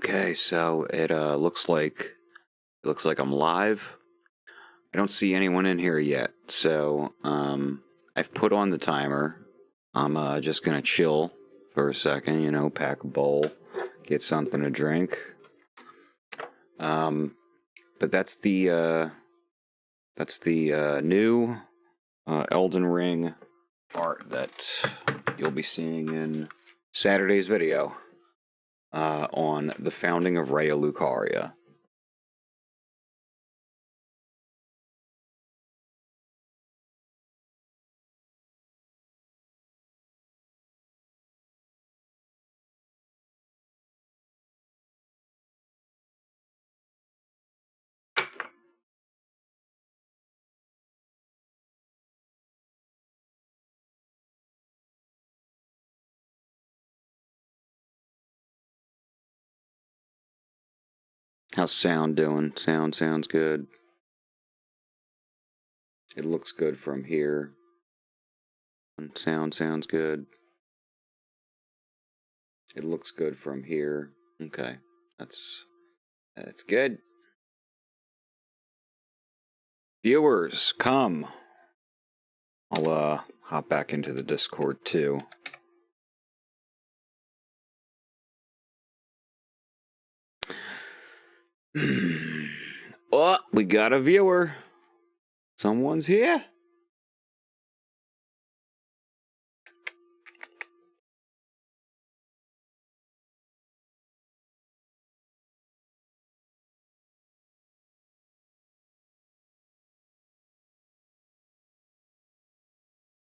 Okay, so it looks like I'm live. I don't see anyone in here yet, so I've put on the timer. I'm just gonna chill for a second, you know, pack a bowl, get something to drink. But that's the new Elden Ring art that you'll be seeing in Saturday's video on the founding of Raya Lucaria. How's sound doing? Sounds good. It looks good from here. Sounds good. It looks good from here. Okay. That's good. Viewers, come. I'll hop back into the Discord too. Oh, we got a viewer. Someone's here.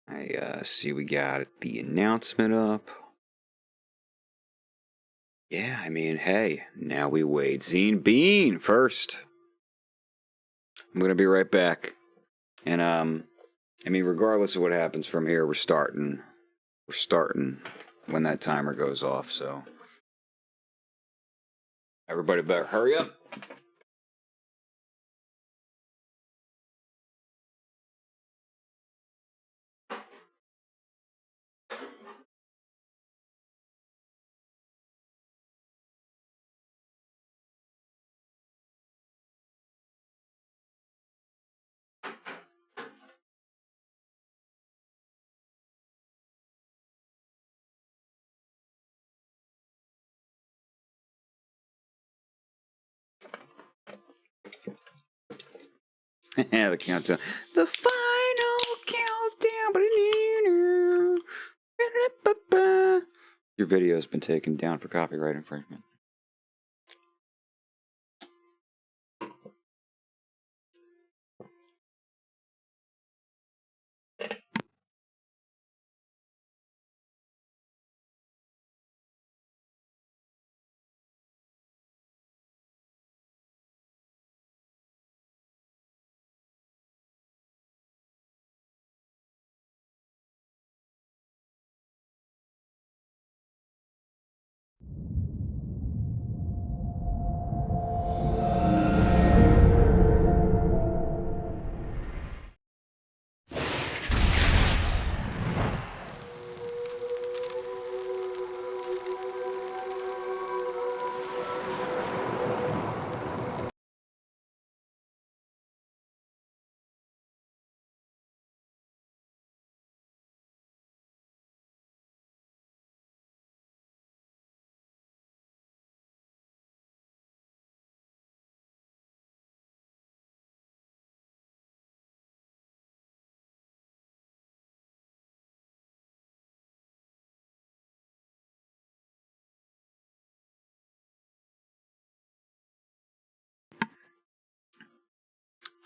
I see we got the announcement up. Yeah, I mean, hey, now we wait. Zine Bean first. I'm gonna be right back. And I mean, regardless of what happens from here, we're starting when that timer goes off, so everybody better hurry up. The countdown. The final countdown. Your video has been taken down for copyright infringement.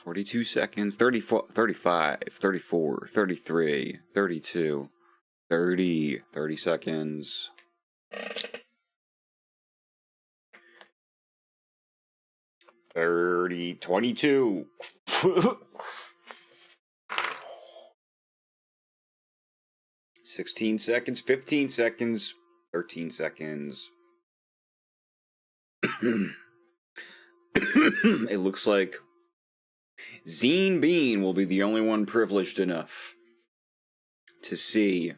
"42 seconds, 34, 35, 34, 33, 32, 30, 30 seconds. 30, 22. 16 seconds, 15 seconds, 13 seconds. It looks like Zine Bean will be the only one privileged enough to see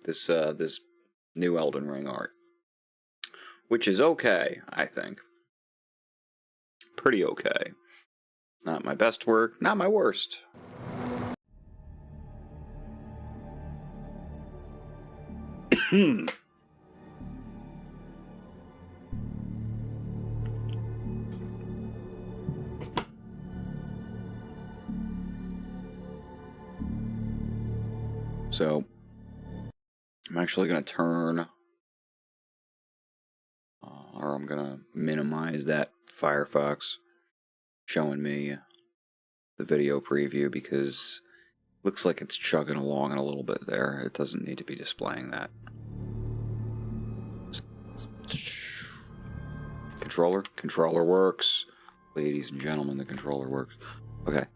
this new Elden Ring art. which is okay, I think. Pretty okay. Not my best work, not my worst. So, I'm actually going to turn, or I'm going to minimize that Firefox showing me the video preview, because it looks like it's chugging along a little bit there. It doesn't need to be displaying that. Controller works. Ladies and gentlemen, the controller works. Okay.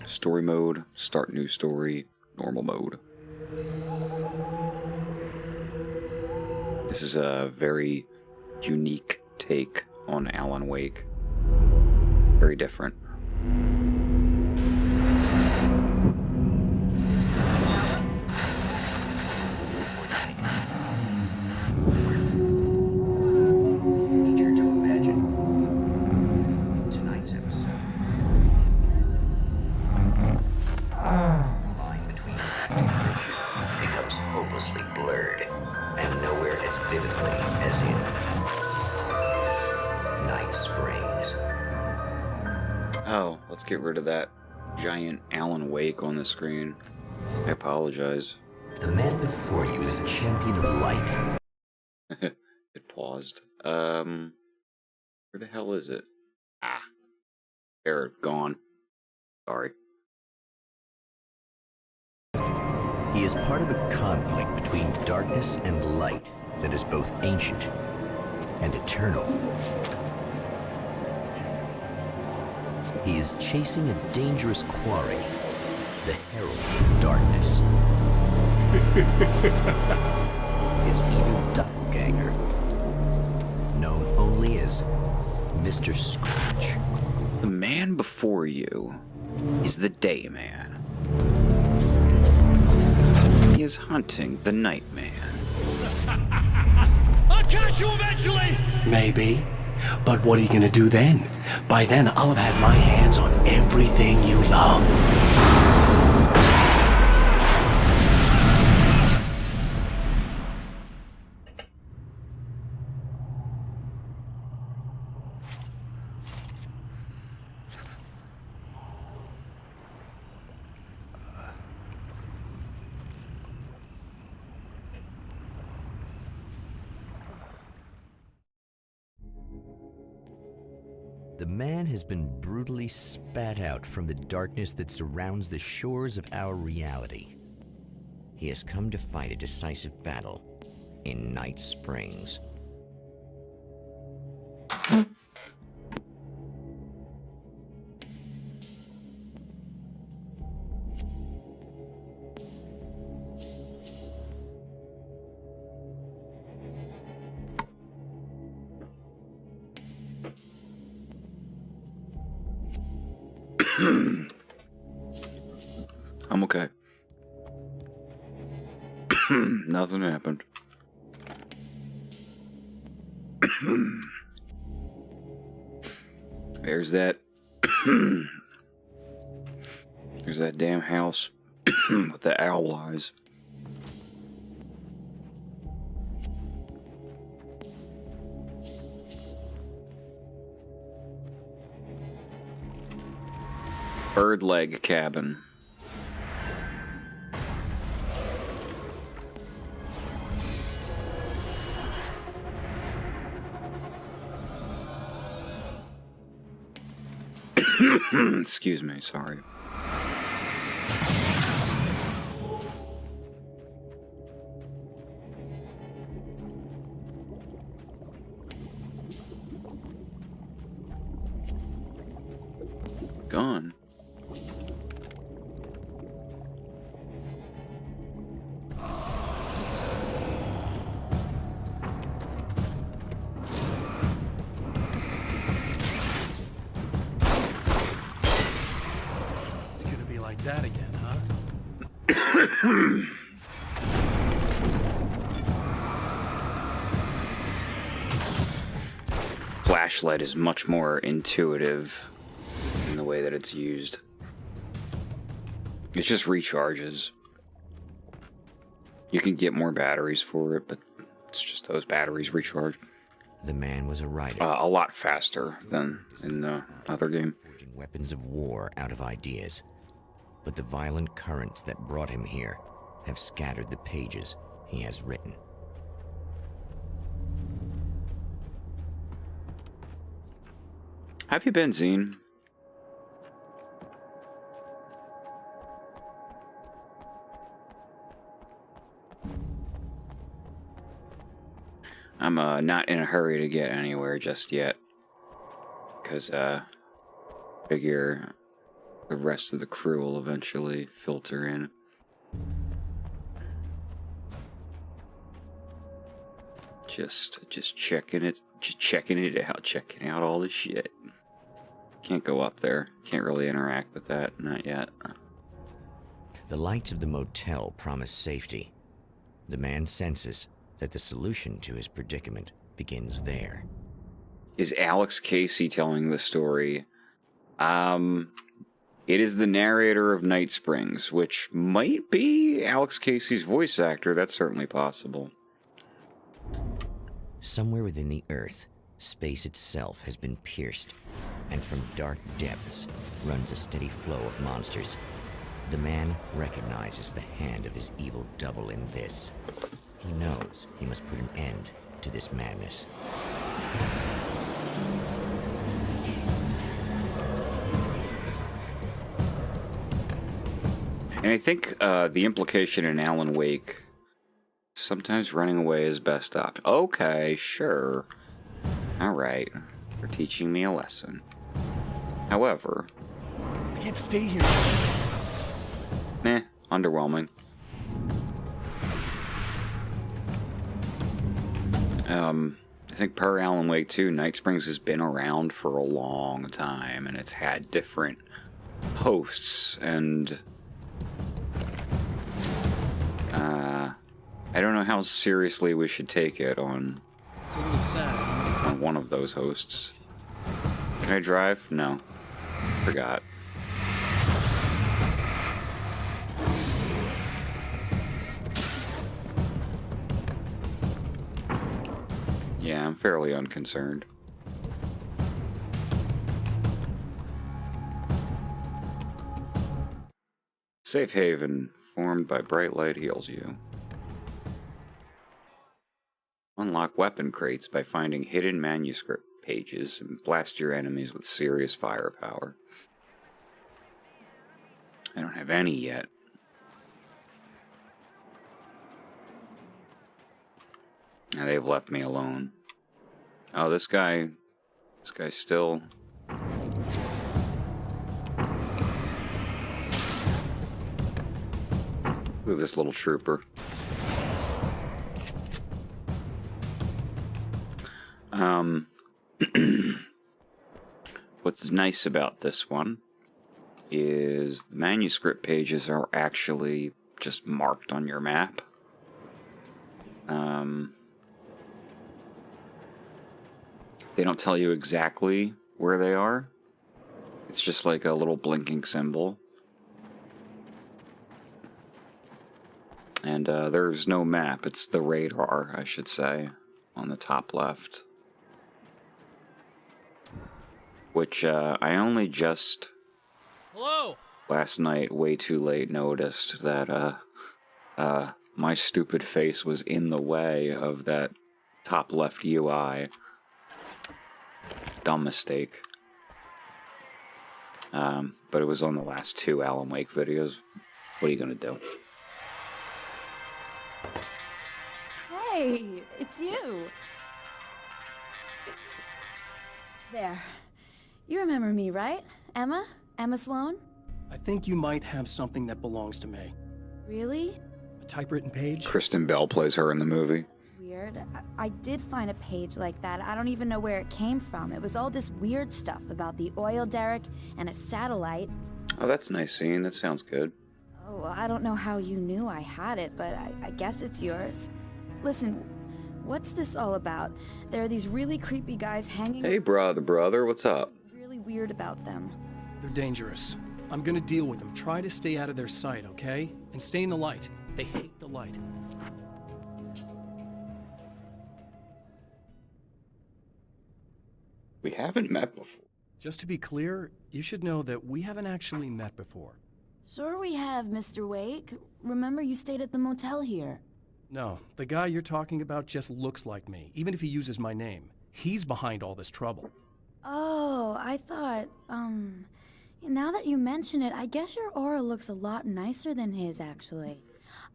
Story mode, start new story, normal mode. This is a very unique take on Alan Wake. Very different. Blurred and nowhere as vividly as in Night Springs. Oh, let's get rid of that giant Alan Wake on the screen. I apologize. The man before you is a champion of light. It paused. Where the hell is it? Ah. There, gone. Sorry. He is part of a conflict between darkness and light that is both ancient and eternal. He is chasing a dangerous quarry, the Herald of Darkness. His evil doppelganger, known only as Mr. Scratch. The man before you is the Day Man. He is hunting the Night Man. I'll catch you eventually! Maybe. But what are you gonna do then? By then, I'll have had my hands on everything you love. The man has been brutally spat out from the darkness that surrounds the shores of our reality. He has come to fight a decisive battle in Night Springs. I'm okay. Nothing happened. There's that. There's that damn house with the owl eyes. Bird leg cabin. Excuse me, sorry. Gone. That again, huh? flashlight is much more intuitive in the way that it's used. It just recharges. You can get more batteries for it, but it's just those batteries recharge. The man was a writer. A lot faster than in the other game. Forging weapons of war out of ideas. But the violent currents that brought him here have scattered the pages he has written. Have you been, Zine? I'm not in a hurry to get anywhere just yet, because figure the rest of the crew will eventually filter in. Just checking it out, checking out all the shit. Can't go up there. Can't really interact with that, not yet. The lights of the motel promise safety. The man senses that the solution to his predicament begins there. Is Alex Casey telling the story? It is the narrator of Night Springs, which might be Alex Casey's voice actor. That's certainly possible. Somewhere within the Earth, space itself has been pierced, and from dark depths runs a steady flow of monsters. The man recognizes the hand of his evil double in this. He knows he must put an end to this madness. And I think the implication in Alan Wake, sometimes running away is best op. Okay, sure. Alright, you're teaching me a lesson. However... I can't stay here. Meh, underwhelming. I think per Alan Wake 2, Night Springs has been around for a long time, and it's had different hosts, and I don't know how seriously we should take it on It's a little sad. on one of those hosts. Can I drive? No. Forgot. Yeah, I'm fairly unconcerned. Safe haven formed by bright light heals you. Unlock weapon crates by finding hidden manuscript pages and blast your enemies with serious firepower. I don't have any yet. Now they've left me alone. Oh, this guy's still... Look at this little trooper. What's nice about this one is the manuscript pages are actually just marked on your map. They don't tell you exactly where they are. It's just like a little blinking symbol. And there's no map, it's the radar, I should say, on the top left. Which I only just... Hello! Last night, way too late, noticed that my stupid face was in the way of that top left UI. Dumb mistake. But it was on the last two Alan Wake videos. What are you gonna do? Hey, it's you. There. You remember me, right? Emma? Emma Sloan? I think you might have something that belongs to me. Really? A typewritten page? Kristen Bell plays her in the movie. It's weird. I did find a page like that. I don't even know where it came from. It was all this weird stuff about the oil derrick and a satellite. Oh, that's nice scene. That sounds good. Oh, I don't know how you knew I had it, but I guess it's yours. Listen, What's this all about? There are these really creepy guys hanging. Hey, brother, what's up? Really weird about them. They're dangerous. I'm gonna deal with them. Try to stay out of their sight, okay? And stay in the light. They hate the light. We haven't met before. Just to be clear, you should know that we haven't actually met before. Sure we have, Mr. Wake. Remember you stayed at the motel here. No, the guy you're talking about just looks like me, even if he uses my name. He's behind all this trouble. Oh, I thought, now that you mention it, I guess your aura looks a lot nicer than his, actually.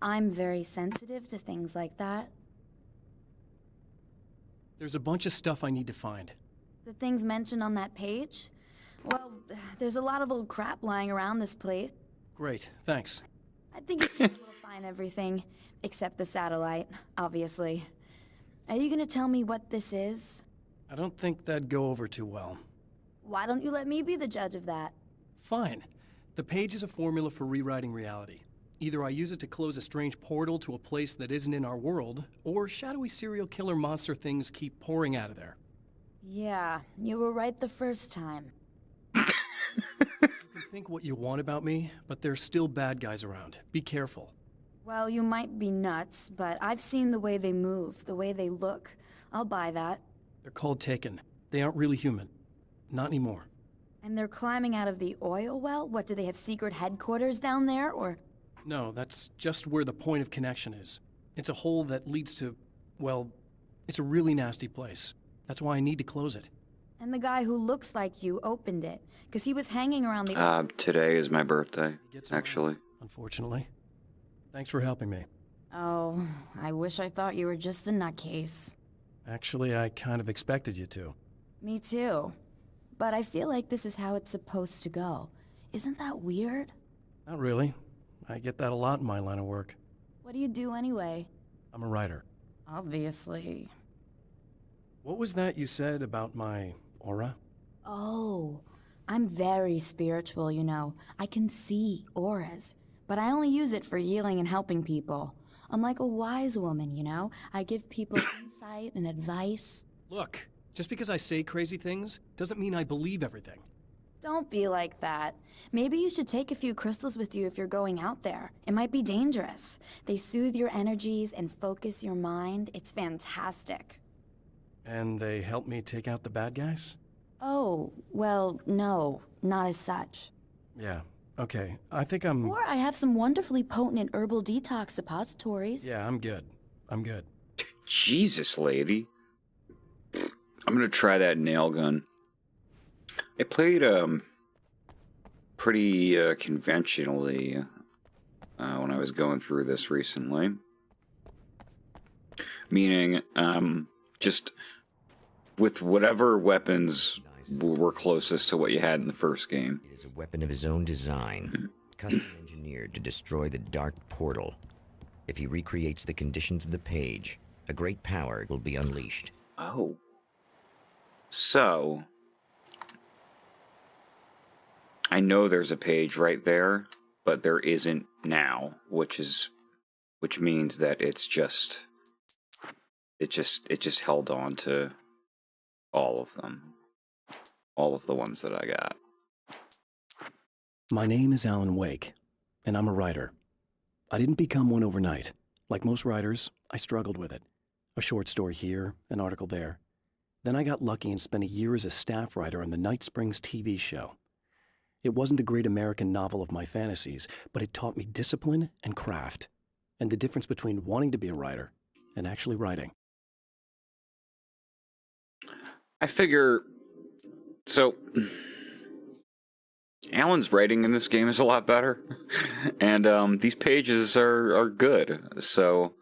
I'm very sensitive to things like that. There's a bunch of stuff I need to find. The things mentioned on that page? Well, there's a lot of old crap lying around this place. Great, thanks. I think you'll be able to find everything, except the satellite, obviously. Are you gonna tell me what this is? I don't think that'd go over too well. Why don't you let me be the judge of that? Fine. The page is a formula for rewriting reality. Either I use it to close a strange portal to a place that isn't in our world, or shadowy serial killer monster things keep pouring out of there. Yeah, you were right the first time. You can think what you want about me, but there's still bad guys around. Be careful. Well, you might be nuts, but I've seen the way they move, the way they look. I'll buy that. They're called Taken. They aren't really human. Not anymore. And they're climbing out of the oil well? What, do they have secret headquarters down there, or...? No, that's just where the point of connection is. It's a hole that leads to, well, it's a really nasty place. That's why I need to close it. And the guy who looks like you opened it, because he was hanging around the... Today is my birthday, He gets around, actually. Unfortunately. Thanks for helping me. Oh, I wish I thought you were just a nutcase. Actually, I kind of expected you to. Me too. But I feel like this is how it's supposed to go. Isn't that weird? Not really. I get that a lot in my line of work. What do you do anyway? I'm a writer. Obviously. What was that you said about my aura? Oh, I'm very spiritual, you know. I can see auras, but I only use it for healing and helping people. I'm like a wise woman, you know? I give people insight and advice. Look, just because I say crazy things doesn't mean I believe everything. Don't be like that. Maybe you should take a few crystals with you if you're going out there. It might be dangerous. They soothe your energies and focus your mind. It's fantastic. And they help me take out the bad guys? Oh, well, no, not as such. Yeah, okay. I think I'm... Or I have some wonderfully potent herbal detox suppositories. Yeah, I'm good. I'm good. Jesus, lady. I'm gonna try that nail gun. I played, pretty, conventionally, when I was going through this recently. Meaning, just with whatever weapons were closest to what you had in the first game. It is a weapon of his own design, custom engineered to destroy the dark portal. If he recreates the conditions of the page, a great power will be unleashed. Oh. So, I know there's a page right there, but there isn't now, which means that it just held on to all of them. All of the ones that I got. My name is Alan Wake, and I'm a writer. I didn't become one overnight. Like most writers, I struggled with it. A short story here, an article there. Then I got lucky and spent a year as a staff writer on the Night Springs TV show. It wasn't the great American novel of my fantasies, but it taught me discipline and craft, and the difference between wanting to be a writer and actually writing. I figure... So... Alan's writing in this game is a lot better. And these pages are good. So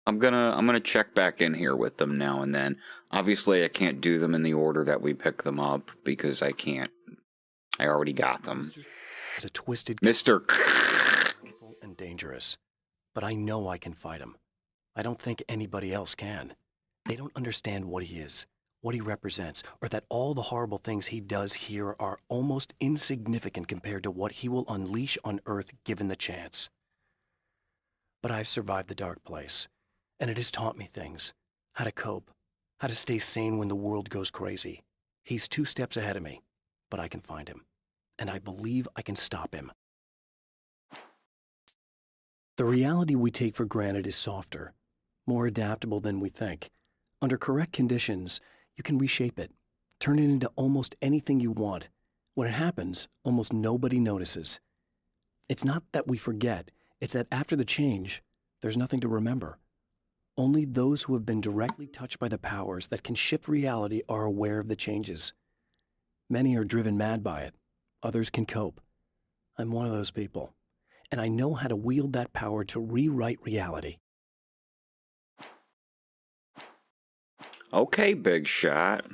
I'm gonna check back in here with them now and then. Obviously I can't do them in the order that we pick them up because I can't. I already got them. He's a twisted Mr. and dangerous. But I know I can fight him. I don't think anybody else can. They don't understand what he is, what he represents, or that all the horrible things he does here are almost insignificant compared to what he will unleash on Earth given the chance. But I've survived the dark place, and it has taught me things. how to cope, how to stay sane when the world goes crazy. He's 2 steps ahead of me, but I can find him. And I believe I can stop him. The reality we take for granted is softer, more adaptable than we think. Under correct conditions, you can reshape it, turn it into almost anything you want. When it happens, almost nobody notices. It's not that we forget, it's that after the change, there's nothing to remember. Only those who have been directly touched by the powers that can shift reality are aware of the changes. Many are driven mad by it. Others can cope. I'm one of those people, and I know how to wield that power to rewrite reality. Okay, big shot.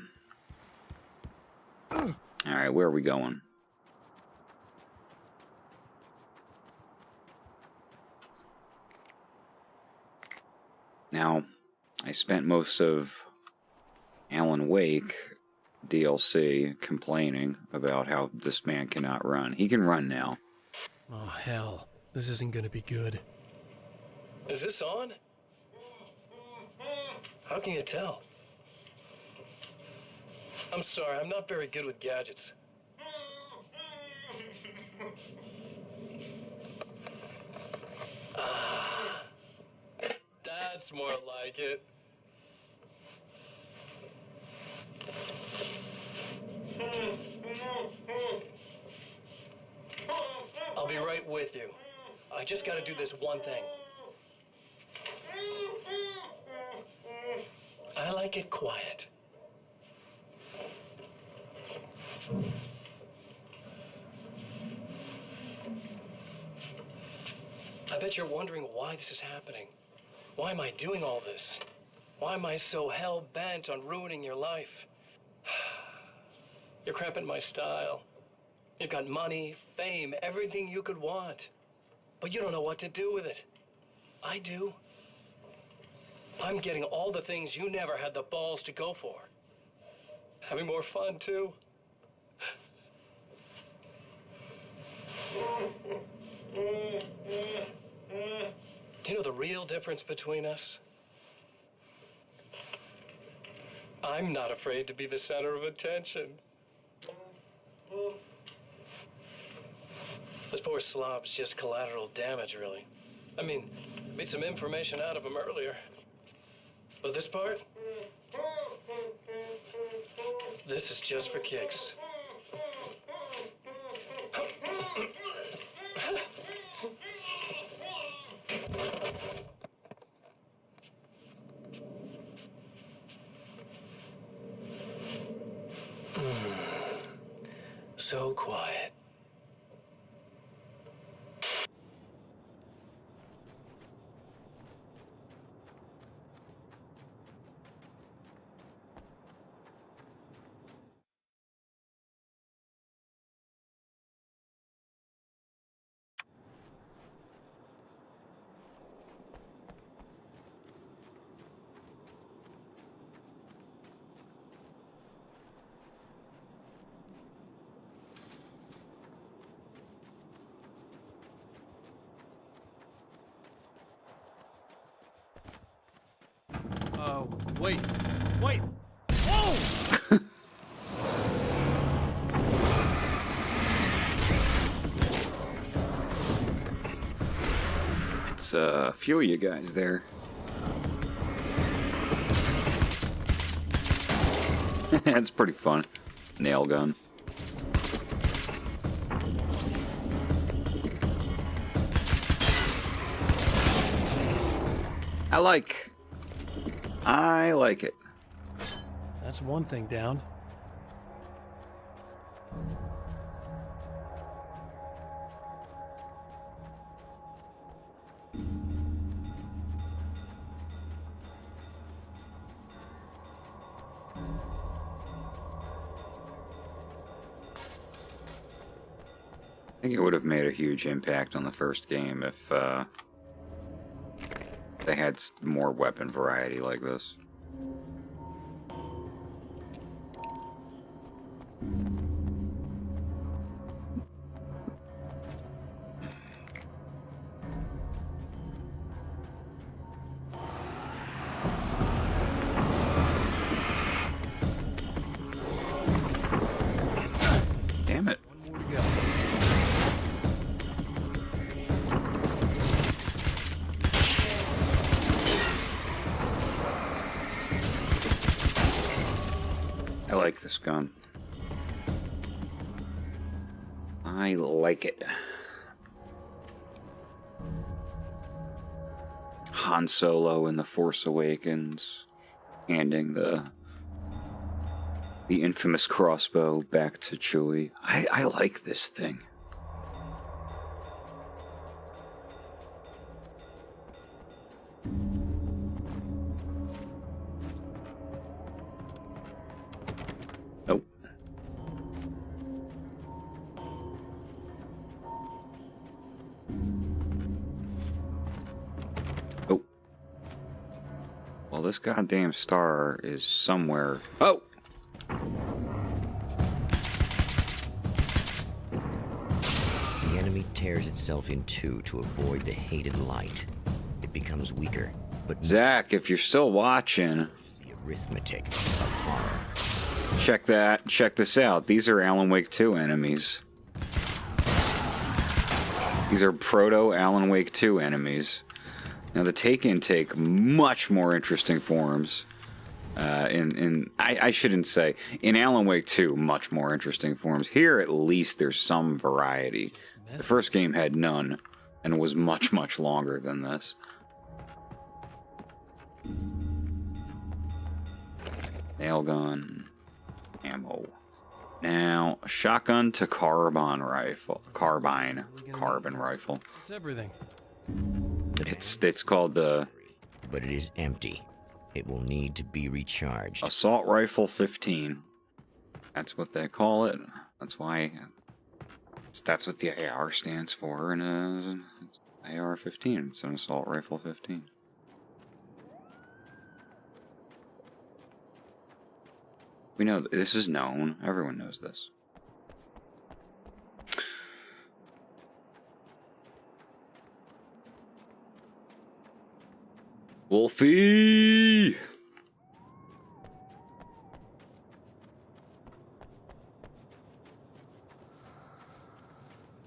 Alright, where are we going? Now, I spent most of Alan Wake DLC complaining about how this man cannot run. He can run now. Oh, hell. This isn't gonna be good. Is this on? How can you tell? I'm sorry, I'm not very good with gadgets. That's more like it. I'll be right with you. I just gotta do this one thing. I like it quiet. I bet you're wondering why this is happening. Why am I doing all this? Why am I so hell-bent on ruining your life? You're cramping my style. You've got money, fame, everything you could want. But you don't know what to do with it. I do. I'm getting all the things you never had the balls to go for. Having more fun, too. Do you know the real difference between us? I'm not afraid to be the center of attention. This poor slob's just collateral damage, really. I mean, beat some information out of him earlier. But this part? This is just for kicks. So quiet. Wait. Whoa! It's a few of you guys there. It's pretty fun. Nail gun. I like it. That's one thing down. I think it would have made a huge impact on the first game if they had more weapon variety like this. I like this gun. I like it. Han Solo in The Force Awakens, handing the infamous crossbow back to Chewie. I like this thing. Oh. Oh. Well, this goddamn star is somewhere. Oh! The enemy tears itself in two to avoid the hated light. It becomes weaker, but Zach, if you're still watching, the arithmetic of horror. check that. Check this out. These are Alan Wake 2 enemies. These are proto Alan Wake 2 enemies. Now the take-in take much more interesting forms. I shouldn't say in Alan Wake 2 much more interesting forms. Here at least there's some variety. The first game had none and was much longer than this. Nail gun, ammo. Now shotgun to carbine rifle. Carbine rifle. It's everything. It's called the But it is empty. It will need to be recharged. Assault Rifle 15. That's what they call it. That's why. That's what the AR stands for, and AR-15. It's an Assault Rifle 15. We know this is known. Everyone knows this. Wolfie!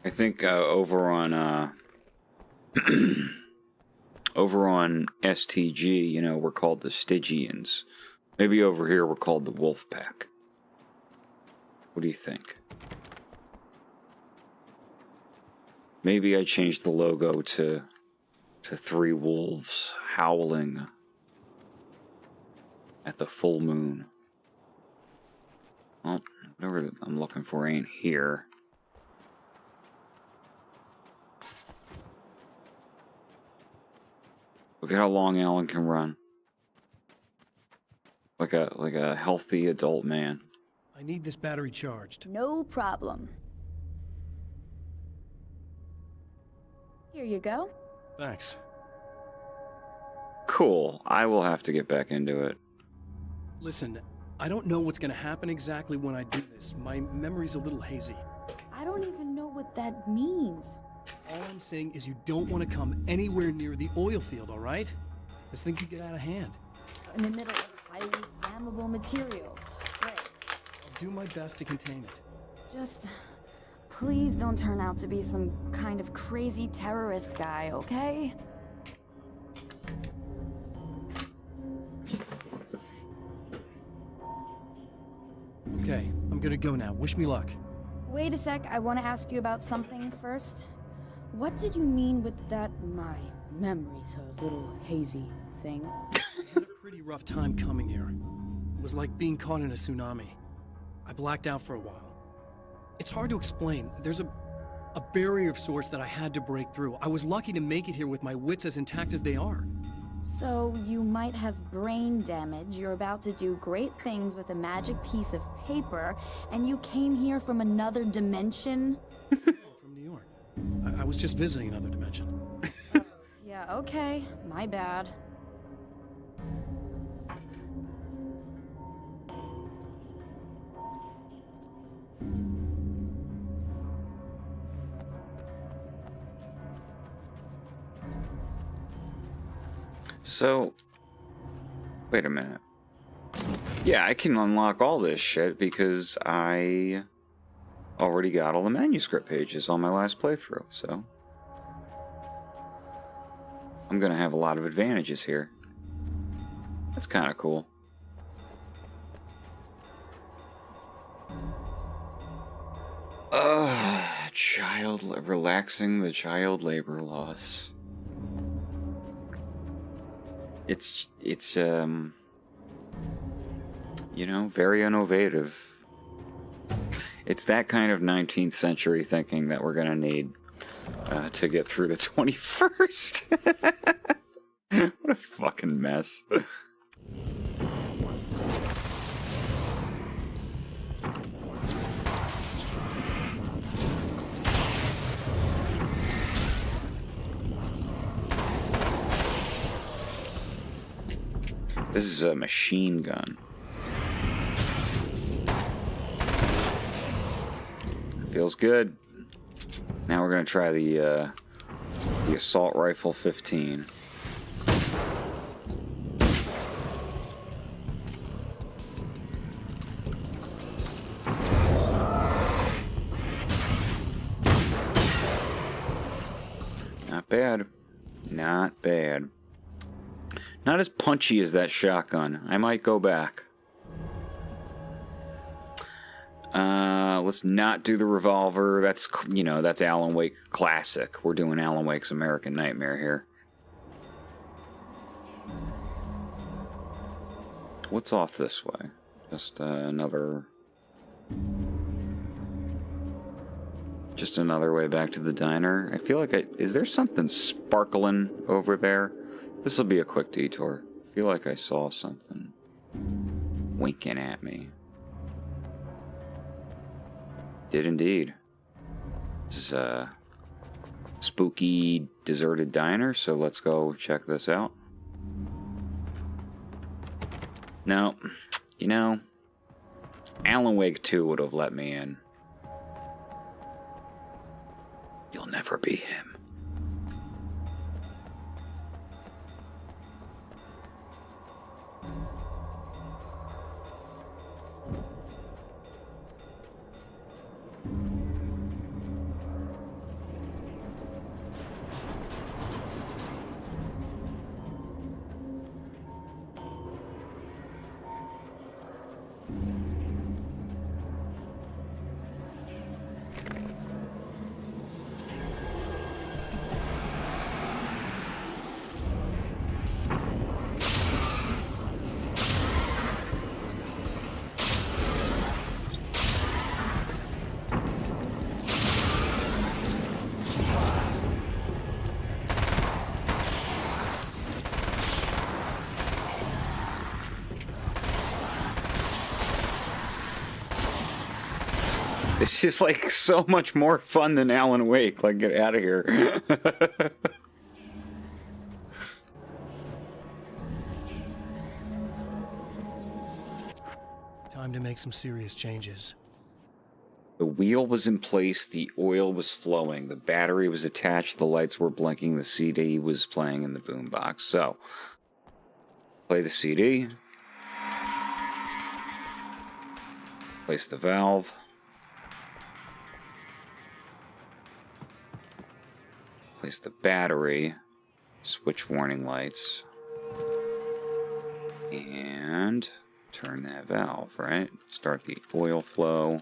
I think over on over on STG, you know, we're called the Stygians. Maybe over here we're called the Wolf Pack. What do you think? Maybe I changed the logo to three wolves howling at the full moon. Well, whatever I'm looking for ain't here. Look at how long Alan can run. Like a healthy adult man. I need this battery charged. No problem. Here you go. Thanks. Cool. I will have to get back into it. Listen, I don't know what's gonna happen exactly when I do this. My memory's a little hazy. I don't even know what that means. All I'm saying is you don't want to come anywhere near the oil field, all right? This thing could get out of hand. In the middle of highly flammable materials. Right. I'll do my best to contain it. Just please don't turn out to be some kind of crazy terrorist guy, okay? Okay, I'm gonna go now. Wish me luck. Wait a sec, I want to ask you about something first. What did you mean with that my memory's a little hazy thing? I had a pretty rough time coming here. It was like being caught in a tsunami. I blacked out for a while. It's hard to explain. There's a barrier of sorts that I had to break through. I was lucky to make it here with my wits as intact as they are. So you might have brain damage, you're about to do great things with a magic piece of paper, and you came here from another dimension? From New York. I was just visiting another dimension. Yeah, okay, my bad. So, wait a minute. Yeah, I can unlock all this shit because I already got all the manuscript pages on my last playthrough, so I'm gonna have a lot of advantages here. That's kind of cool. Relaxing the child labor laws. It's you know, very innovative. It's that kind of 19th century thinking that we're gonna need to get through the 21st. What a fucking mess. This is a machine gun. Feels good. Now we're gonna try the assault rifle 15. Not bad. Not bad. Not as punchy as that shotgun. I might go back. Let's not do the revolver. That's, you know, that's Alan Wake classic. We're doing Alan Wake's American Nightmare here. What's off this way? Just another way back to the diner. I feel like is there something sparkling over there? This will be a quick detour. I feel like I saw something winking at me. Did indeed. This is a spooky, deserted diner, so let's go check this out. Now, you know, Alan Wake 2 would have let me in. You'll never be him. This is like so much more fun than Alan Wake. Like, get out of here. Time to make some serious changes. The wheel was in place, the oil was flowing, the battery was attached, the lights were blinking, the CD was playing in the boombox. So, play the CD. Place the valve. Place the battery. Switch warning lights. And turn that valve, right? Start the oil flow.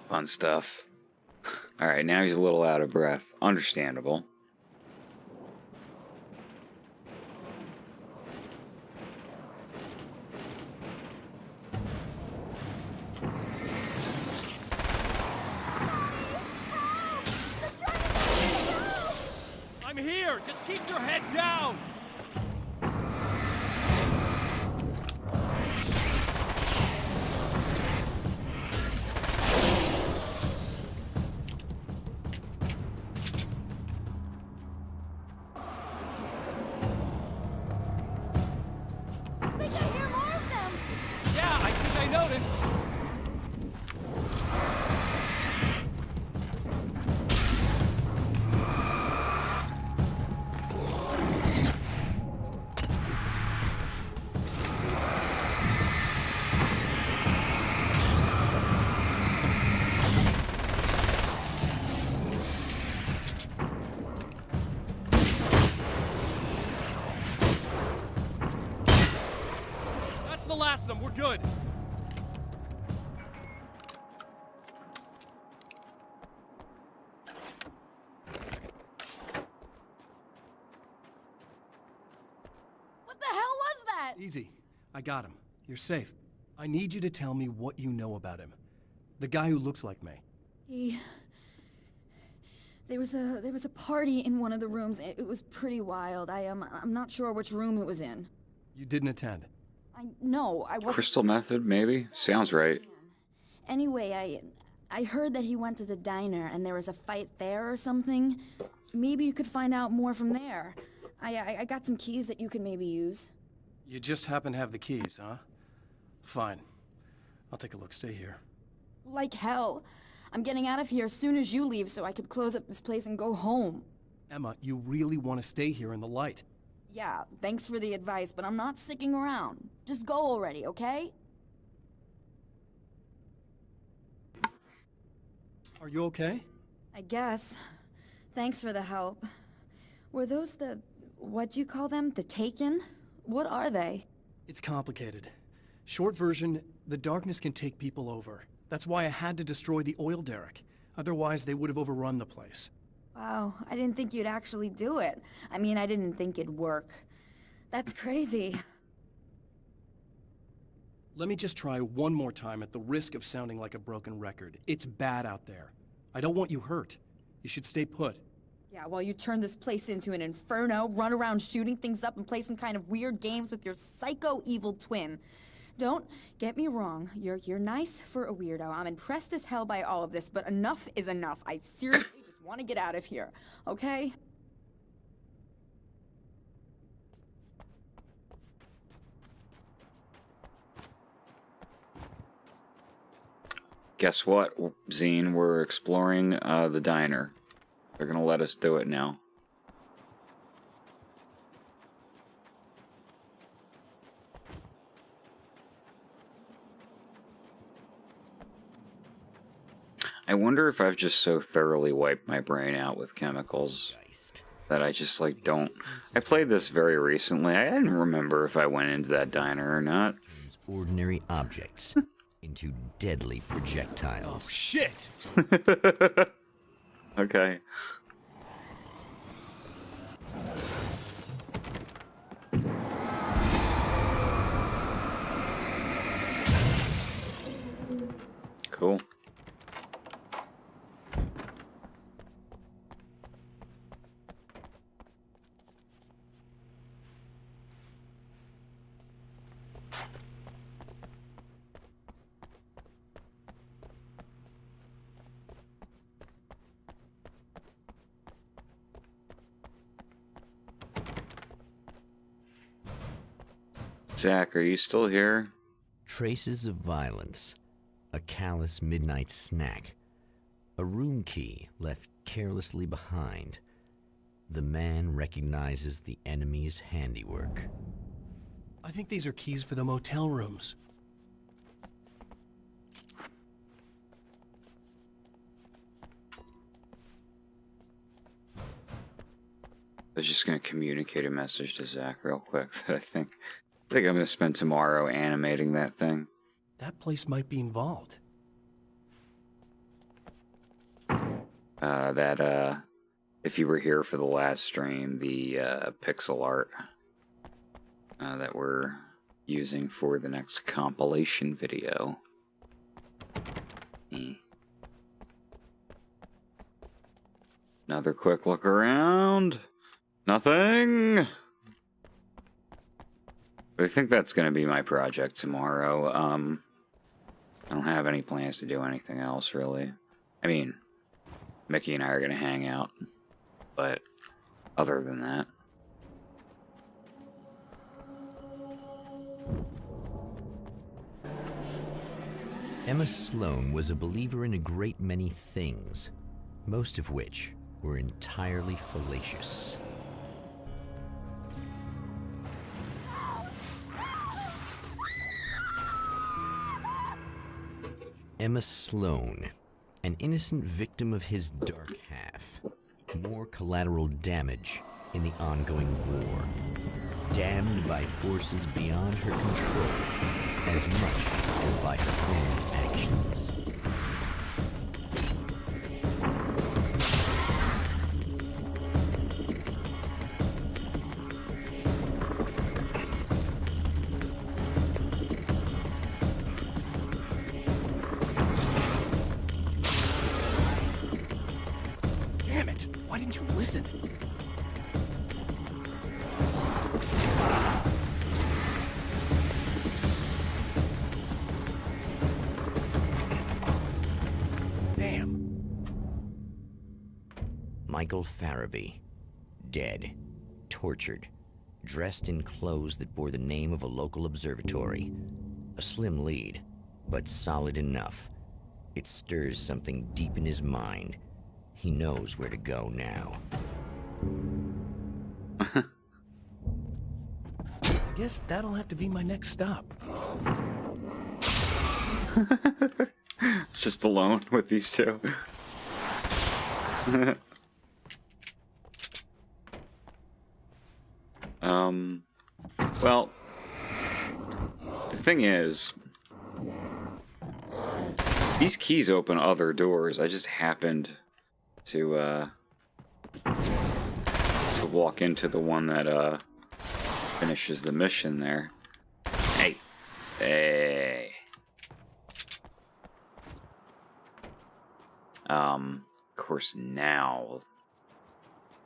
Fun stuff. Alright, now he's a little out of breath. Understandable. Just keep your head down! I think I hear more of them! Yeah, I think I noticed. That's the last of them. We're good. What the hell was that? Easy. I got him. You're safe. I need you to tell me what you know about him. The guy who looks like me. There was a party in one of the rooms. It was pretty wild. I'm not sure which room it was in. You didn't attend. No, I wasn't. Crystal method, maybe? Sounds right. Anyway, I heard that he went to the diner and there was a fight there or something. Maybe you could find out more from there. I got some keys that you could maybe use. You just happen to have the keys, huh? Fine. I'll take a look. Stay here. Like hell. I'm getting out of here as soon as you leave so I could close up this place and go home. Emma, you really want to stay here in the light? Yeah, thanks for the advice, but I'm not sticking around. Just go already, okay? Are you okay? I guess. Thanks for the help. Were those what'd you call them? The Taken? What are they? It's complicated. Short version, the darkness can take people over. That's why I had to destroy the oil derrick. Otherwise, they would have overrun the place. Wow, I didn't think you'd actually do it. I mean, I didn't think it'd work. That's crazy. Let me just try one more time at the risk of sounding like a broken record. It's bad out there. I don't want you hurt. You should stay put. Yeah, while you turn this place into an inferno, run around shooting things up and play some kind of weird games with your psycho evil twin. Don't get me wrong, you're nice for a weirdo. I'm impressed as hell by all of this, but enough is enough. I seriously just want to get out of here, okay? Guess what, Zine? We're exploring the diner. They're gonna let us do it now. I wonder if I've just so thoroughly wiped my brain out with chemicals that I just like don't. I played this very recently. I didn't remember if I went into that diner or not. Ordinary objects into deadly projectiles. Shit! Okay. Cool. Zach, are you still here? Traces of violence. A callous midnight snack. A room key left carelessly behind. The man recognizes the enemy's handiwork. I think these are keys for the motel rooms. I was just gonna communicate a message to Zach real quick that I think I'm gonna spend tomorrow animating that thing. That place might be involved. If you were here for the last stream, the pixel art that we're using for the next compilation video. Another quick look around. Nothing! But I think that's gonna be my project tomorrow. I don't have any plans to do anything else, really. I mean, Mickey and I are gonna hang out. But other than that... Emma Sloan was a believer in a great many things, most of which were entirely fallacious. Emma Sloan, an innocent victim of his dark half. More collateral damage in the ongoing war. Damned by forces beyond her control, as much as by her own actions. Damn it! Why didn't you listen? Michael Farabee, dead, tortured, dressed in clothes that bore the name of a local observatory. A slim lead, but solid enough. It stirs something deep in his mind. He knows where to go now. I guess that'll have to be my next stop. Just alone with these two. Well, the thing is, these keys open other doors. I just happened to walk into the one that finishes the mission there. Hey. Hey. Of course now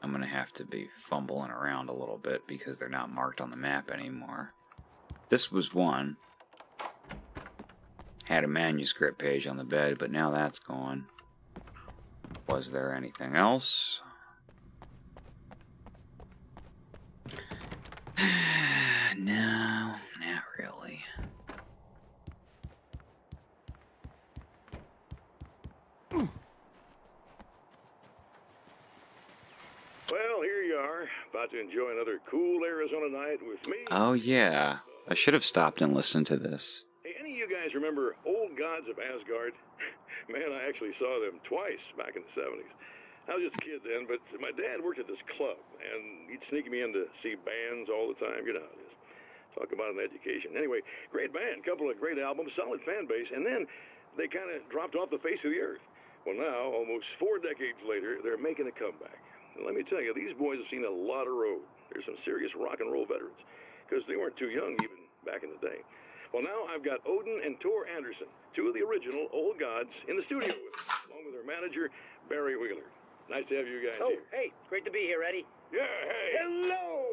I'm gonna have to be fumbling around a little bit because they're not marked on the map anymore. This was one. Had a manuscript page on the bed, but now that's gone. Was there anything else? No, not really. Well, here you are, about to enjoy another cool Arizona night with me. Oh yeah, I should have stopped and listened to this. Hey, any of you guys remember Old Gods of Asgard? Man, I actually saw them twice back in the 70s. I was just a kid then, but my dad worked at this club, and he'd sneak me in to see bands all the time. You know how it is. Talk about an education. Anyway, great band, couple of great albums, solid fan base, and then they kind of dropped off the face of the earth. Well, now, almost 4 decades later, they're making a comeback. And let me tell you, these boys have seen a lot of road. They're some serious rock and roll veterans, because they weren't too young even back in the day. Well, now I've got Odin and Tor Anderson, 2 of the original Old Gods, in the studio with me, along with their manager, Barry Wheeler. Nice to have you guys here. Hey, great to be here, Eddie. Yeah, hey. Hello!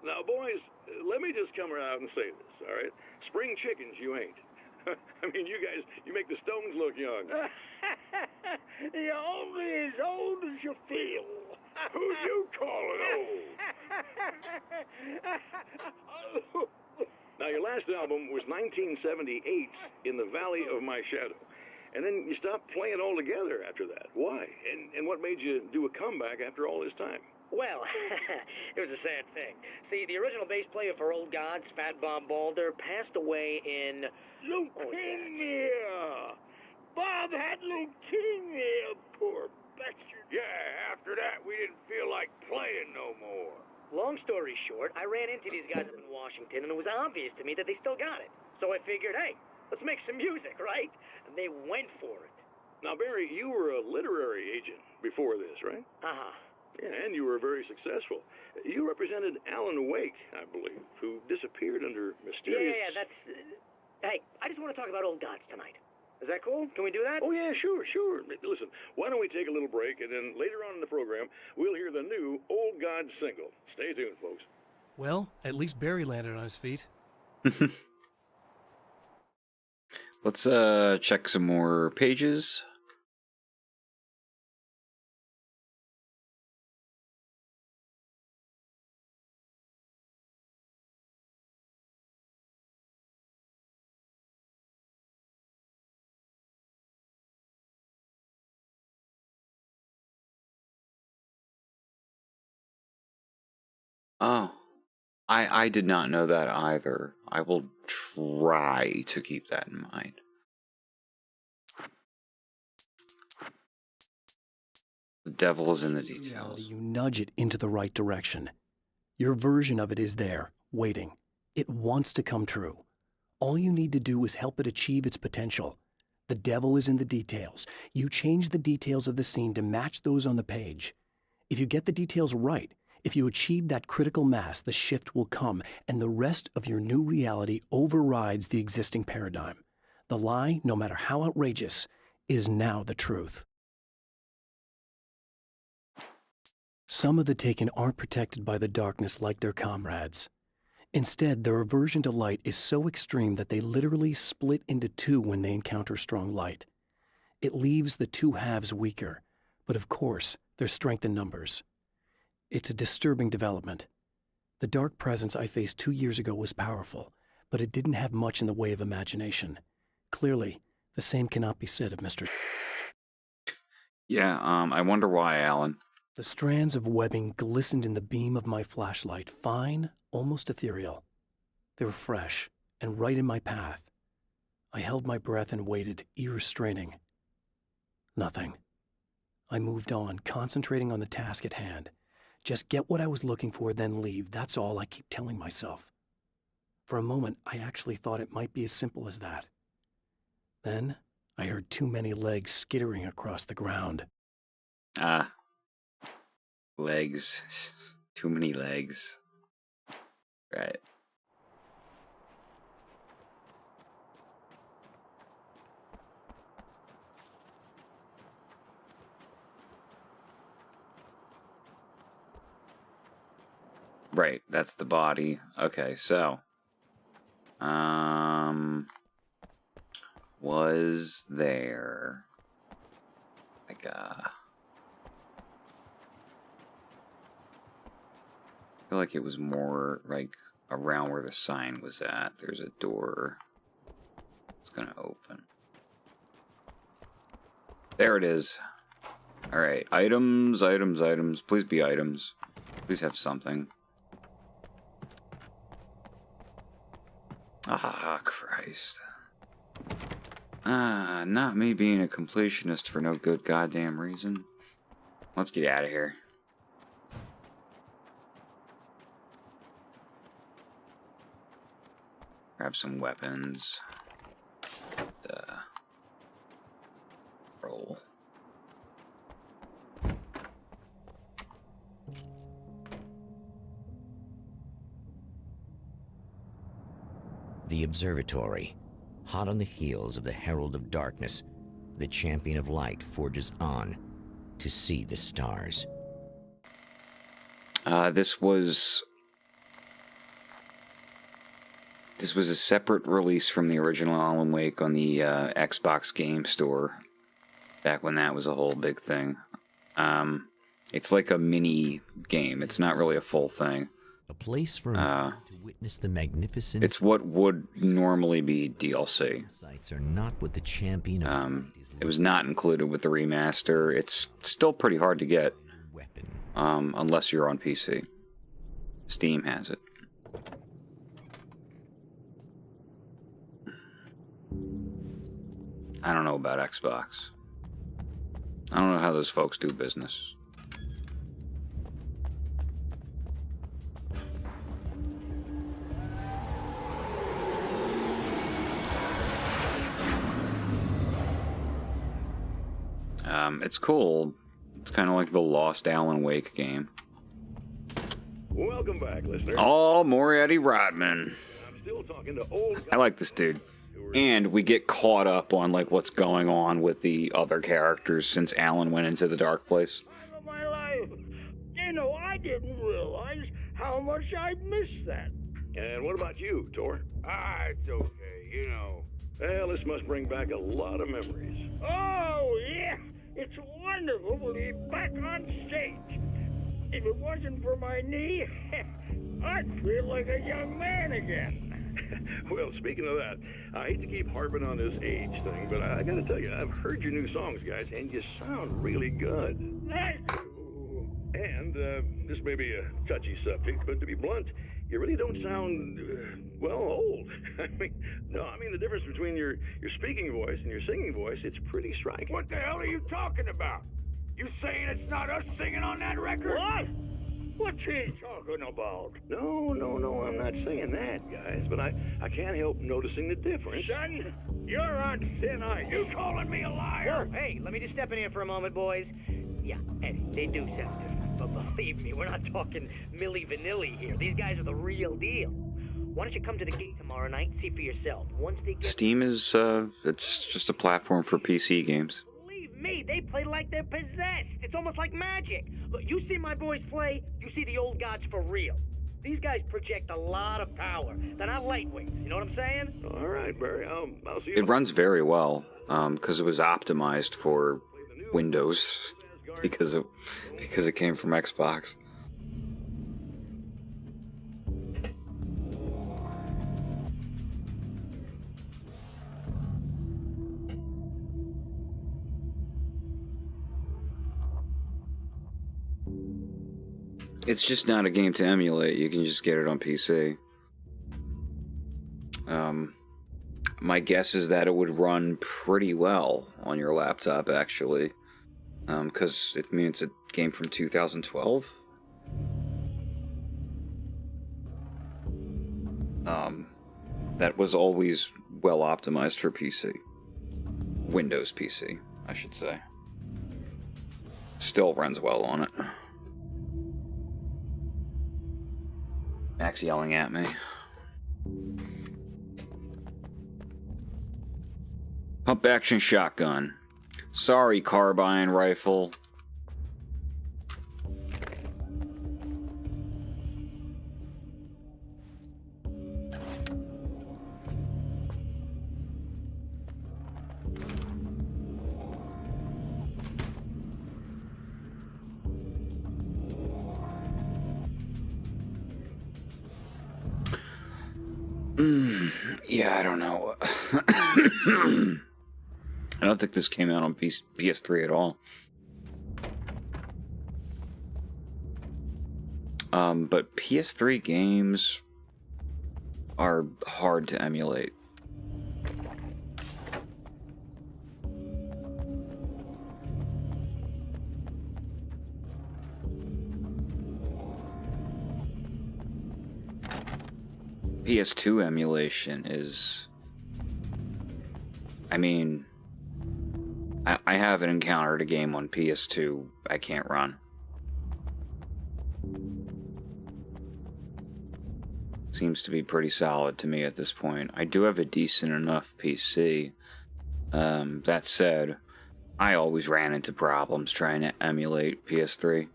Now, boys, let me just come out and say this, all right? Spring chickens, you ain't. I mean, you guys, you make the Stones look young. You're only as old as you feel. Who you calling old? Now, your last album was 1978, In the Valley of My Shadow. And then you stopped playing altogether after that. Why? And what made you do a comeback after all this time? Well, it was a sad thing. See, the original bass player for Old Gods, Fat Bob Balder, passed away in... Leukemia! Bob had leukemia, poor bastard. Yeah, after that, we didn't feel like playing no more. Long story short, I ran into these guys up in Washington, and it was obvious to me that they still got it. So I figured, hey, let's make some music, right? And they went for it. Now, Barry, you were a literary agent before this, right? Uh-huh. Yeah, and you were very successful. You represented Alan Wake, I believe, who disappeared under mysterious... Yeah, that's... Hey, I just want to talk about Old Gods tonight. Is that cool? Can we do that? Oh, yeah, sure. Listen, why don't we take a little break, and then later on in the program, we'll hear the new Old God single. Stay tuned, folks. Well, at least Barry landed on his feet. Let's check some more pages. Oh, I did not know that either. I will try to keep that in mind. The devil is in the details. You nudge it into the right direction. Your version of it is there, waiting. It wants to come true. All you need to do is help it achieve its potential. The devil is in the details. You change the details of the scene to match those on the page. If you get the details right, if you achieve that critical mass, the shift will come, and the rest of your new reality overrides the existing paradigm. The lie, no matter how outrageous, is now the truth. Some of the Taken aren't protected by the darkness like their comrades. Instead, their aversion to light is so extreme that they literally split into two when they encounter strong light. It leaves the two halves weaker, but of course, there's strength in numbers. It's a disturbing development. The dark presence I faced 2 years ago was powerful, but it didn't have much in the way of imagination. Clearly, the same cannot be said of Mr. Yeah, I wonder why, Alan. The strands of webbing glistened in the beam of my flashlight, fine, almost ethereal. They were fresh and right in my path. I held my breath and waited, ears straining. Nothing. I moved on, concentrating on the task at hand. Just get what I was looking for, then leave. That's all I keep telling myself. For a moment, I actually thought it might be as simple as that. Then, I heard too many legs skittering across the ground. Legs. Too many legs. Right. Right, that's the body. Okay, so was there like I feel like it was more like around where the sign was at. There's a door. It's gonna open. There it is. Alright, items. Please be items. Please have something. Ah, Christ. Not me being a completionist for no good goddamn reason. Let's get out of here. Grab some weapons. Roll. The observatory. Hot on the heels of the Herald of Darkness, the Champion of Light forges on to see the stars. This was a separate release from the original Alan Wake on the Xbox Game Store, back when that was a whole big thing. It's like a mini game. It's not really a full thing. A place for to witness the magnificent. It's what would normally be DLC. Sights are not what the Champion of Light is. It was not included with the remaster. It's still pretty hard to get, Weapon. unless you're on PC. Steam has it. I don't know about Xbox. I don't know how those folks do business. It's cool. It's kind of like the Lost Alan Wake game. Welcome back, listener. Oh, Moriarty Rodman. I'm still talking to old I like this dude. And we get caught up on like what's going on with the other characters since Alan went into the dark place. Time of my life. You know, I didn't realize how much I'd missed that. And what about you, Tor? It's okay, you know. Well, this must bring back a lot of memories. Oh, yeah. It's wonderful to be back on stage. If it wasn't for my knee, I'd feel like a young man again. Well, speaking of that, I hate to keep harping on this age thing, but I gotta tell you, I've heard your new songs, guys, and you sound really good. Thank you. And this may be a touchy subject, but to be blunt, you really don't sound, well, old. I mean the difference between your speaking voice and your singing voice, it's pretty striking. What the hell are you talking about? You saying it's not us singing on that record? What? What's he talking about? No, I'm not saying that, guys, but I can't help noticing the difference. Son, you're on thin ice. You calling me a liar? Whoa, hey, let me just step in here for a moment, boys. Yeah, Eddie, they do sound different, but believe me, we're not talking Milli Vanilli here. These guys are the real deal. Why don't you come to the gig tomorrow night and see for yourself? Once they get... Steam is it's just a platform for PC games. Believe me, they play like they're possessed. It's almost like magic. Look, you see my boys play, you see the old gods for real. These guys project a lot of power. They're not lightweights, you know what I'm saying? All right, Barry, I'll see you. It runs very well because it was optimized for Windows because it came from Xbox. It's just not a game to emulate. You can just get it on PC. My guess is that it would run pretty well on your laptop, actually. Because it's a game from 2012. That was always well optimized for PC. Windows PC, I should say. Still runs well on it. Max yelling at me. Pump action shotgun. Sorry, carbine rifle. Yeah, I don't know. I don't think this came out on PS3 at all. But PS3 games are hard to emulate. PS2 emulation is... I mean... I haven't encountered a game on PS2 I can't run. Seems to be pretty solid to me at this point. I do have a decent enough PC. That said, I always ran into problems trying to emulate PS3.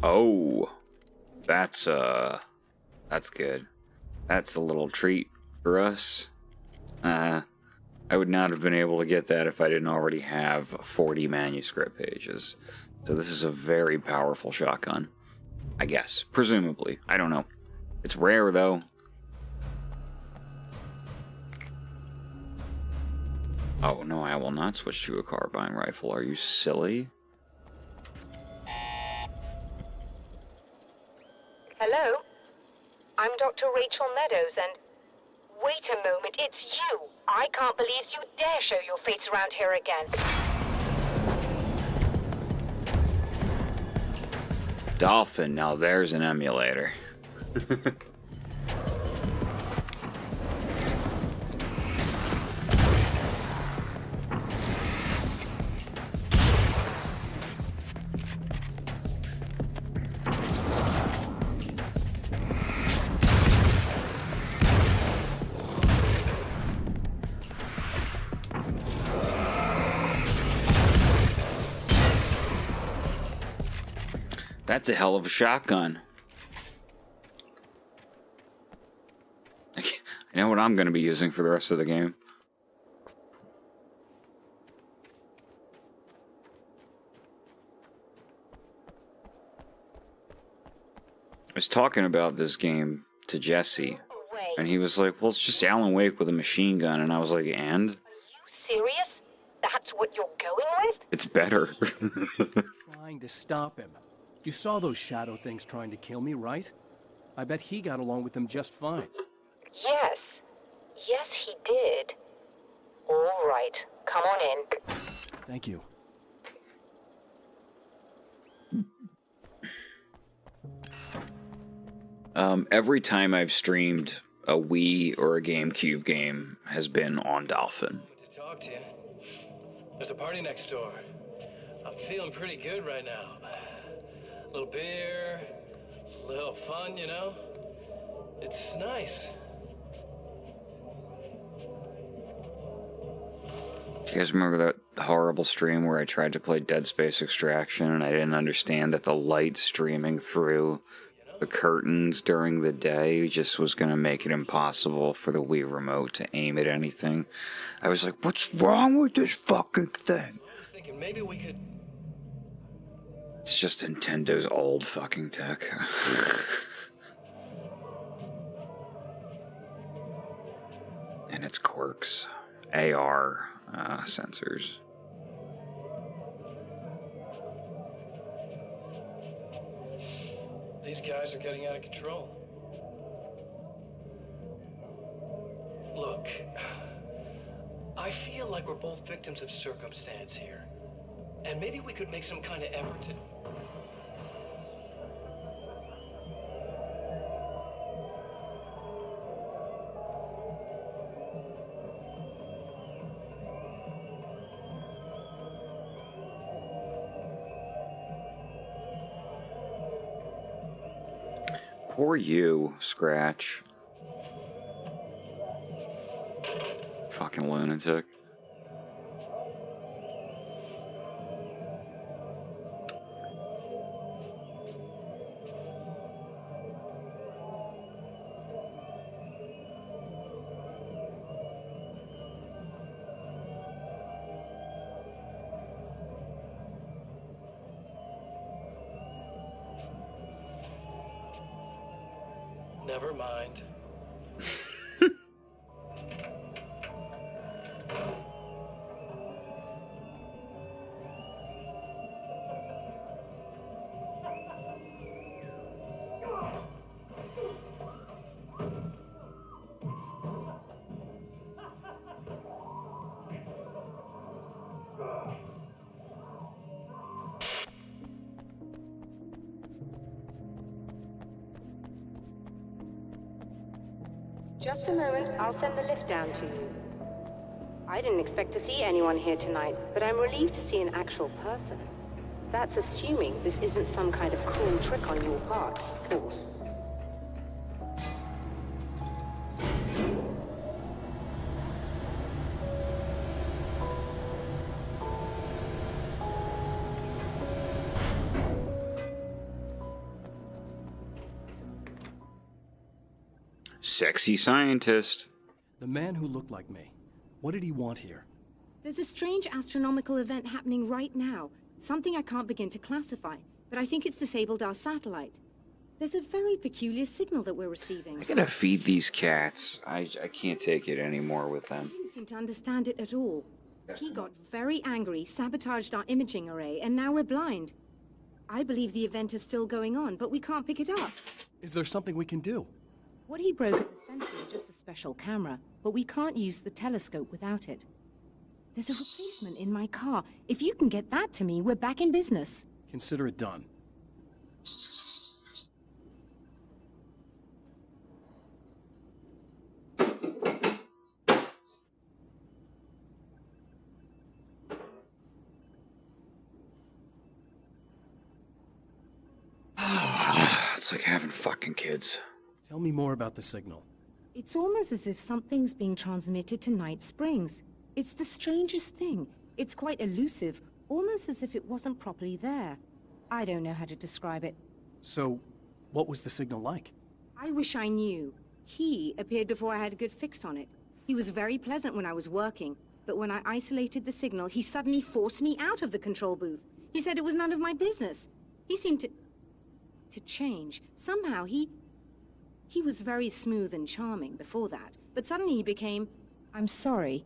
Oh, that's good. That's a little treat for us. I would not have been able to get that if I didn't already have 40 manuscript pages. So this is a very powerful shotgun. I guess. Presumably. I don't know. It's rare, though. Oh, no, I will not switch to a carbine rifle. Are you silly? Hello? I'm Dr. Rachel Meadows, and... Wait a moment, it's you! I can't believe you dare show your face around here again. Dolphin, now there's an emulator. That's a hell of a shotgun. I know what I'm going to be using for the rest of the game. I was talking about this game to Jesse, and he was like, well, it's just Alan Wake with a machine gun, and I was like, and? Are you serious? That's what you're going with? It's better. Trying to stop him. You saw those shadow things trying to kill me, right? I bet he got along with them just fine. Yes. Yes, he did. All right. Come on in. Thank you. Every time I've streamed a Wii or a GameCube game has been on Dolphin. To talk to you. There's a party next door. I'm feeling pretty good right now. A little beer, a little fun, you know? It's nice. Do you guys remember that horrible stream where I tried to play Dead Space Extraction and I didn't understand that the light streaming through the curtains during the day just was going to make it impossible for the Wii remote to aim at anything? I was like, what's wrong with this fucking thing? I was thinking maybe we could... It's just Nintendo's old fucking tech. And its quirks. AR sensors. These guys are getting out of control. Look, I feel like we're both victims of circumstance here. And maybe we could make some kind of effort to... Poor you, Scratch. Fucking lunatic. Never mind. Just a moment, I'll send the lift down to you. I didn't expect to see anyone here tonight, but I'm relieved to see an actual person. That's assuming this isn't some kind of cruel trick on your part, of course. Sexy scientist. The man who looked like me. What did he want here? There's a strange astronomical event happening right now. Something I can't begin to classify, but I think it's disabled our satellite. There's a very peculiar signal that we're receiving. I gotta feed these cats. I can't take it anymore with them. I didn't seem to understand it at all. He got very angry, sabotaged our imaging array, and now we're blind. I believe the event is still going on, but we can't pick it up. Is there something we can do? What he broke is essentially just a special camera, but we can't use the telescope without it. There's a replacement in my car. If you can get that to me, we're back in business. Consider it done. It's like having fucking kids. Tell me more about the signal. It's almost as if something's being transmitted to Night Springs. It's the strangest thing. It's quite elusive, almost as if it wasn't properly there. I don't know how to describe it. So, what was the signal like? I wish I knew. He appeared before I had a good fix on it. He was very pleasant when I was working, but when I isolated the signal, he suddenly forced me out of the control booth. He said it was none of my business. He seemed to change. Somehow he was very smooth and charming before that, but suddenly he became... I'm sorry.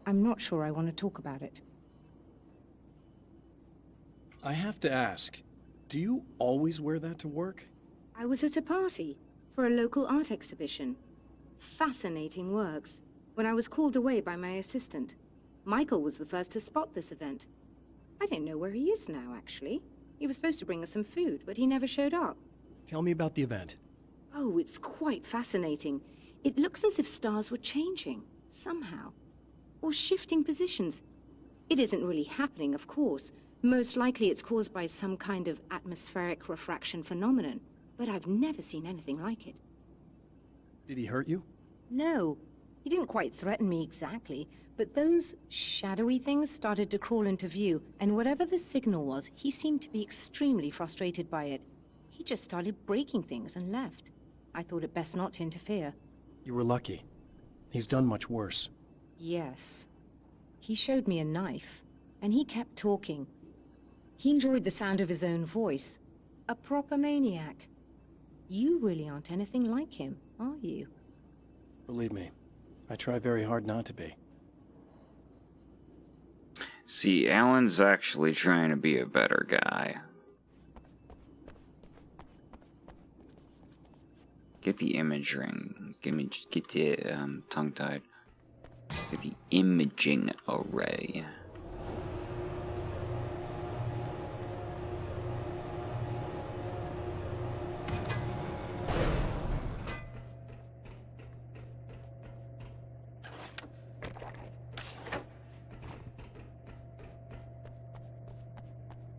I'm not sure I want to talk about it. I have to ask, do you always wear that to work? I was at a party for a local art exhibition. Fascinating works. When I was called away by my assistant, Michael was the first to spot this event. I don't know where he is now, actually. He was supposed to bring us some food, but he never showed up. Tell me about the event. Oh, it's quite fascinating. It looks as if stars were changing, somehow. Or shifting positions. It isn't really happening, of course. Most likely it's caused by some kind of atmospheric refraction phenomenon, but I've never seen anything like it. Did he hurt you? No. He didn't quite threaten me exactly, but those shadowy things started to crawl into view, and whatever the signal was, he seemed to be extremely frustrated by it. He just started breaking things and left. I thought it best not to interfere. You were lucky. He's done much worse. Yes. He showed me a knife, and he kept talking. He enjoyed the sound of his own voice. A proper maniac. You really aren't anything like him, are you? Believe me, I try very hard not to be. See, Alan's actually trying to be a better guy. Get the imaging. Get the tongue-tied. Get the imaging array.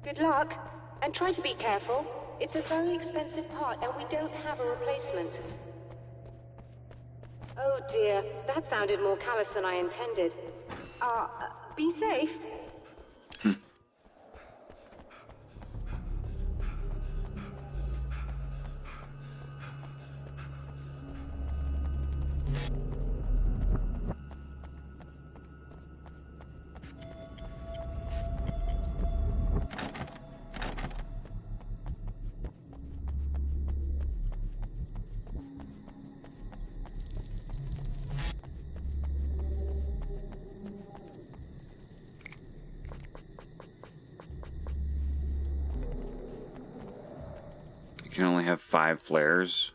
Good luck, and try to be careful. It's a very expensive part, and we don't have a replacement. Oh dear, that sounded more callous than I intended. Be safe. You can only have 5 flares.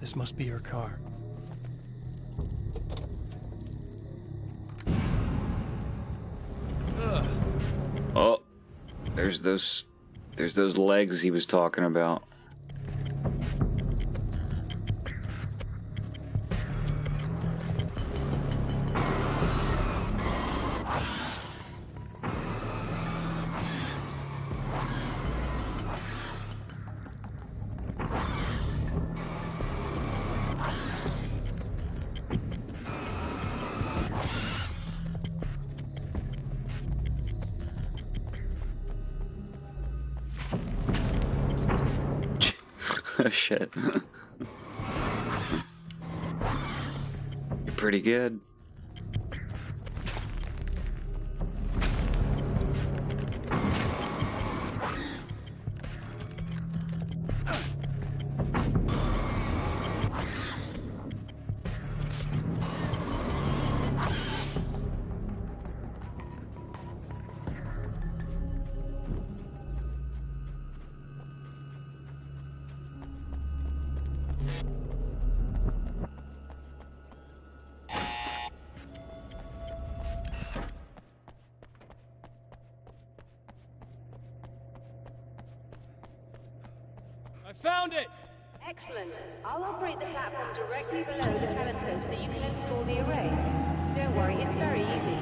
This must be her car. Oh, there's those legs he was talking about. Oh shit. pretty good. I found it! Excellent. I'll operate the platform directly below the telescope so you can install the array. Don't worry, it's very easy.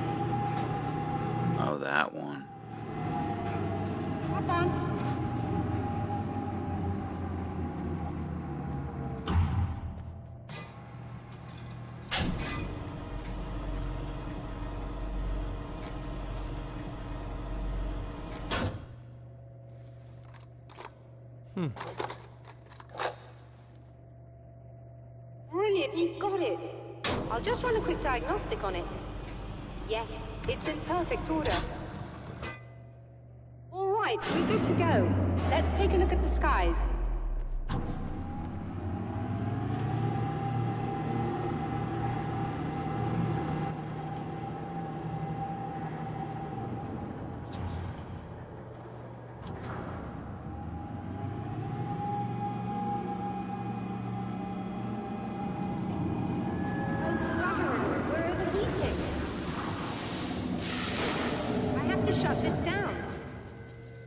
Oh, that one. Hop on. Brilliant, you've got it. I'll just run a quick diagnostic on it. Yes, it's in perfect order. All right, we're good to go. Let's take a look at the skies.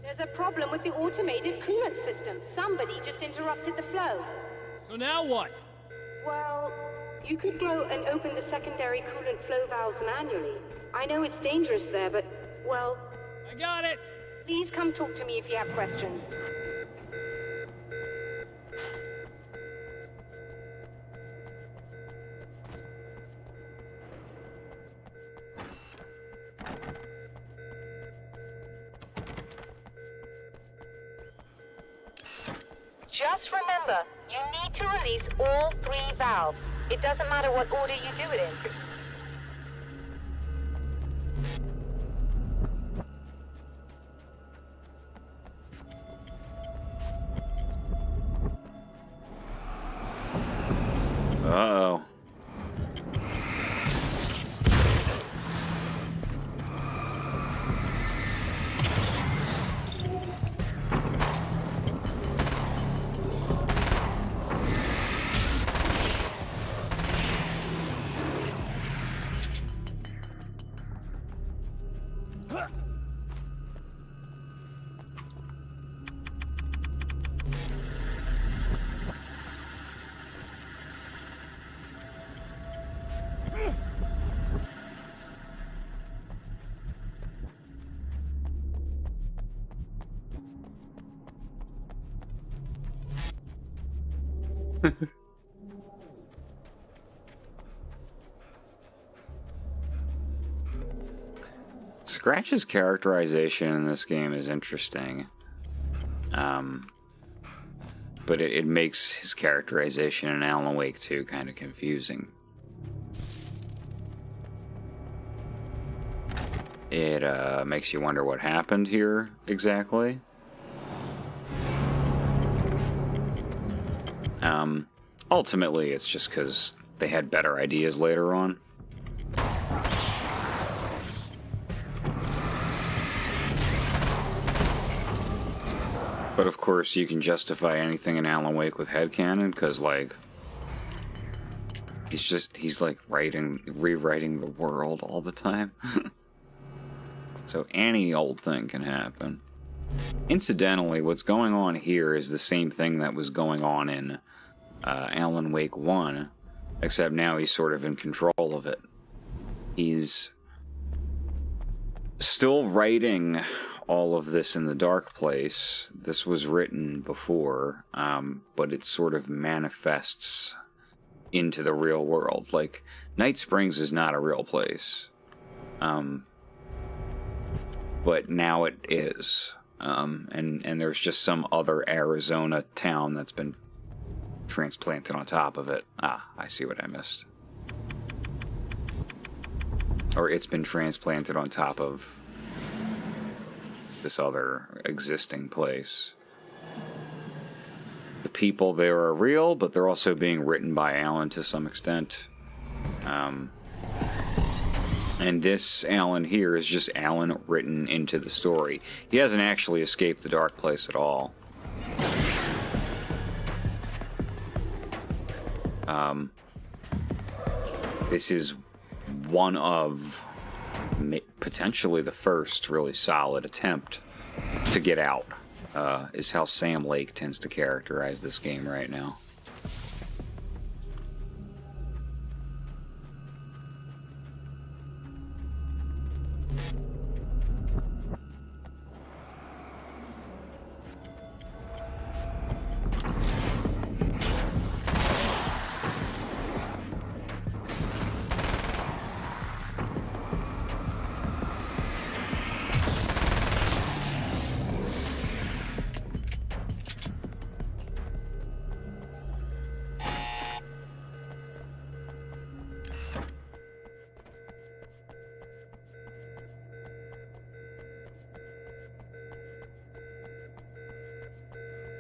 There's a problem with the automated coolant system. Somebody just interrupted the flow. So now what? Well, you could go and open the secondary coolant flow valves manually. I know it's dangerous there, but, well... I got it! Please come talk to me if you have questions. Just remember, you need to release all 3 valves. It doesn't matter what order you do it in. Uh-oh. Scratch's characterization in this game is interesting. But it makes his characterization in Alan Wake 2 kind of confusing. It makes you wonder what happened here exactly. Ultimately, it's just because they had better ideas later on. But of course, you can justify anything in Alan Wake with headcanon, because, like, he's like rewriting the world all the time. So any old thing can happen. Incidentally, what's going on here is the same thing that was going on in Alan Wake 1, except now he's sort of in control of it. He's still writing all of this in the dark place. This was written before, but it sort of manifests into the real world. Like, Night Springs is not a real place. But now it is. And there's just some other Arizona town that's been transplanted on top of it. Ah, I see what I missed. or it's been transplanted on top of this other existing place. The people there are real, but they're also being written by Alan to some extent. And this Alan here is just Alan written into the story. He hasn't actually escaped the dark place at all. This is one of potentially the first really solid attempt to get out, is how Sam Lake tends to characterize this game right now.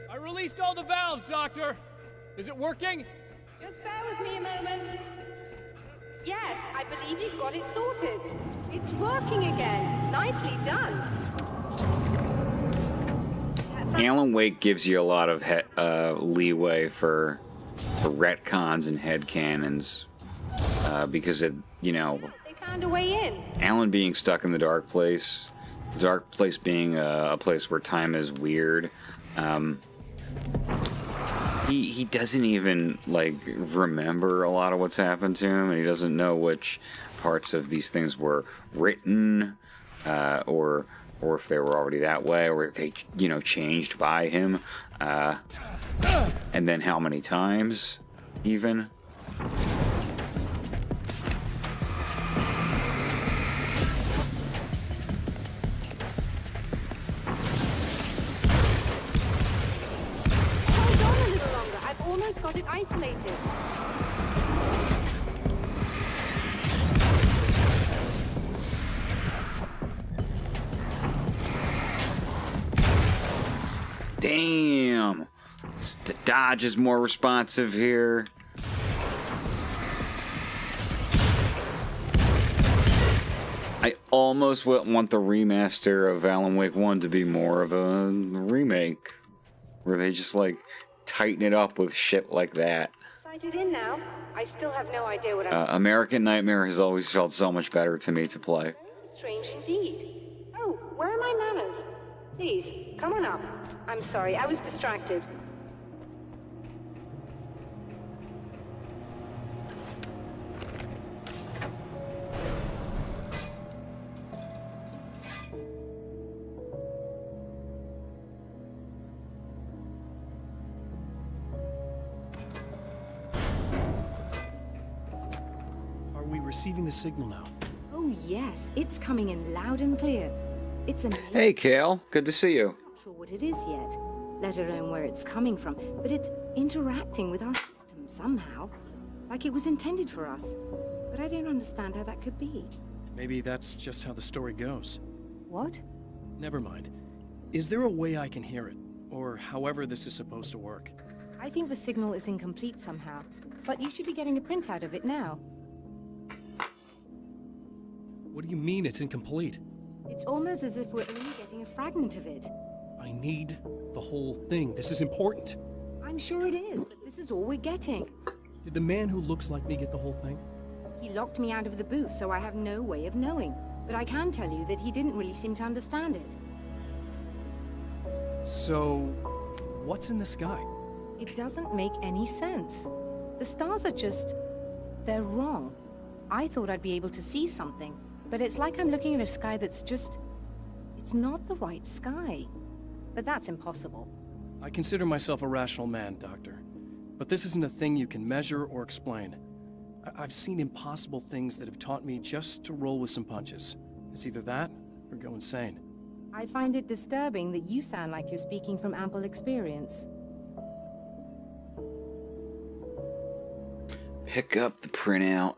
I released all the valves, Doctor! Is it working? Just bear with me a moment. Yes, I believe you've got it sorted. It's working again. Nicely done. Alan Wake gives you a lot of leeway for retcons and headcanons, because it, you know, They found a way in. Alan being stuck in the dark place being a place where time is weird. He doesn't even, like, remember a lot of what's happened to him, and he doesn't know which parts of these things were written, or if they were already that way, or if they, you know, changed by him, and then how many times, even. Almost got it isolated. Damn! The dodge is more responsive here. I almost want the remaster of Alan Wake 1 to be more of a remake, where they just, like, tighten it up with shit like that. Sighted in now. I still have no idea what I'm... American Nightmare has always felt so much better to me to play. Strange indeed. Oh, where are my manners? Please, come on up. I'm sorry, I was distracted. Receiving the signal now. Oh yes, it's coming in loud and clear. It's amazing. Hey, Kale. Good to see you. I'm not sure what it is yet, let alone where it's coming from, but it's interacting with our system somehow, like it was intended for us. But I don't understand how that could be. Maybe that's just how the story goes. What? Never mind. Is there a way I can hear it? Or however this is supposed to work? I think the signal is incomplete somehow, but you should be getting a printout of it now. What do you mean it's incomplete? It's almost as if we're only getting a fragment of it. I need the whole thing. This is important. I'm sure it is, but this is all we're getting. Did the man who looks like me get the whole thing? He locked me out of the booth, so I have no way of knowing. But I can tell you that he didn't really seem to understand it. So, what's in the sky? It doesn't make any sense. The stars are just... they're wrong. I thought I'd be able to see something. But it's like I'm looking at a sky that's just... it's not the right sky. But that's impossible. I consider myself a rational man, Doctor. But this isn't a thing you can measure or explain. I've seen impossible things that have taught me just to roll with some punches. It's either that, or go insane. I find it disturbing that you sound like you're speaking from ample experience. Pick up the printout.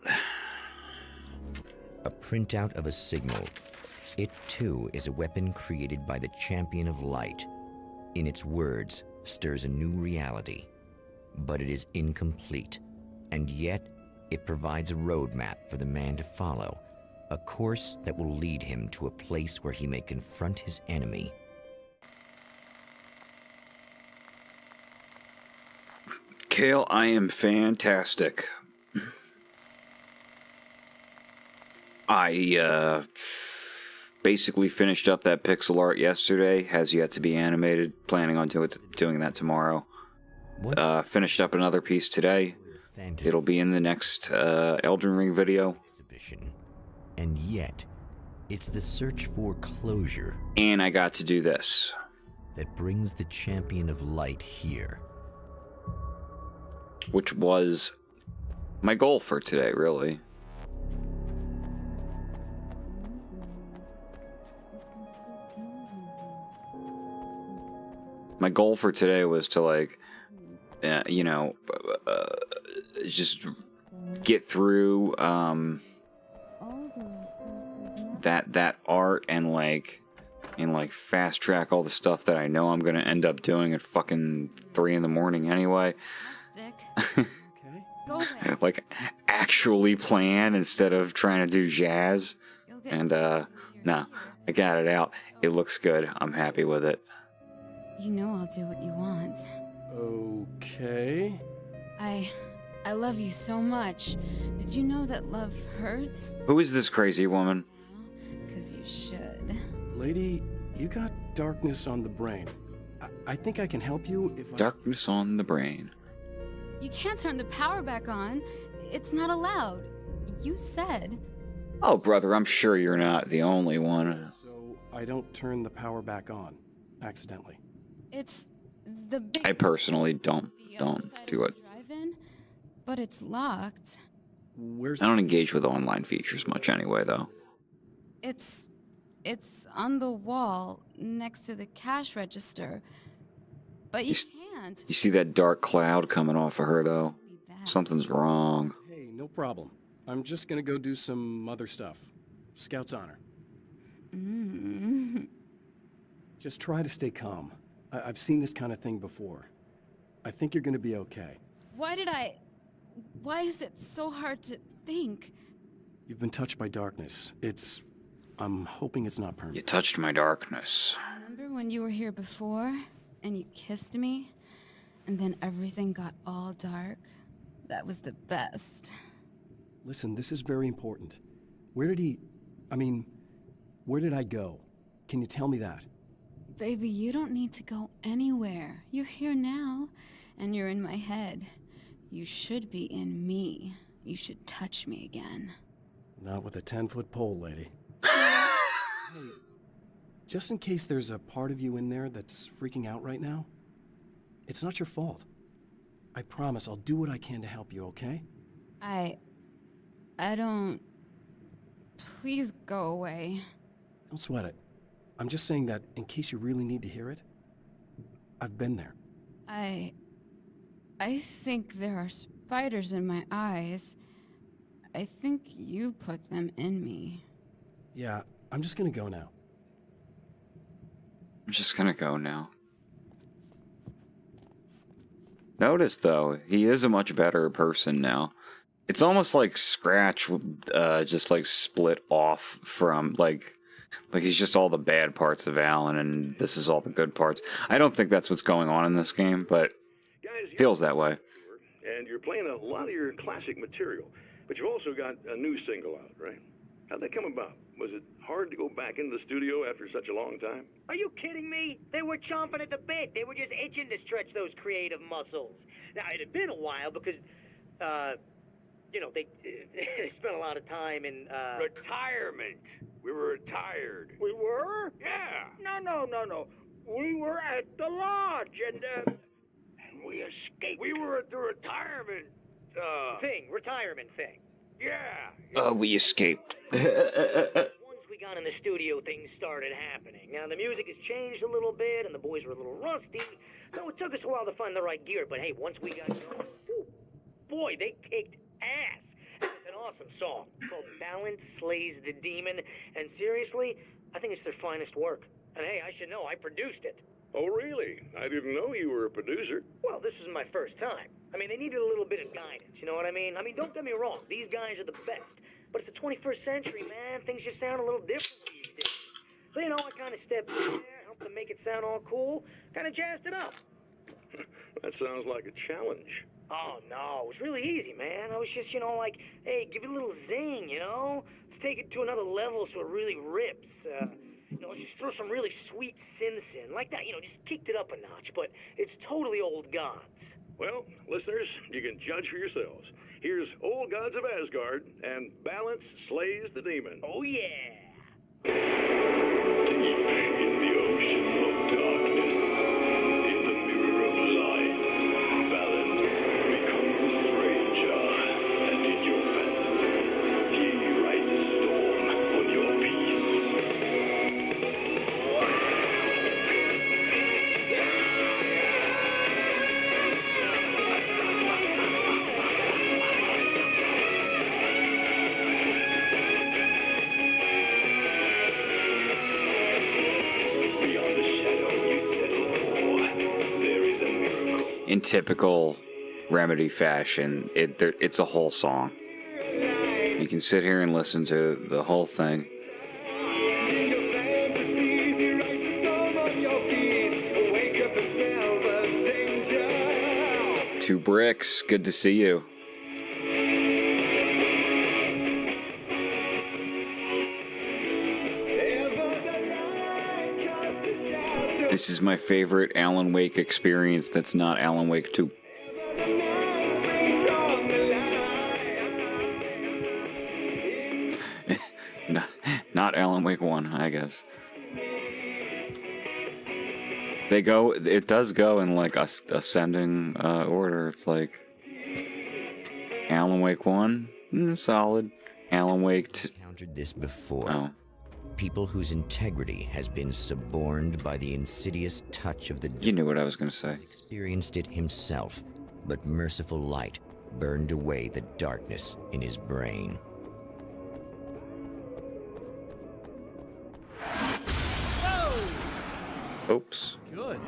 A printout of a signal. It too is a weapon created by the Champion of Light. In its words, stirs a new reality. But it is incomplete, and yet it provides a roadmap for the man to follow, a course that will lead him to a place where he may confront his enemy. Kale, I am fantastic. I basically finished up that pixel art yesterday, has yet to be animated, planning on doing that tomorrow. Finished up another piece today. It'll be in the next Elden Ring video. And yet, it's the search for closure. And I got to do this. That brings the Champion of Light here. Which was my goal for today, really. My goal for today was to, like, just get through that art and fast track all the stuff that I know I'm gonna end up doing at fucking 3 in the morning anyway. Like, actually plan instead of trying to do jazz. And no, I got it out. It looks good. I'm happy with it. You know I'll do what you want. Okay. I love you so much. Did you know that love hurts? Who is this crazy woman? 'Cause you should. Lady, you got darkness on the brain. I think I can help you if Darkness on the brain. You can't turn the power back on. It's not allowed. You said. Oh, brother, I'm sure you're not the only one. So I don't turn the power back on, accidentally. It's the big I personally don't do it. drive-in, but it's locked. I don't engage with online features much anyway, though. It's on the wall next to the cash register. But you can't. You see that dark cloud coming off of her, though? Something's wrong. Hey, no problem. I'm just gonna go do some other stuff. Scout's honor. Just try to stay calm. I've seen this kind of thing before. I think you're gonna be okay. Why is it so hard to think? You've been touched by darkness. I'm hoping it's not permanent. You touched my darkness. Remember when you were here before and you kissed me? And then everything got all dark? That was the best. Listen, this is very important. Where did I go? Can you tell me that? Baby, you don't need to go anywhere. You're here now, and you're in my head. You should be in me. You should touch me again. Not with a 10-foot pole, lady. Hey, just in case there's a part of you in there that's freaking out right now, it's not your fault. I promise I'll do what I can to help you, okay? I don't... Please go away. Don't sweat it. I'm just saying that in case you really need to hear it, I've been there. I think there are spiders in my eyes. I think you put them in me. Yeah, I'm just gonna go now. I'm just gonna go now. Notice, though, he is a much better person now. It's almost like Scratch just, like, split off from, like he's just all the bad parts of Alan, and this is all the good parts. I don't think that's what's going on in this game, but it feels that way. And you're playing a lot of your classic material, but you've also got a new single out, right? How'd that come about? Was it hard to go back into the studio after such a long time? Are you kidding me? They were chomping at the bit. They were just itching to stretch those creative muscles. Now, it had been a while because, they spent a lot of time in, Retirement. We were retired. We were? Yeah. No. We were at the lodge, and we escaped. We were at the retirement, retirement thing. Yeah. We escaped. Once we got in the studio, things started happening. Now, the music has changed a little bit, and the boys were a little rusty, so it took us a while to find the right gear. But hey, once we got going, boy, they kicked ass. And listen, awesome song. It's called Balance Slays the Demon, and seriously, I think it's their finest work. And hey, I should know, I produced it. Oh, really? I didn't know you were a producer. Well, this was my first time. I mean, they needed a little bit of guidance, you know what I mean? I mean, don't get me wrong, these guys are the best. But it's the 21st century, man. Things just sound a little different these days. So, you know, I kind of stepped in there, helped them make it sound all cool, kind of jazzed it up. That sounds like a challenge. Oh, no, it was really easy, man. I was just, you know, like, hey, give it a little zing, you know? Let's take it to another level so it really rips. You know, let's just throw some really sweet synths in. Like that, you know, just kicked it up a notch, but it's totally old gods. Well, listeners, you can judge for yourselves. Here's Old Gods of Asgard and Balance Slays the Demon. Oh, yeah. Deep in the ocean of darkness, in the mirror of light, balance becomes a stranger. And in your fantasies, he rides a storm on your peace. In typical Remedy fashion, it's a whole song. You can sit here and listen to the whole thing. 2 bricks, good to see you. This is my favorite Alan Wake experience that's not Alan Wake 2. Not Alan Wake 1, I guess. It does go in like ascending order. It's like Alan Wake 1, solid. Alan Wake 2. Encountered this before. Oh. People whose integrity has been suborned by the insidious touch of the dark. You knew what I was going to say. Experienced it himself, but merciful light burned away the darkness in his brain. Oops. Good.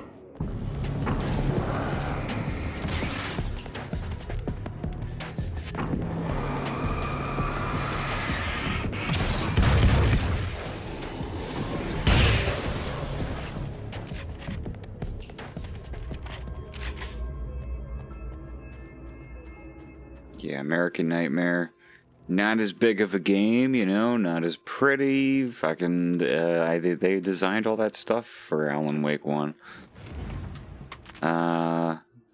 Yeah, American Nightmare. Not as big of a game, you know, not as pretty. Fucking, they designed all that stuff for Alan Wake 1.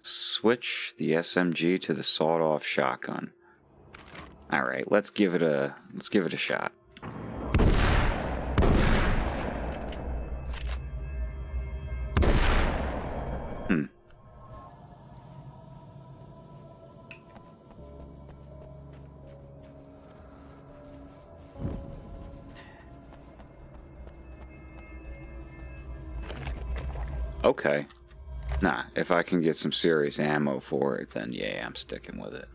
Switch the SMG to the sawed-off shotgun. Alright, let's give it a shot. Okay. Nah, if I can get some serious ammo for it, then yeah, I'm sticking with it.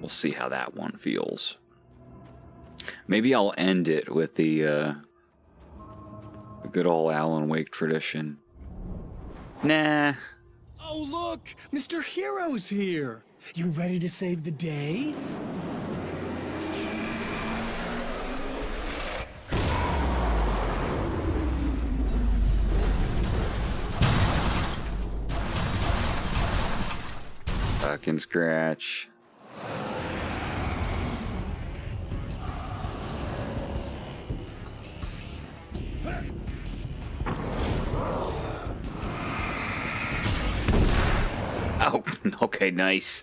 We'll see how that one feels. Maybe I'll end it with the good old Alan Wake tradition. Nah. Oh, look! Mr. Hero's here! You ready to save the day? Fucking scratch. Oh, okay, nice.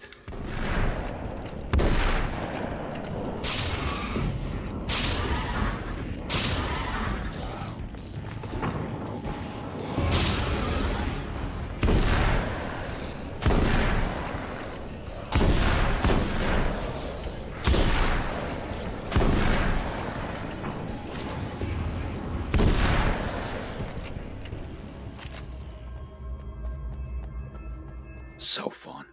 So fun.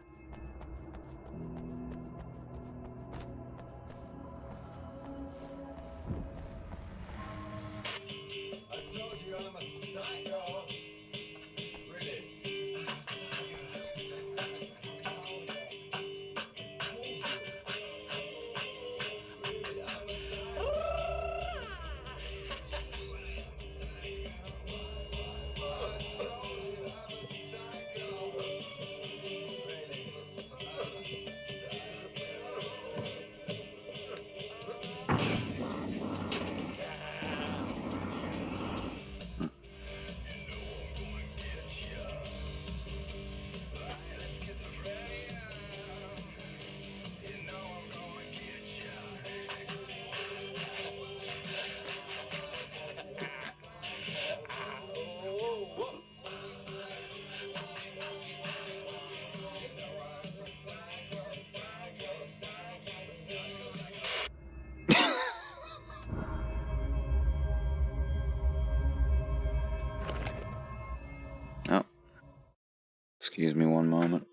Excuse me one moment.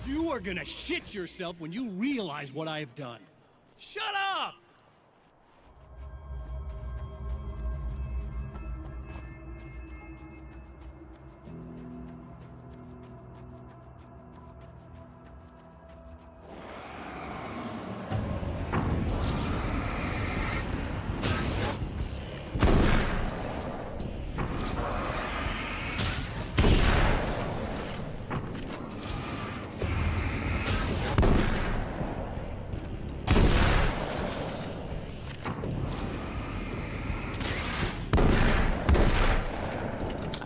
You are gonna shit yourself when you realize what I have done. Shut up!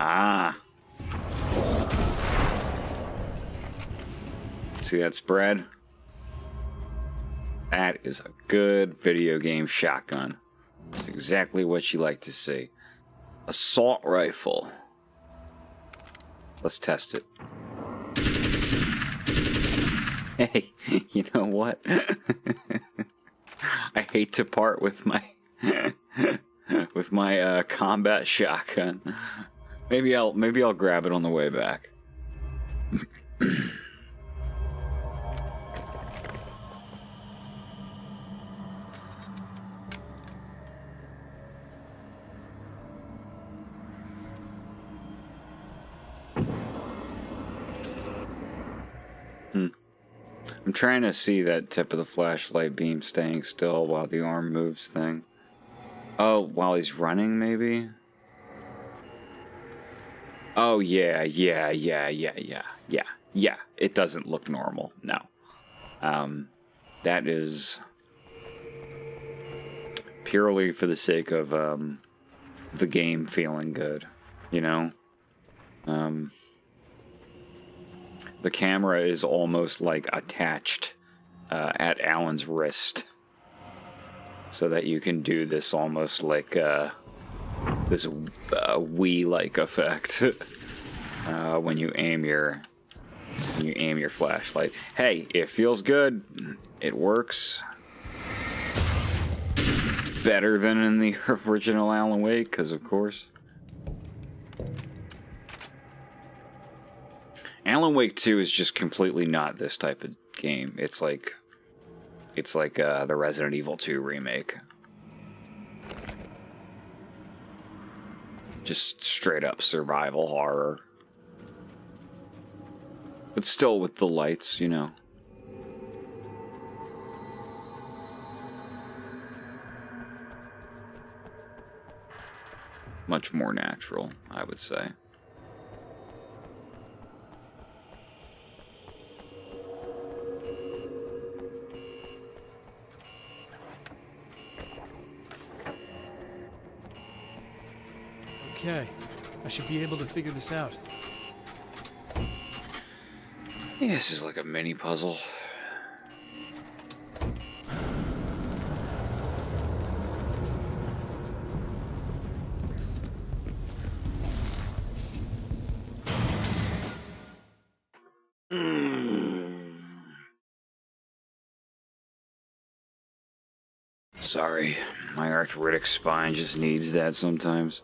Ah. See that spread? That is a good video game shotgun. That's exactly what you like to see. Assault rifle. Let's test it. Hey, you know what? I hate to part with my combat shotgun. Maybe I'll grab it on the way back. I'm trying to see that tip of the flashlight beam staying still while the arm moves thing. Oh, while he's running, maybe? Oh, yeah. It doesn't look normal, no. That is purely for the sake of the game feeling good, you know? The camera is almost like attached at Alan's wrist, so that you can do this almost like this Wii-like effect when you aim your flashlight. Hey, it feels good. It works better than in the original Alan Wake, because of course. Alan Wake 2 is just completely not this type of game. It's like the Resident Evil 2 remake. Just straight up survival horror. But still with the lights, you know. Much more natural, I would say. Okay, I should be able to figure this out. Yeah, this is like a mini puzzle. Sorry, my arthritic spine just needs that sometimes.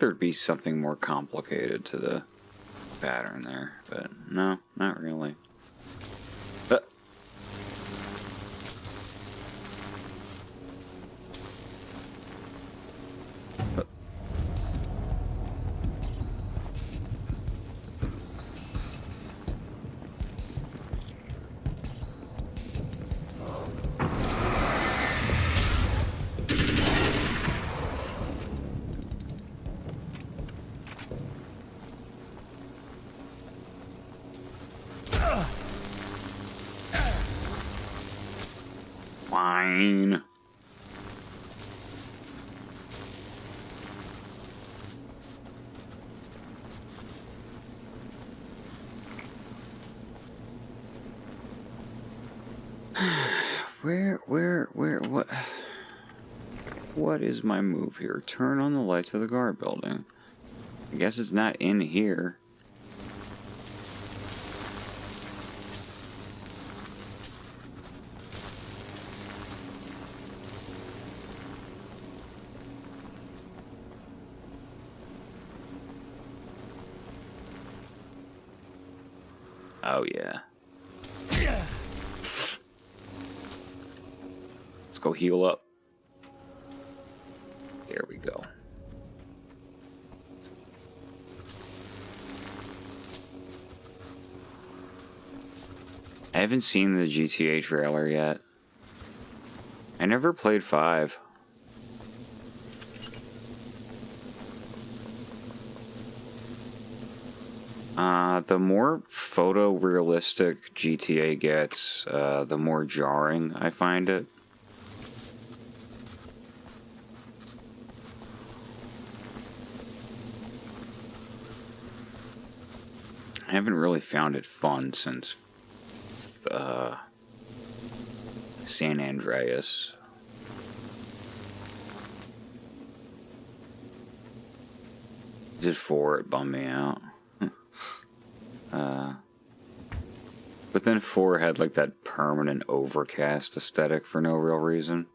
thought there'd be something more complicated to the pattern there, but no, not really. Fine. What is my move here? Turn on the lights of the guard building. I guess it's not in here. Oh, yeah. Let's go heal up. There we go. I haven't seen the GTA trailer yet. I never played 5. The more photorealistic GTA gets, the more jarring I find it. I haven't really found it fun since San Andreas. Just 4, it bummed me out. But then 4 had like that permanent overcast aesthetic for no real reason.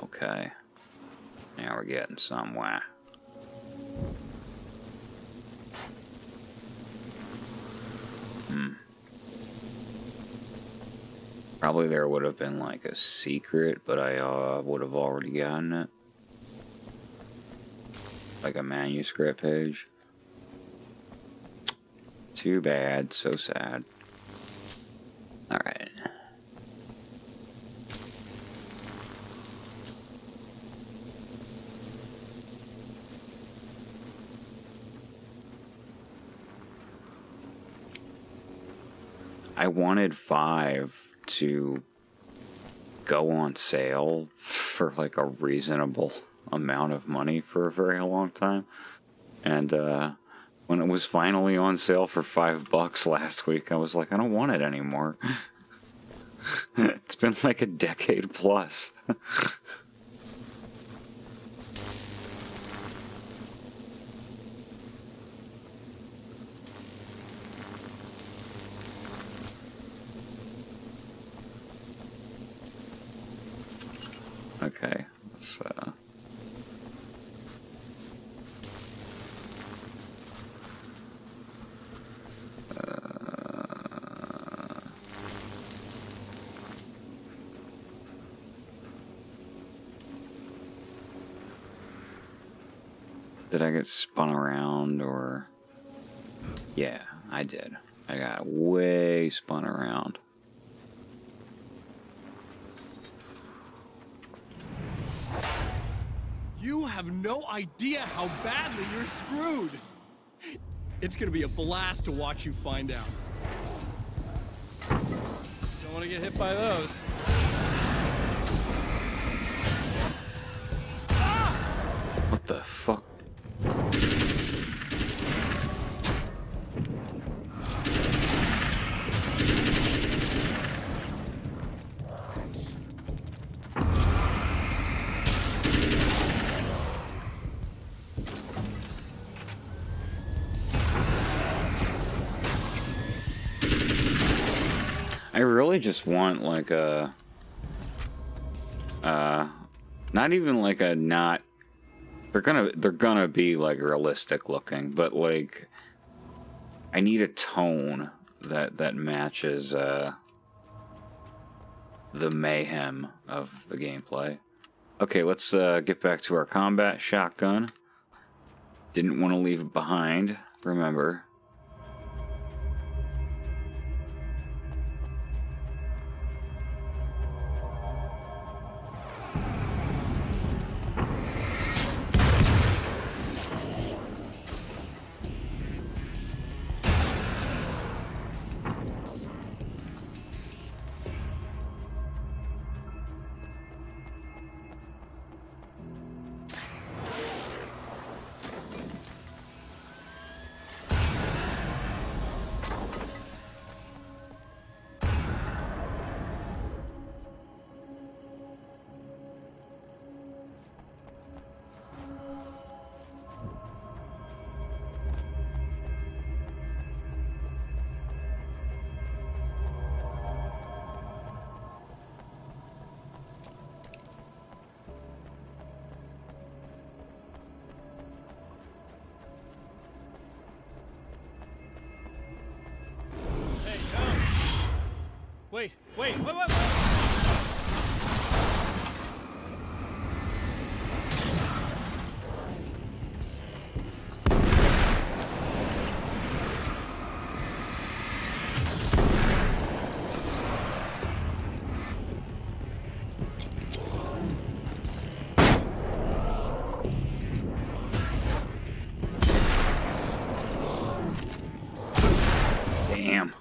Okay. Now we're getting somewhere. Probably there would have been like a secret, but I would have already gotten it. Like a manuscript page. Too bad, so sad. Alright. I wanted 5 to go on sale for like a reasonable amount of money for a very long time, and when it was finally on sale for $5 last week, I was like, I don't want it anymore. It's been like a decade plus. Okay, let's did I get spun around, or... Yeah, I did. I got way spun around. You have no idea how badly you're screwed. It's gonna be a blast to watch you find out. Don't want to get hit by those. What the fuck? I really just want like a not even like a not they're gonna be like realistic looking, but like I need a tone that matches the mayhem of the gameplay. Okay, let's get back to our combat shotgun. Didn't want to leave it behind, remember. Wait. Damn.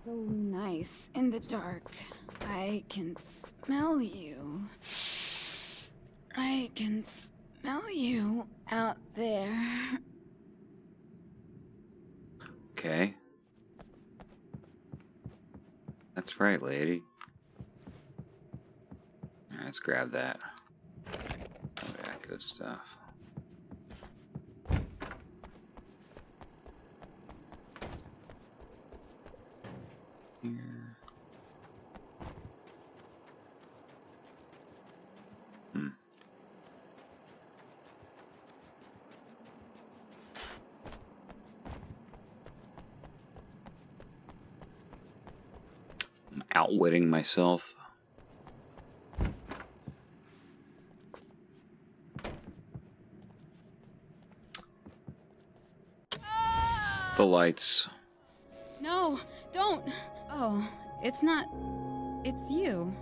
So nice in the dark. I can smell you. I can smell you out there. Okay. That's right, lady. Alright, let's grab that. Oh, yeah, good stuff. Here. I'm outwitting myself. The lights. No, don't. Oh, it's not. It's you.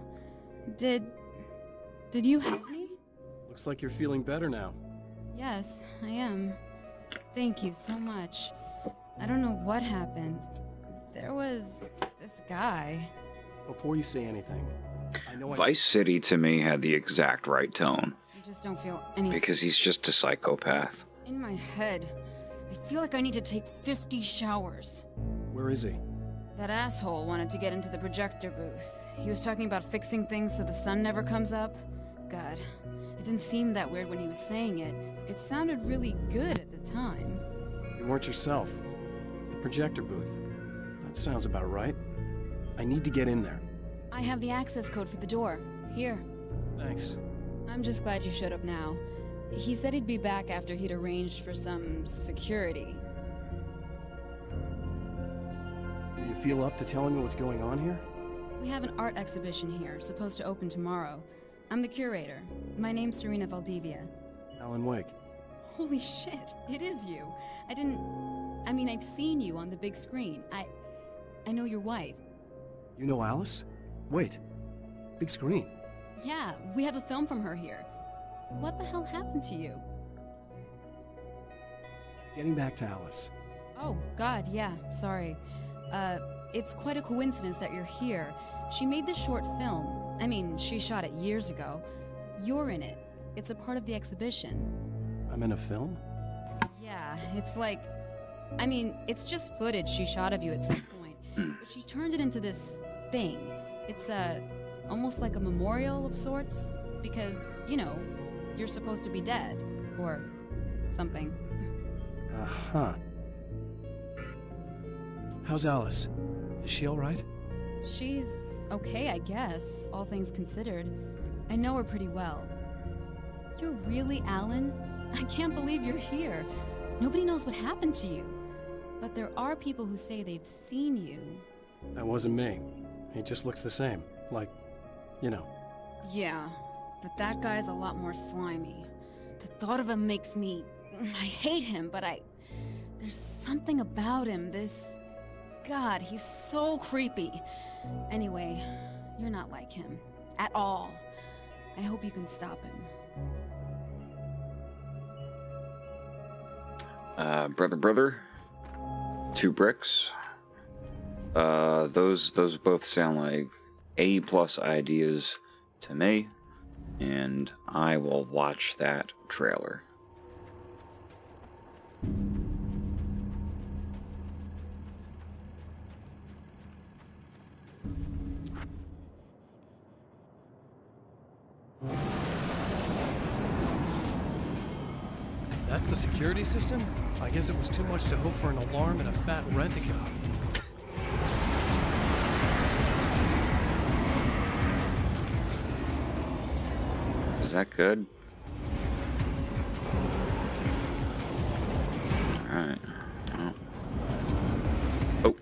Did you help me? Looks like you're feeling better now. Yes, I am. Thank you so much. I don't know what happened. There was this guy. Before you say anything, I know Vice City to me had the exact right tone. I just don't feel anything. Because he's just a psychopath. In my head, I feel like I need to take 50 showers. Where is he? That asshole wanted to get into the projector booth. He was talking about fixing things so the sun never comes up. God, it didn't seem that weird when he was saying it. It sounded really good at the time. You weren't yourself. The projector booth. That sounds about right. I need to get in there. I have the access code for the door. Here. Thanks. I'm just glad you showed up now. He said he'd be back after he'd arranged for some security. Do you feel up to telling me what's going on here? We have an art exhibition here, supposed to open tomorrow. I'm the curator. My name's Serena Valdivia. Alan Wake. Holy shit, it is you. I mean, I've seen you on the big screen. I know your wife. You know Alice? Wait. Big screen. Yeah, we have a film from her here. What the hell happened to you? Getting back to Alice. Oh, God, yeah, sorry. It's quite a coincidence that you're here. She made this short film. I mean, she shot it years ago. You're in it. It's a part of the exhibition. I'm in a film? Yeah. Yeah, it's like... I mean, it's just footage she shot of you at some point. But she turned it into this thing. It's almost like a memorial of sorts. Because, you know, you're supposed to be dead. Or something. Uh-huh. How's Alice? Is she alright? She's okay, I guess, all things considered. I know her pretty well. You're really Alan? I can't believe you're here. Nobody knows what happened to you. But there are people who say they've seen you. That wasn't me. He just looks the same. Like, you know. Yeah, but that guy's a lot more slimy. The thought of him makes me... I hate him, but there's something about him, this... God, he's so creepy. Anyway, you're not like him. At all. I hope you can stop him. Brother. 2 bricks. Those both sound like A+ ideas to me, and I will watch that trailer. That's the security system? I guess it was too much to hope for an alarm and a fat rent-a-car. Is that good? Alright. Oh. Oh.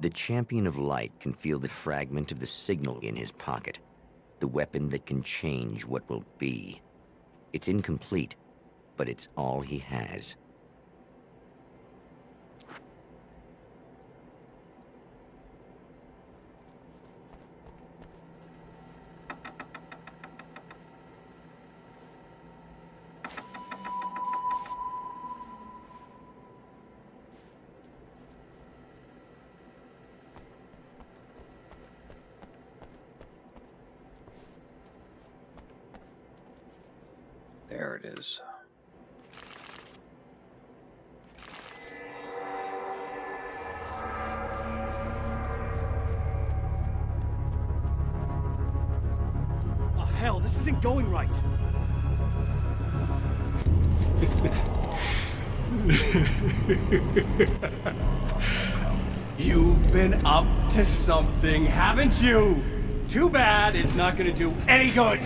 The Champion of Light can feel the fragment of the signal in his pocket, the weapon that can change what will be. It's incomplete, but it's all he has. There it is. Oh, hell, this isn't going right. You've been up to something, haven't you? Too bad it's not gonna do any good.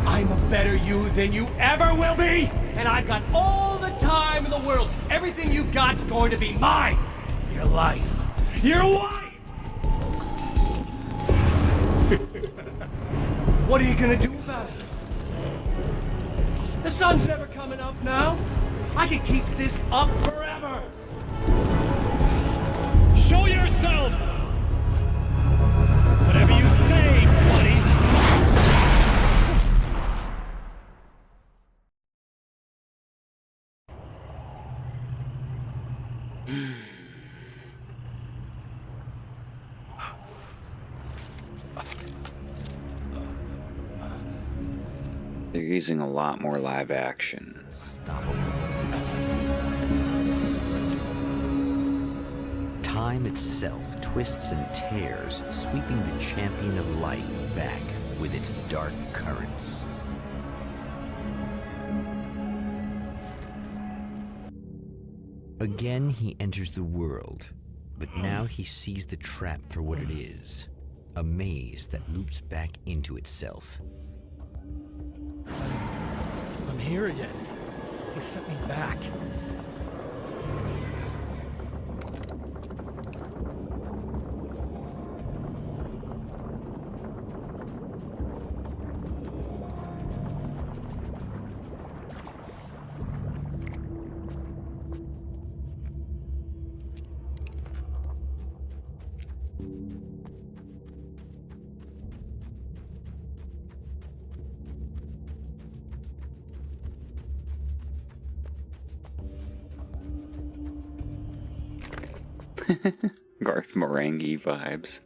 I'm a better you than you ever will be, and I've got all the time in the world. Everything you've got's going to be mine. Your life. Your wife! What are you gonna do about it? The sun's never coming up now. I can keep this up forever. Show yourself! Whatever you say, buddy! They're using a lot more live action. Time itself twists and tears, sweeping the champion of light back with its dark currents. Again, he enters the world, but now he sees the trap for what it is, a maze that loops back into itself. I'm here again. He sent me back. Garth Marenghi vibes.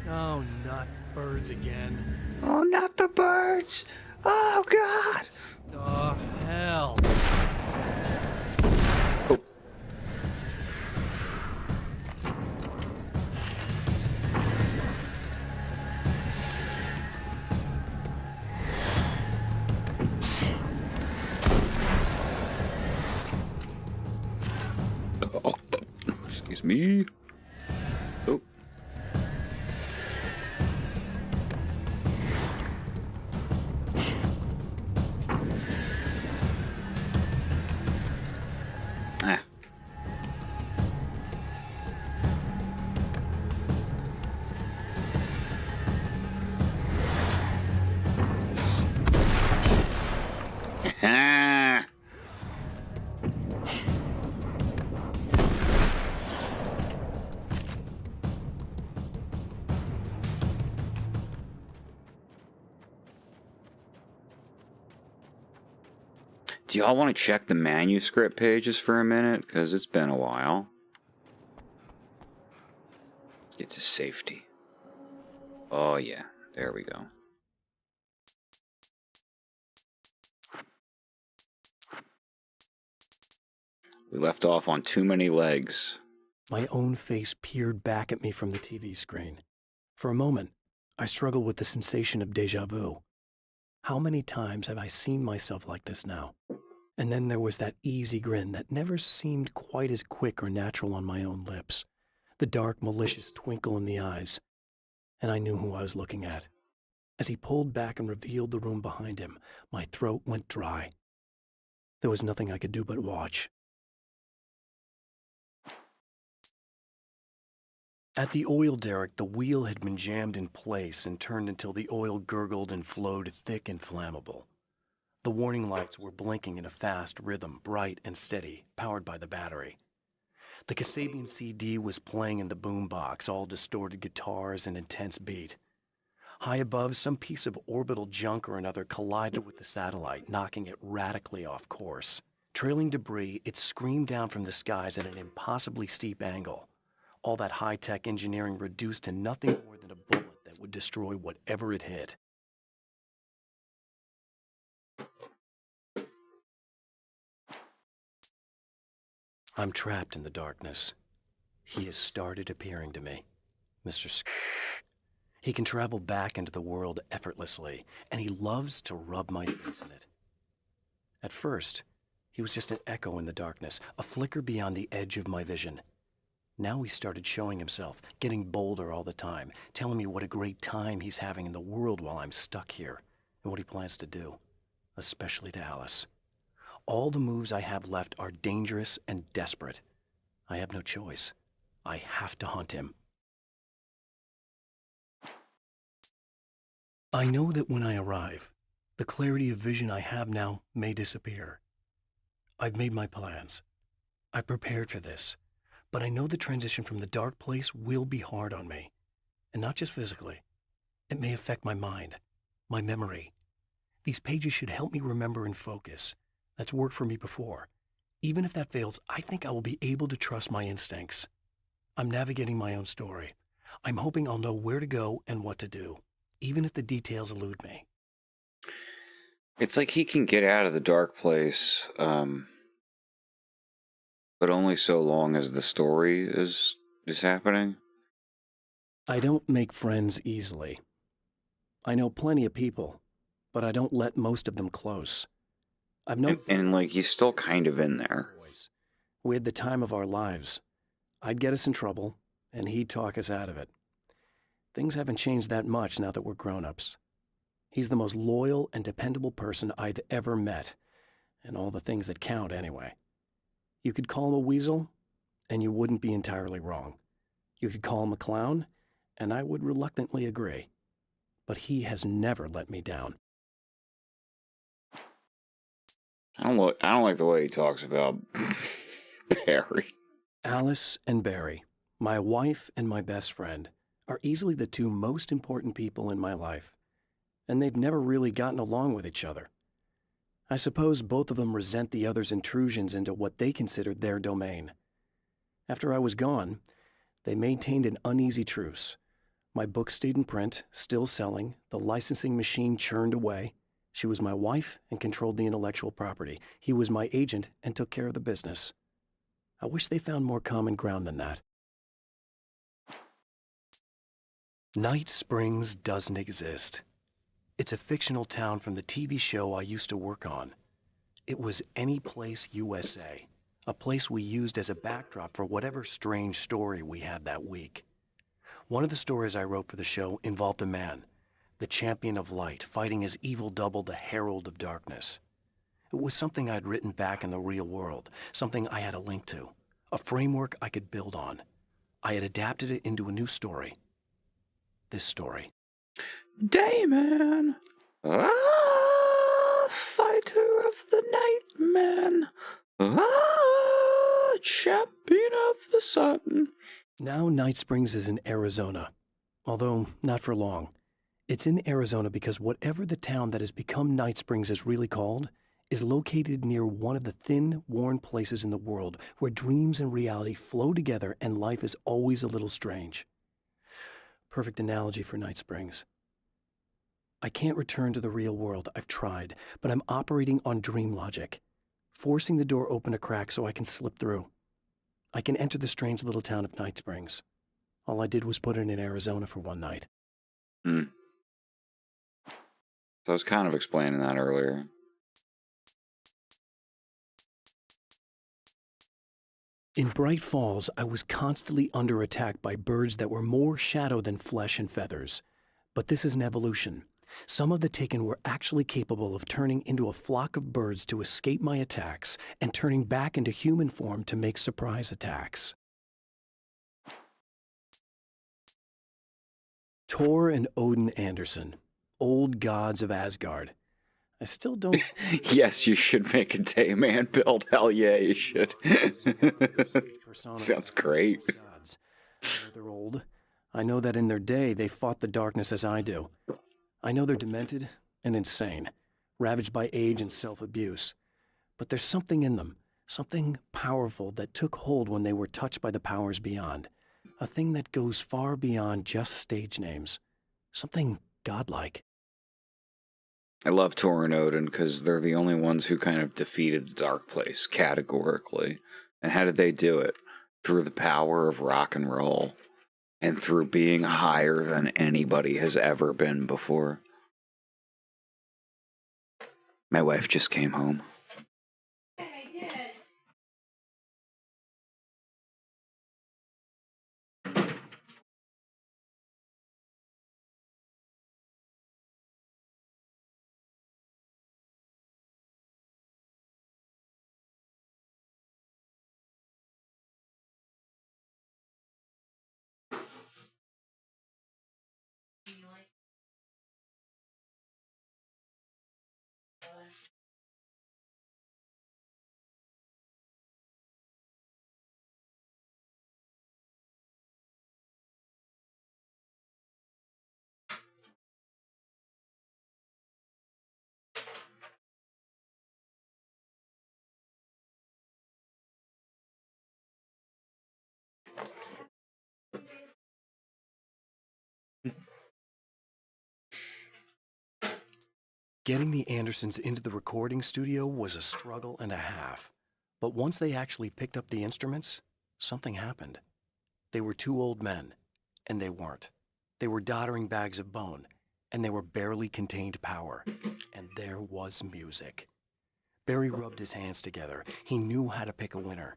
Oh, not birds again. Oh, not the birds! Oh, God! Oh, hell. Excuse me. Oh. Ah. Ah. Do y'all want to check the manuscript pages for a minute? Because it's been a while. Let's get to safety. Oh, yeah. There we go. We left off on too many legs. My own face peered back at me from the TV screen. For a moment, I struggled with the sensation of déjà vu. How many times have I seen myself like this now? And then there was that easy grin that never seemed quite as quick or natural on my own lips. The dark, malicious twinkle in the eyes. And I knew who I was looking at. As he pulled back and revealed the room behind him, my throat went dry. There was nothing I could do but watch. At the oil derrick, the wheel had been jammed in place and turned until the oil gurgled and flowed thick and flammable. The warning lights were blinking in a fast rhythm, bright and steady, powered by the battery. The Kasabian CD was playing in the boombox, all distorted guitars and intense beat. High above, some piece of orbital junk or another collided with the satellite, knocking it radically off course. Trailing debris, it screamed down from the skies at an impossibly steep angle. All that high-tech engineering reduced to nothing more than a bullet that would destroy whatever it hit. I'm trapped in the darkness. He has started appearing to me, Mr. He can travel back into the world effortlessly, and he loves to rub my face in it. At first, He was just an echo in the darkness, a flicker beyond the edge of my vision. Now he started showing himself, getting bolder all the time, telling me what a great time he's having in the world while I'm stuck here, and what he plans to do, especially to Alice. All the moves I have left are dangerous and desperate. I have no choice. I have to hunt him. I know that when I arrive, the clarity of vision I have now may disappear. I've made my plans. I prepared for this, but I know the transition from the dark place will be hard on me, and not just physically. It may affect my mind, my memory. These pages should help me remember and focus. That's worked for me before. Even if that fails, I think I will be able to trust my instincts. I'm navigating my own story. I'm hoping I'll know where to go and what to do, even if the details elude me. It's like he can get out of the dark place, but only so long as the story is happening. I don't make friends easily. I know plenty of people, but I don't let most of them close. I've known... And like, he's still kind of in there. We had the time of our lives. I'd get us in trouble, and he'd talk us out of it. Things haven't changed that much now that we're grown-ups. He's the most loyal and dependable person I've ever met, and all the things that count anyway. You could call him a weasel, and you wouldn't be entirely wrong. You could call him a clown, and I would reluctantly agree. But he has never let me down. I don't like the way he talks about Barry. Alice and Barry, my wife and my best friend, are easily the two most important people in my life, and they've never really gotten along with each other. I suppose both of them resent the other's intrusions into what they considered their domain. After I was gone, they maintained an uneasy truce. My book stayed in print, still selling, the licensing machine churned away. She was my wife and controlled the intellectual property. He was my agent and took care of the business. I wish they found more common ground than that. Night Springs doesn't exist. It's a fictional town from the TV show I used to work on. It was Any Place USA, a place we used as a backdrop for whatever strange story we had that week. One of the stories I wrote for the show involved a man, the champion of light, fighting his evil double, the herald of darkness. It was something I'd written back in the real world, something I had a link to, a framework I could build on. I had adapted it into a new story. This story. Damon! Fighter of the night, man! Champion of the sun! Now Night Springs is in Arizona, although not for long. It's in Arizona because whatever the town that has become Night Springs is really called is located near one of the thin, worn places in the world where dreams and reality flow together and life is always a little strange. Perfect analogy for Night Springs. I can't return to the real world. I've tried, but I'm operating on dream logic, forcing the door open a crack so I can slip through. I can enter the strange little town of Night Springs. All I did was put it in Arizona for one night. So I was kind of explaining that earlier. In Bright Falls, I was constantly under attack by birds that were more shadow than flesh and feathers. But this is an evolution. Some of the Taken were actually capable of turning into a flock of birds to escape my attacks and turning back into human form to make surprise attacks. Thor and Odin Anderson, old gods of Asgard. I still don't... Yes, you should make a Dayman build. Hell yeah, you should. Sounds great. They're old. I know that in their day, they fought the darkness as I do. I know they're demented and insane, ravaged by age and self-abuse. But there's something in them, something powerful that took hold when they were touched by the powers beyond. A thing that goes far beyond just stage names. Something godlike. I love Thor and Odin because they're the only ones who kind of defeated the Dark Place, categorically. And how did they do it? Through the power of rock and roll. And through being higher than anybody has ever been before. My wife just came home. Getting the Andersons into the recording studio was a struggle and a half. But once they actually picked up the instruments, something happened. They were two old men, and they weren't. They were doddering bags of bone, and they were barely contained power. And there was music. Barry rubbed his hands together. He knew how to pick a winner.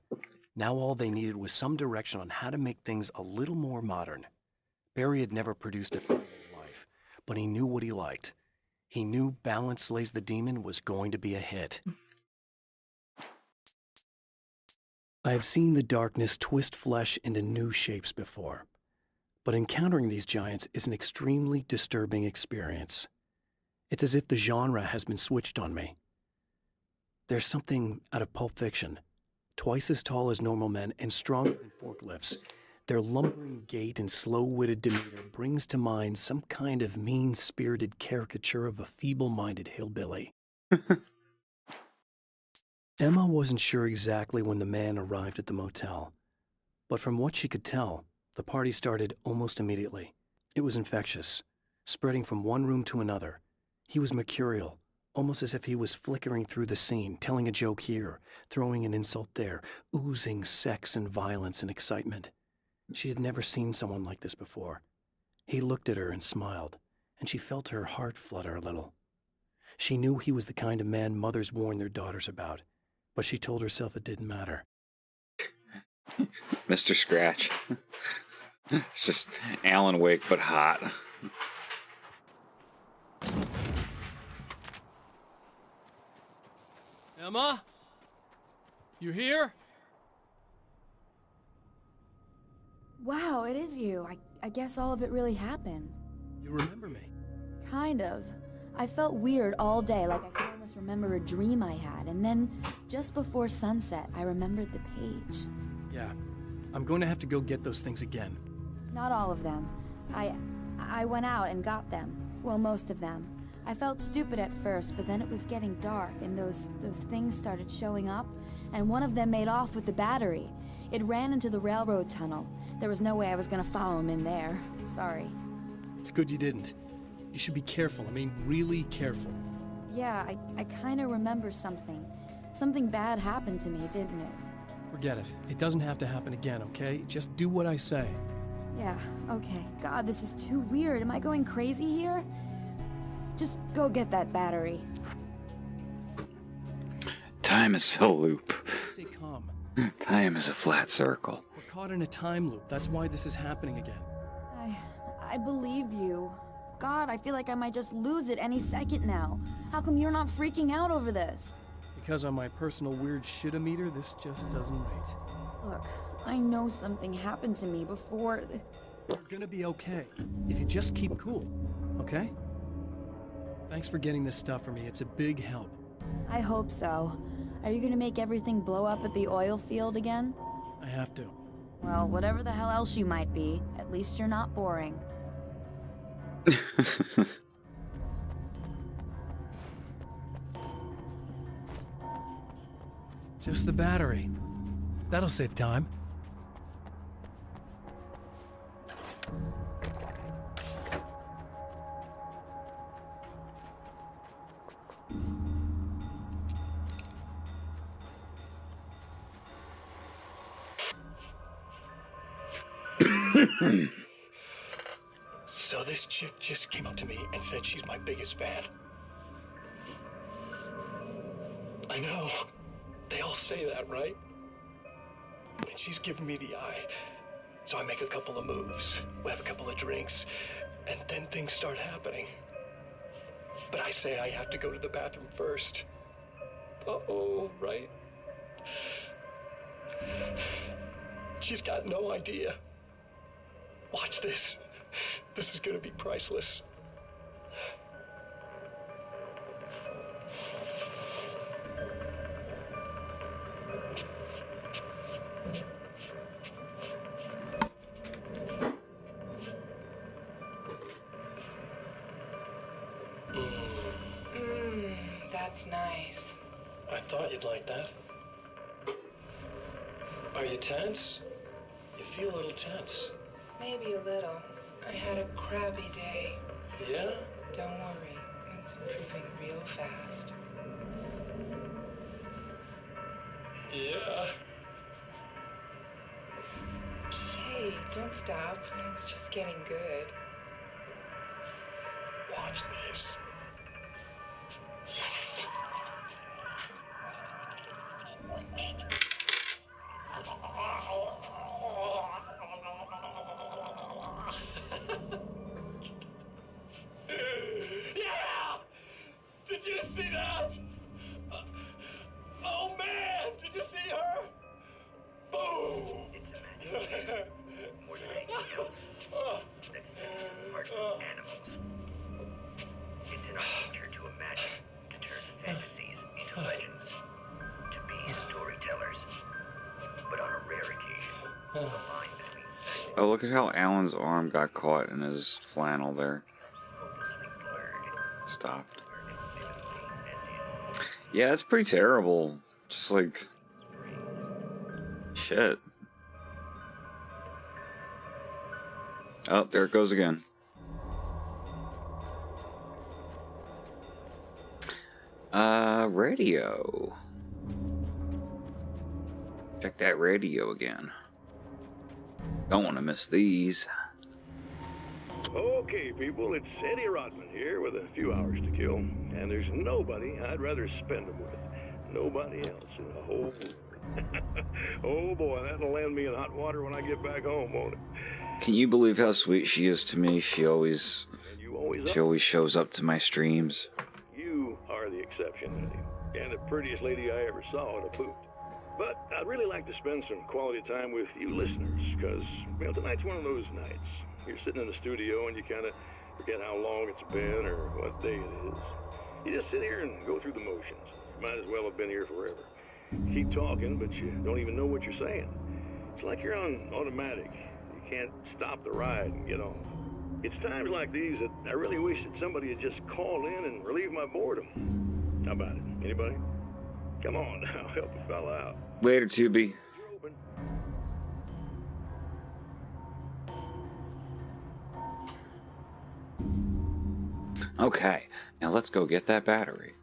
Now all they needed was some direction on how to make things a little more modern. Barry had never produced a film in his life, but he knew what he liked. He knew Balance Slays the Demon was going to be a hit. I have seen the darkness twist flesh into new shapes before, but encountering these giants is an extremely disturbing experience. It's as if the genre has been switched on me. There's something out of Pulp Fiction. Twice as tall as normal men and stronger than forklifts, their lumbering gait and slow-witted demeanor brings to mind some kind of mean-spirited caricature of a feeble-minded hillbilly. Emma wasn't sure exactly when the man arrived at the motel, but from what she could tell, the party started almost immediately. It was infectious, spreading from one room to another. He was mercurial, almost as if he was flickering through the scene, telling a joke here, throwing an insult there, oozing sex and violence and excitement. She had never seen someone like this before. He looked at her and smiled, and she felt her heart flutter a little. She knew he was the kind of man mothers warn their daughters about, but she told herself it didn't matter. Mr. Scratch. It's just Alan Wake, but hot. Emma? You here? Wow, it is you. I guess all of it really happened. You remember me? Kind of. I felt weird all day, like I could almost remember a dream I had, and then, just before sunset, I remembered the page. Yeah. I'm going to have to go get those things again. Not all of them. I went out and got them. Well, most of them. I felt stupid at first, but then it was getting dark, and those things started showing up, and one of them made off with the battery. It ran into the railroad tunnel. There was no way I was gonna follow him in there. Sorry. It's good you didn't. You should be careful. I mean, really careful. Yeah, I kinda remember something. Something bad happened to me, didn't it? Forget it. It doesn't have to happen again, okay? Just do what I say. Yeah, okay. God, this is too weird. Am I going crazy here? Just go get that battery. Time is a loop. Stay calm. Time is a flat circle. We're caught in a time loop. That's why this is happening again. I believe you. God, I feel like I might just lose it any second now. How come you're not freaking out over this? Because on my personal weird shit-o-meter, this just doesn't rate. Look, I know something happened to me before... You're gonna be okay, if you just keep cool, okay? Thanks for getting this stuff for me. It's a big help. I hope so. Are you gonna make everything blow up at the oil field again? I have to. Well, whatever the hell else you might be, at least you're not boring. Just the battery. That'll save time. So this chick just came up to me and said she's my biggest fan. I know. They all say that, right? And she's giving me the eye. So I make a couple of moves, we have a couple of drinks, and then things start happening. But I say I have to go to the bathroom first. Uh-oh, right? She's got no idea. Watch this. This is gonna be priceless. That's nice. I thought you'd like that. Are you tense? You feel a little tense. Maybe a little. I had a crappy day. Yeah? Don't worry. It's improving real fast. Yeah. Hey, don't stop. It's just getting good. Watch this. Yeah! Did you see that? Oh man, did you see her? Boom! More than anything else, that senses are animals. It's in our nature to imagine, to turn fantasies into legends, to be storytellers. But on a rare occasion, the line between fact Oh, look at how Alan's arm got caught in his flannel there. Stopped. Yeah, it's pretty terrible. Just like... shit. Oh, there it goes again. Radio. Check that radio again. Don't want to miss these. Okay, people, it's Eddie Rodman here with a few hours to kill, and there's nobody I'd rather spend them with. Nobody else in the whole... Oh boy, that'll land me in hot water when I get back home, won't it? Can you believe how sweet she is to me? She always shows up to my streams. You are the exception, Eddie, and the prettiest lady I ever saw in a boot. But I'd really like to spend some quality time with you listeners, because, well, tonight's one of those nights. You're sitting in the studio and you kind of forget how long it's been or what day it is. You just sit here and go through the motions. You might as well have been here forever. You keep talking, but you don't even know what you're saying. It's like you're on automatic. You can't stop the ride and get off. It's times like these that I really wish that somebody had just called in and relieved my boredom. How about it? Anybody? Come on now, help a fella out. Later, Tubi. Okay, now let's go get that battery.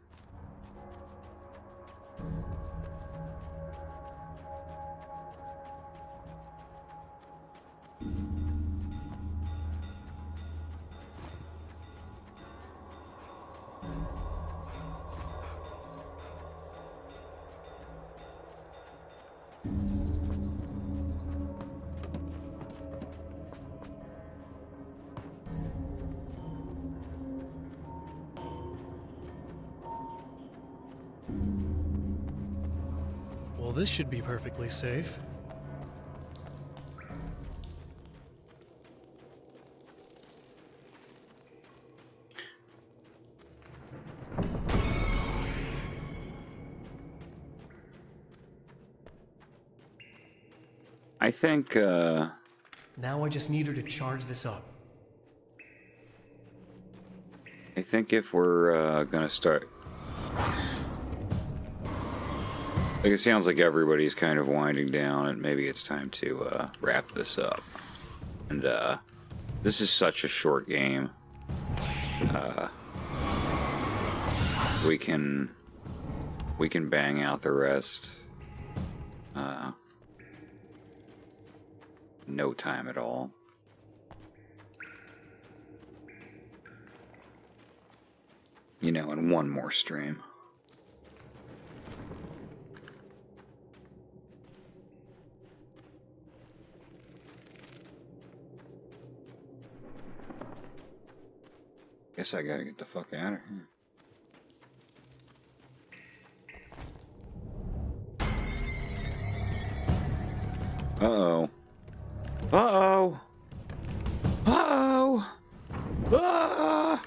Well, this should be perfectly safe. I think, Now I just need her to charge this up. I think if we're, gonna start... Like, it sounds like everybody's kind of winding down, and maybe it's time to, wrap this up. And, this is such a short game. We can bang out the rest. No time at all. You know, in one more stream. Guess I gotta get the fuck out of here. Uh-oh. Uh-oh. Uh-oh. Ah!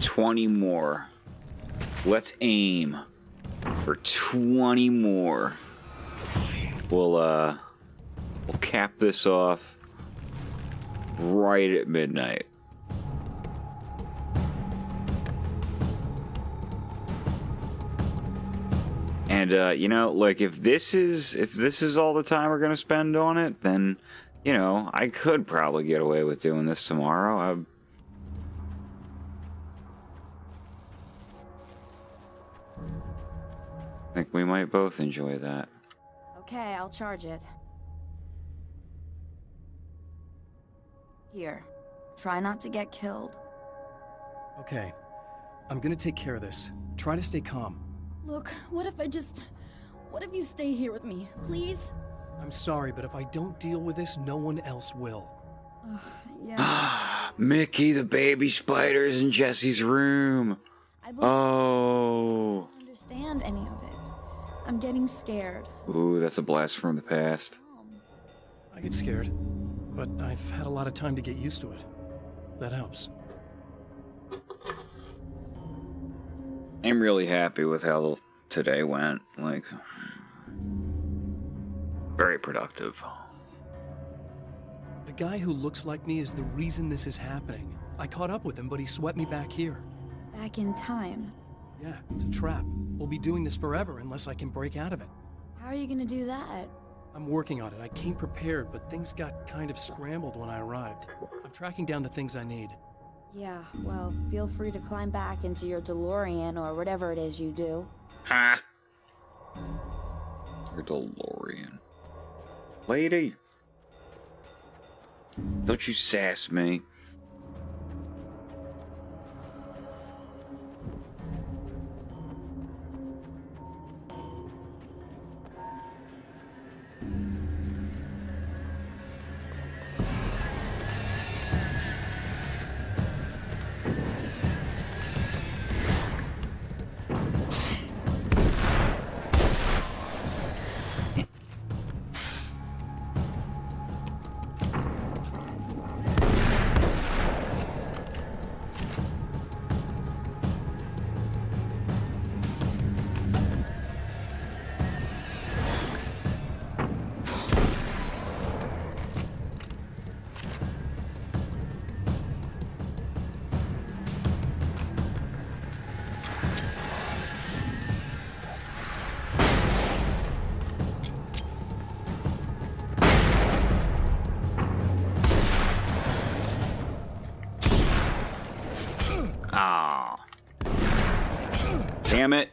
20 more. Let's aim for 20 more. We'll cap this off right at midnight. And you know, like if this is all the time we're gonna spend on it, then you know I could probably get away with doing this tomorrow. I think we might both enjoy that. Okay, I'll charge it. Here. Try not to get killed. Okay. I'm gonna take care of this. Try to stay calm. Look, what if you stay here with me, please? I'm sorry, but if I don't deal with this, no one else will. Ugh, yeah. Mickey, the baby spider's in Jesse's room. I Oh. don't understand any of it. I'm getting scared. Ooh, that's a blast from the past. I get scared, but I've had a lot of time to get used to it. That helps. I'm really happy with how today went. Like, very productive. The guy who looks like me is the reason this is happening. I caught up with him, but he swept me back here. Back in time. Yeah, it's a trap. We'll be doing this forever unless I can break out of it. How are you gonna do that? I'm working on it. I came prepared, but things got kind of scrambled when I arrived. I'm tracking down the things I need. Yeah, well, feel free to climb back into your DeLorean or whatever it is you do. Ha! Your DeLorean. Lady! Don't you sass me. Ah. Damn it.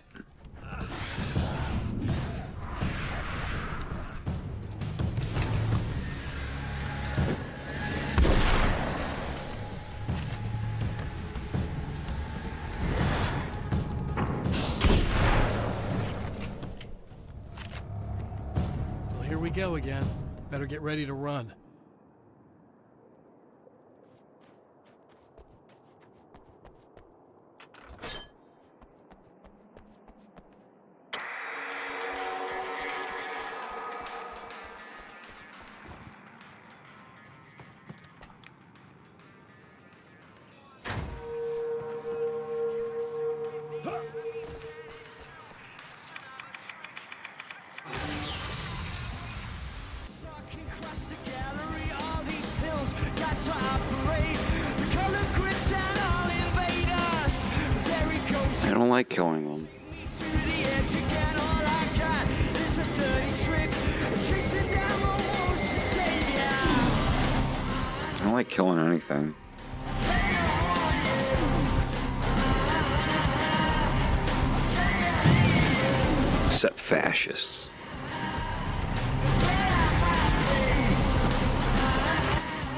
Well, here we go again. Better get ready to run. I don't like killing them. I don't like killing anything. Except fascists.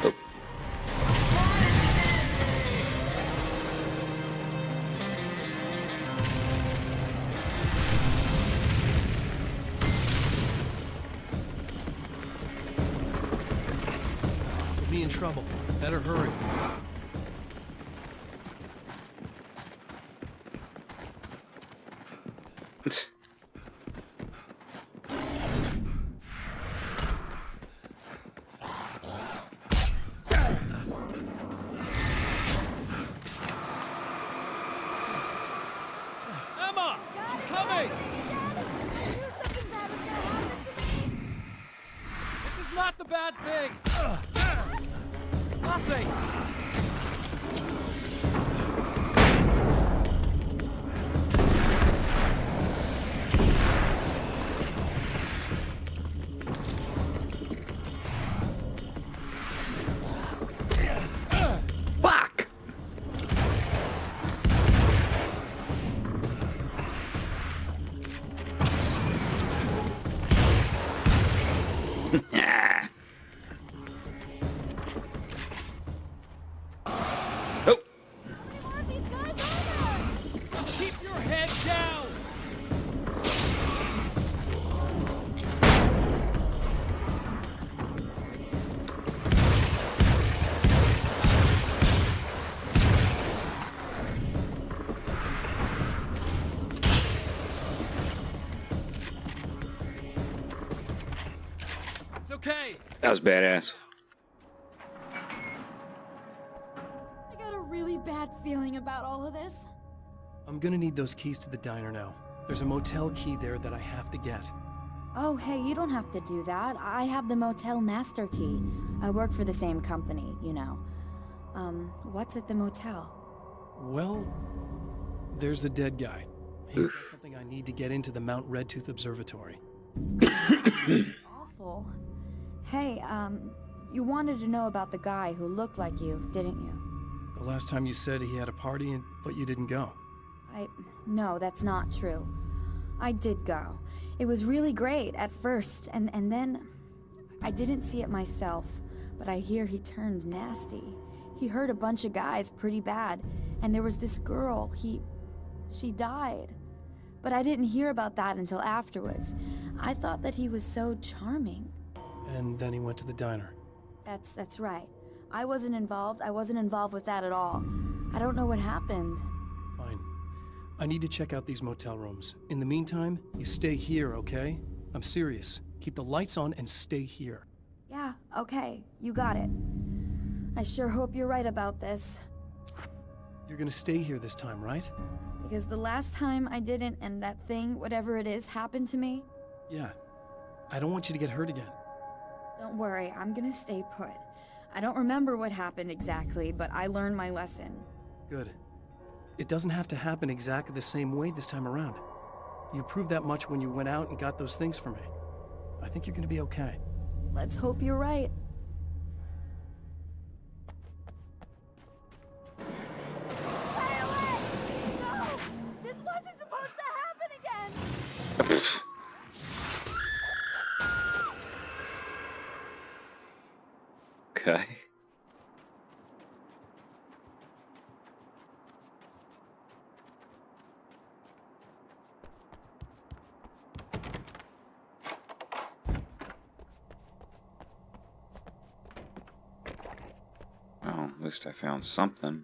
Oh. We'll be in trouble. Better hurry. that thing! Nothing! Fuck! Oh! Just keep your head down! It's okay. That was badass. I got a really bad feeling about all of this. I'm gonna need those keys to the diner now. There's a motel key there that I have to get. Oh, hey, you don't have to do that. I have the motel master key. I work for the same company, you know. What's at the motel? Well, there's a dead guy. He's got something I need to get into the Mount Redtooth Observatory. Awful. Hey, you wanted to know about the guy who looked like you, didn't you? The last time you said he had a party, but you didn't go. No, that's not true. I did go. It was really great at first, and then I didn't see it myself, but I hear he turned nasty. He hurt a bunch of guys pretty bad, and there was this girl, she died. But I didn't hear about that until afterwards. I thought that he was so charming. And then he went to the diner. That's right. I wasn't involved with that at all. I don't know what happened. Fine. I need to check out these motel rooms. In the meantime, you stay here, okay? I'm serious. Keep the lights on and stay here. Yeah, okay, you got it. I sure hope you're right about this. You're gonna stay here this time, right? Because the last time I didn't, and that thing, whatever it is, happened to me. Yeah. I don't want you to get hurt again. Don't worry, I'm gonna stay put. I don't remember what happened exactly, but I learned my lesson. Good. It doesn't have to happen exactly the same way this time around. You proved that much when you went out and got those things for me. I think you're gonna be okay. Let's hope you're right. Stay away! No! This wasn't supposed to happen again! Okay. Well, at least I found something.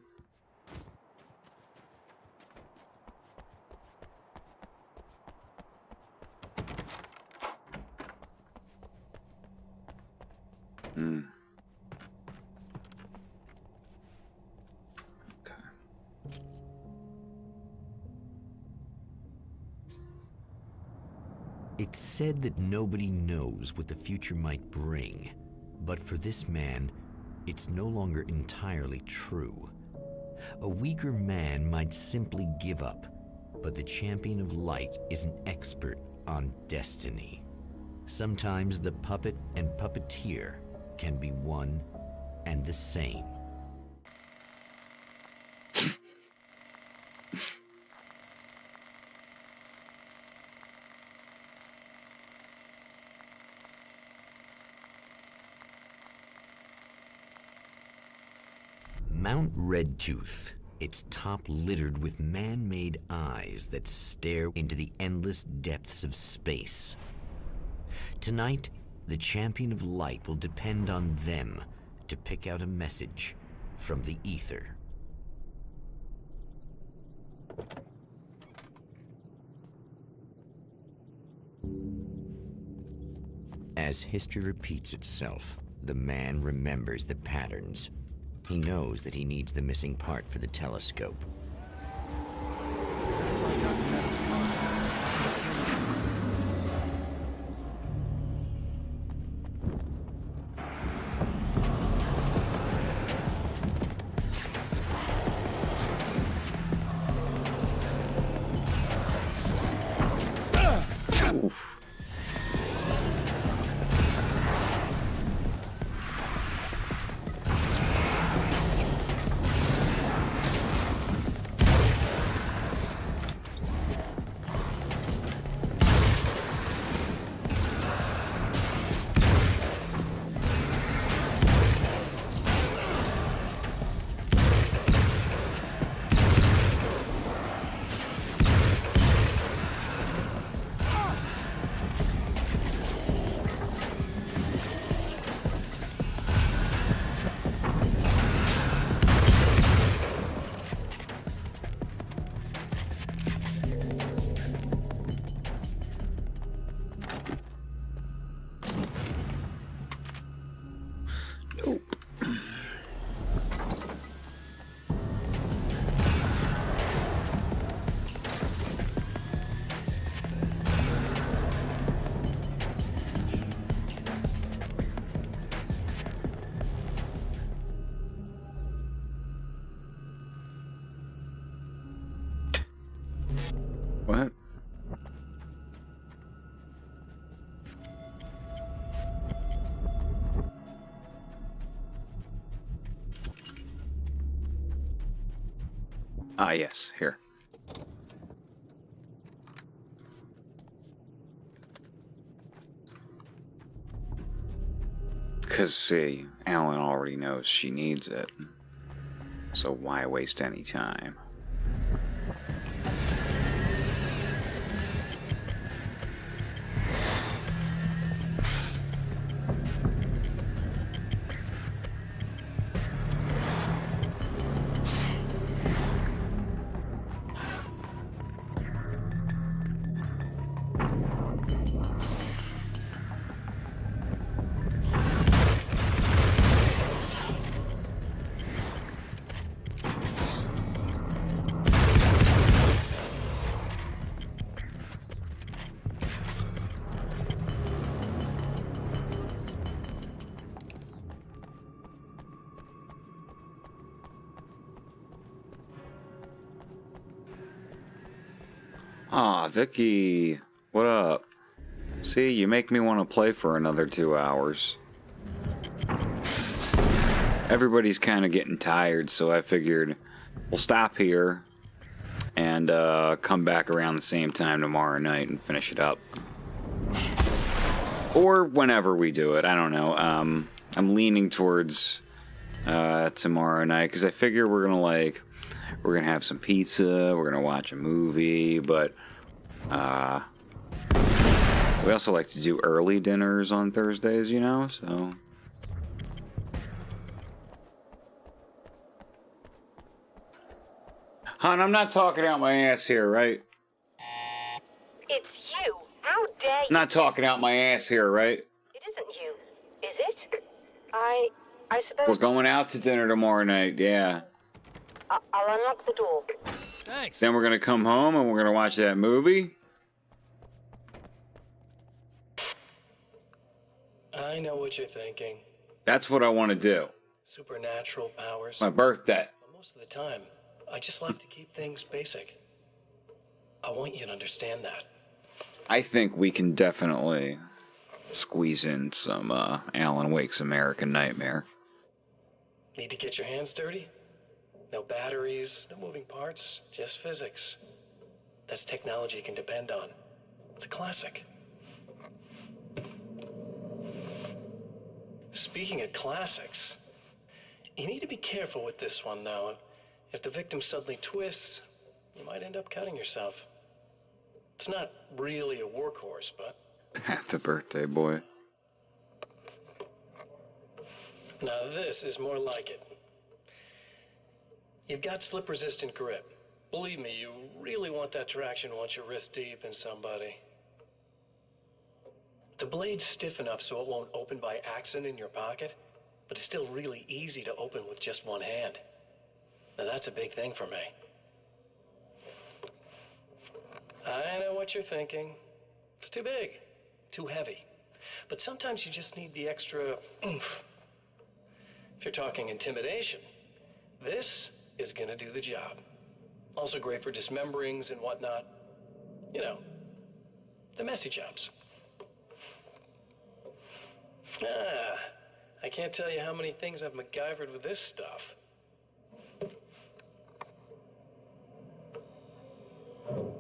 It's said that nobody knows what the future might bring, but for this man, it's no longer entirely true. A weaker man might simply give up, but the champion of light is an expert on destiny. Sometimes the puppet and puppeteer can be one and the same. Mount Redtooth, its top littered with man-made eyes that stare into the endless depths of space. Tonight, the champion of light will depend on them to pick out a message from the ether. As history repeats itself, the man remembers the patterns. He knows that he needs the missing part for the telescope. What? Ah, yes, here. Because, see, Alan already knows she needs it. So why waste any time? Aw, Vicky, what up? See, you make me want to play for another 2 hours. Everybody's kind of getting tired, so I figured we'll stop here and come back around the same time tomorrow night and finish it up. Or whenever we do it, I don't know. I'm leaning towards tomorrow night because I figure we're gonna have some pizza, we're gonna watch a movie, but we also like to do early dinners on Thursdays, you know, so. Hon, I'm not talking out my ass here, right? It's you. How dare you? Not talking out my ass here, right? It isn't you, is it? I suppose... We're going out to dinner tomorrow night, yeah. I'll unlock the door. Thanks. Then we're gonna come home and we're gonna watch that movie. I know what you're thinking. That's what I want to do. Supernatural powers. My birthday. But most of the time, I just like to keep things basic. I want you to understand that. I think we can definitely squeeze in some Alan Wake's American Nightmare. Need to get your hands dirty? No batteries, no moving parts, just physics. That's technology you can depend on. It's a classic. Speaking of classics, you need to be careful with this one, though. If the victim suddenly twists, you might end up cutting yourself. It's not really a workhorse, but... The birthday boy. Now this is more like it. You've got slip-resistant grip. Believe me, you really want that traction once you're wrist deep in somebody. The blade's stiff enough so it won't open by accident in your pocket, but it's still really easy to open with just one hand. Now that's a big thing for me. I know what you're thinking. It's too big, too heavy. But sometimes you just need the extra oomph. If you're talking intimidation, this is gonna do the job. Also great for dismemberings and whatnot. You know, the messy jobs. I can't tell you how many things I've MacGyvered with this stuff.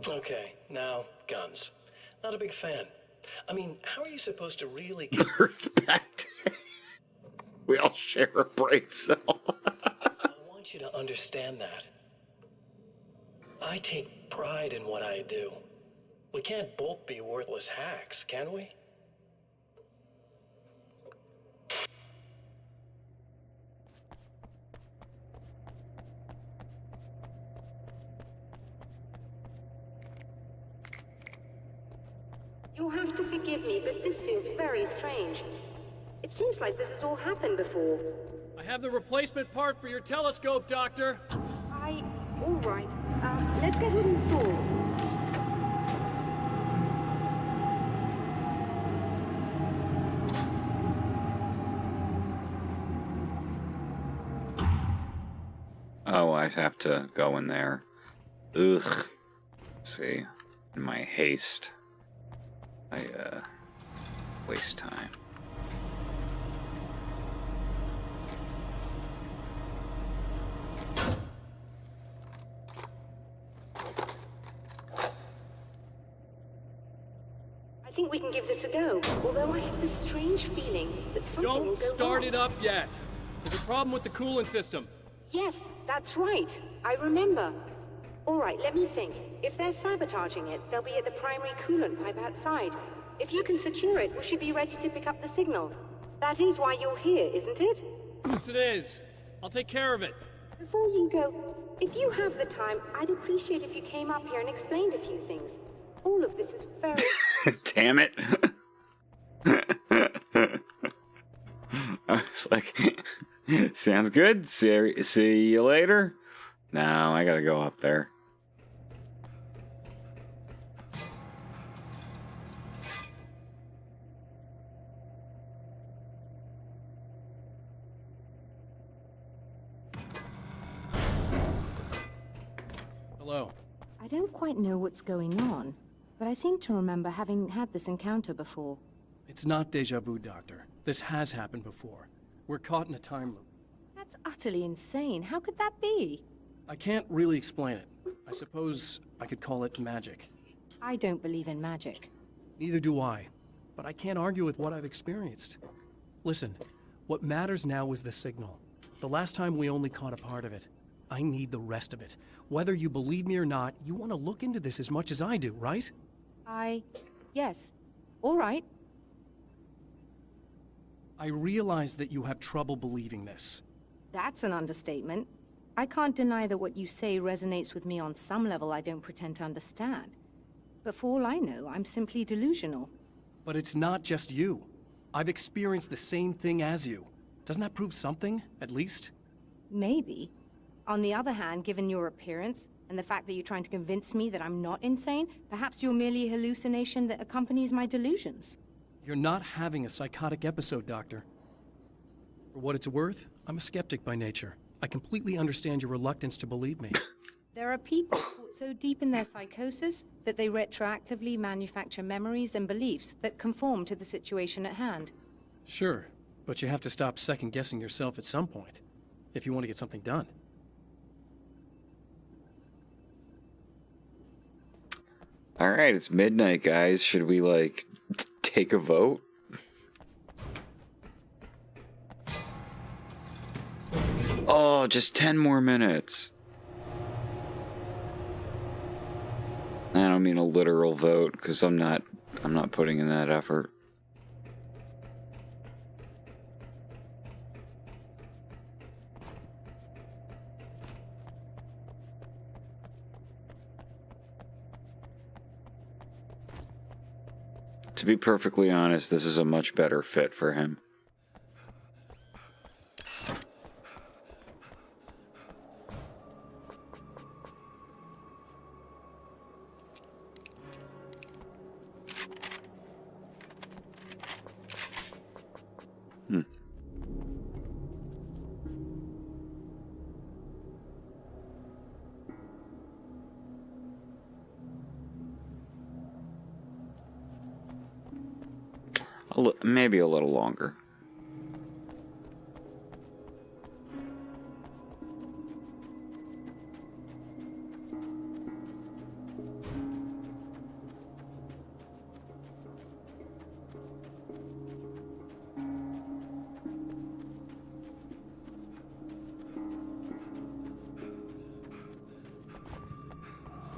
Okay, now, guns. Not a big fan. I mean, how are you supposed to really... Respect. We all share a brain cell. I want you to understand that. I take pride in what I do. We can't both be worthless hacks, can we? You'll have to forgive me, but this feels very strange. It seems like this has all happened before. I have the replacement part for your telescope, Doctor. All right. Let's get it installed. Oh, I have to go in there. Ugh. Let's see. In my haste, I waste time. I think we can give this a go, although I have this strange feeling that something will Don't go start wrong. it up yet. There's a problem with the coolant system. Yes, that's right. I remember. All right, let me think. If they're sabotaging it, they'll be at the primary coolant pipe outside. If you can secure it, we should be ready to pick up the signal. That is why you're here, isn't it? Yes, it is. I'll take care of it. Before you go, if you have the time, I'd appreciate if you came up here and explained a few things. All of this is very... Damn it. I was like, sounds good. See you later. No, I gotta go up there. Hello. I don't quite know what's going on, but I seem to remember having had this encounter before. It's not deja vu, Doctor. This has happened before. We're caught in a time loop. That's utterly insane. How could that be? I can't really explain it. I suppose I could call it magic. I don't believe in magic. Neither do I. But I can't argue with what I've experienced. Listen, what matters now is the signal. The last time we only caught a part of it. I need the rest of it. Whether you believe me or not, you want to look into this as much as I do, right? Yes. All right. I realize that you have trouble believing this. That's an understatement. I can't deny that what you say resonates with me on some level I don't pretend to understand. But for all I know, I'm simply delusional. But it's not just you. I've experienced the same thing as you. Doesn't that prove something, at least? Maybe. On the other hand, given your appearance, and the fact that you're trying to convince me that I'm not insane, perhaps you're merely a hallucination that accompanies my delusions. You're not having a psychotic episode, Doctor. For what it's worth, I'm a skeptic by nature. I completely understand your reluctance to believe me. There are people caught so deep in their psychosis that they retroactively manufacture memories and beliefs that conform to the situation at hand. Sure, but you have to stop second-guessing yourself at some point, if you want to get something done. Alright, it's midnight, guys. Should we, like, take a vote? Oh, just 10 more minutes. I don't mean a literal vote, because I'm not putting in that effort. To be perfectly honest, this is a much better fit for him. Maybe a little longer.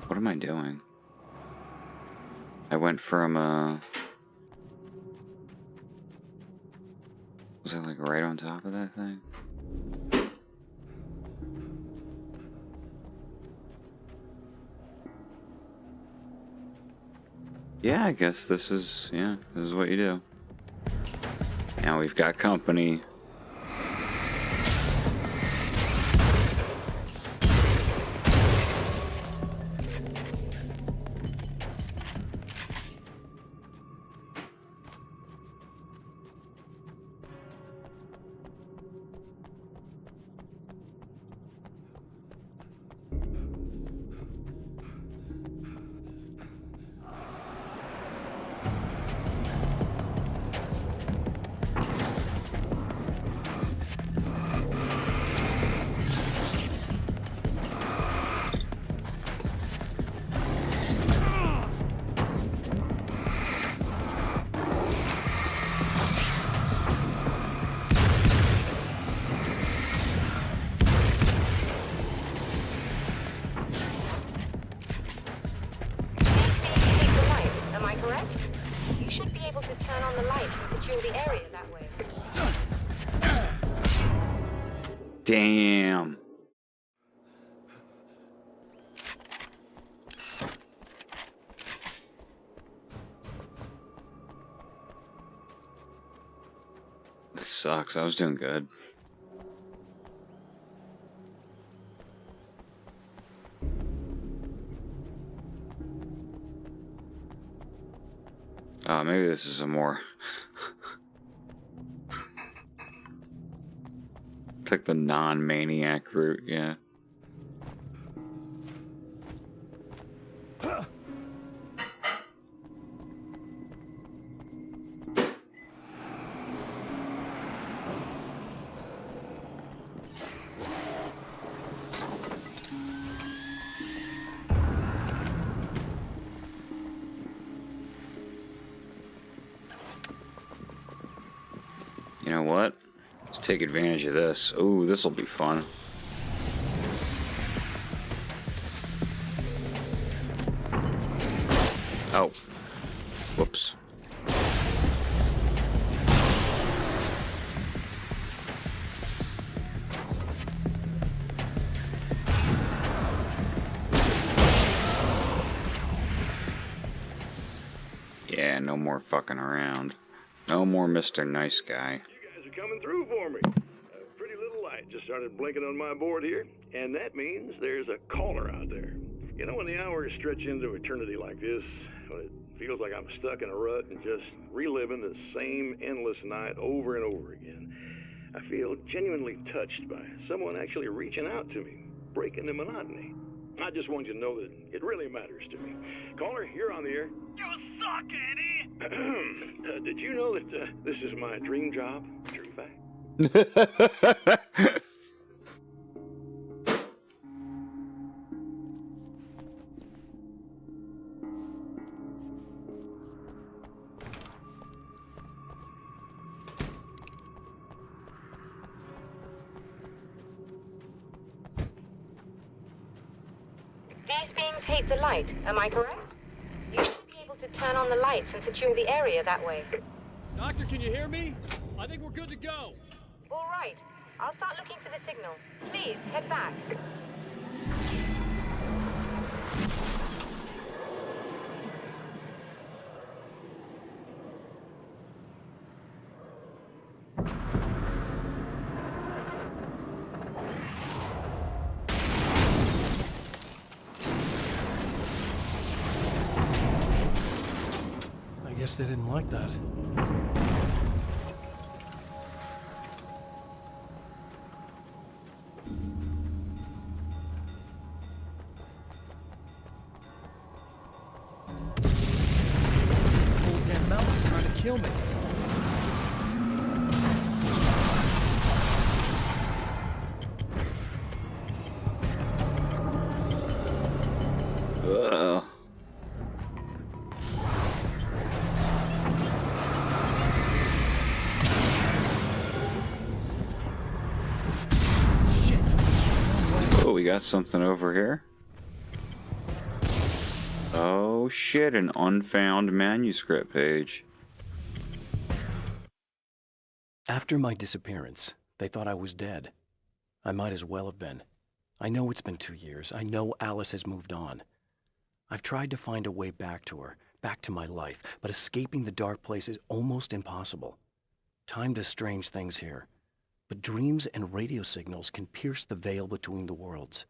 What am I doing? I went from, was I like right on top of that thing? Yeah, I guess this is what you do. Now we've got company. Damn. This sucks. I was doing good. Maybe this is a more... Took the non-maniac route, yeah. You know what? Let's take advantage of this. Ooh, this will be fun. Oh. Whoops. Yeah, no more fucking around. No more Mr. Nice Guy. You guys are coming through for me. A pretty little light just started blinking on my board here, and that means there's a caller out there. You know, when the hours stretch into eternity like this, when it feels like I'm stuck in a rut and just reliving the same endless night over and over again, I feel genuinely touched by someone actually reaching out to me, breaking the monotony. I just want you to know that it really matters to me. Caller, you're on the air. You suck, Eddie! Did you know that this is my dream job? True fact. These beings hate the light, am I correct? You should be able to turn on the lights and secure the area that way. Doctor, can you hear me? I think we're good to go. All right. I'll start looking for the signal. Please, head back. I guess they didn't like that. Whole damn mountain's trying to kill me. Uh-oh. Oh, we got something over here. Oh shit, an unfound manuscript page. After my disappearance, they thought I was dead. I might as well have been. I know it's been 2 years. I know Alice has moved on. I've tried to find a way back to her, back to my life, but escaping the dark place is almost impossible. Time does strange things here, but dreams and radio signals can pierce the veil between the worlds.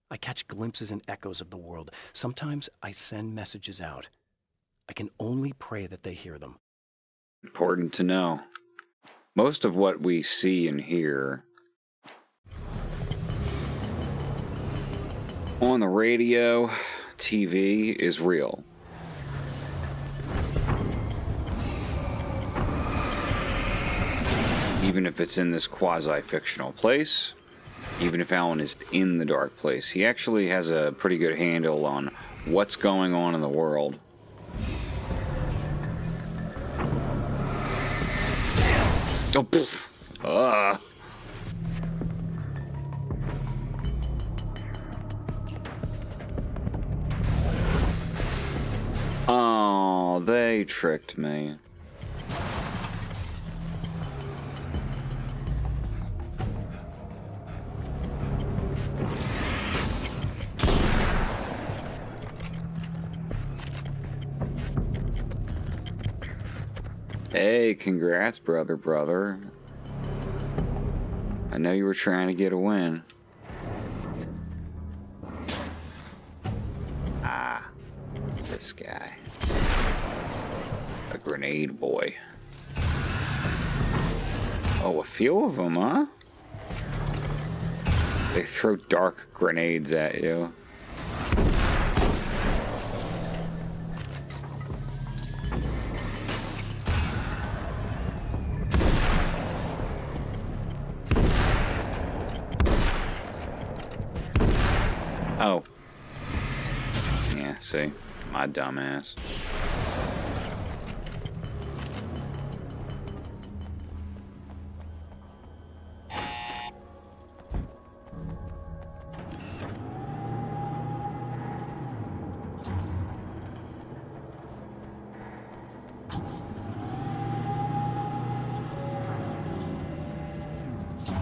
I catch glimpses and echoes of the world. Sometimes I send messages out. I can only pray that they hear them. Important to know. Most of what we see and hear on the radio, TV is real. Even if it's in this quasi-fictional place, even if Alan is in the dark place, he actually has a pretty good handle on what's going on in the world. Oh, poof. Oh, they tricked me. Hey, congrats, brother. I know you were trying to get a win. Ah, this guy. A grenade boy. Oh, a few of them, huh? They throw dark grenades at you. Oh. Yeah, see? My dumbass.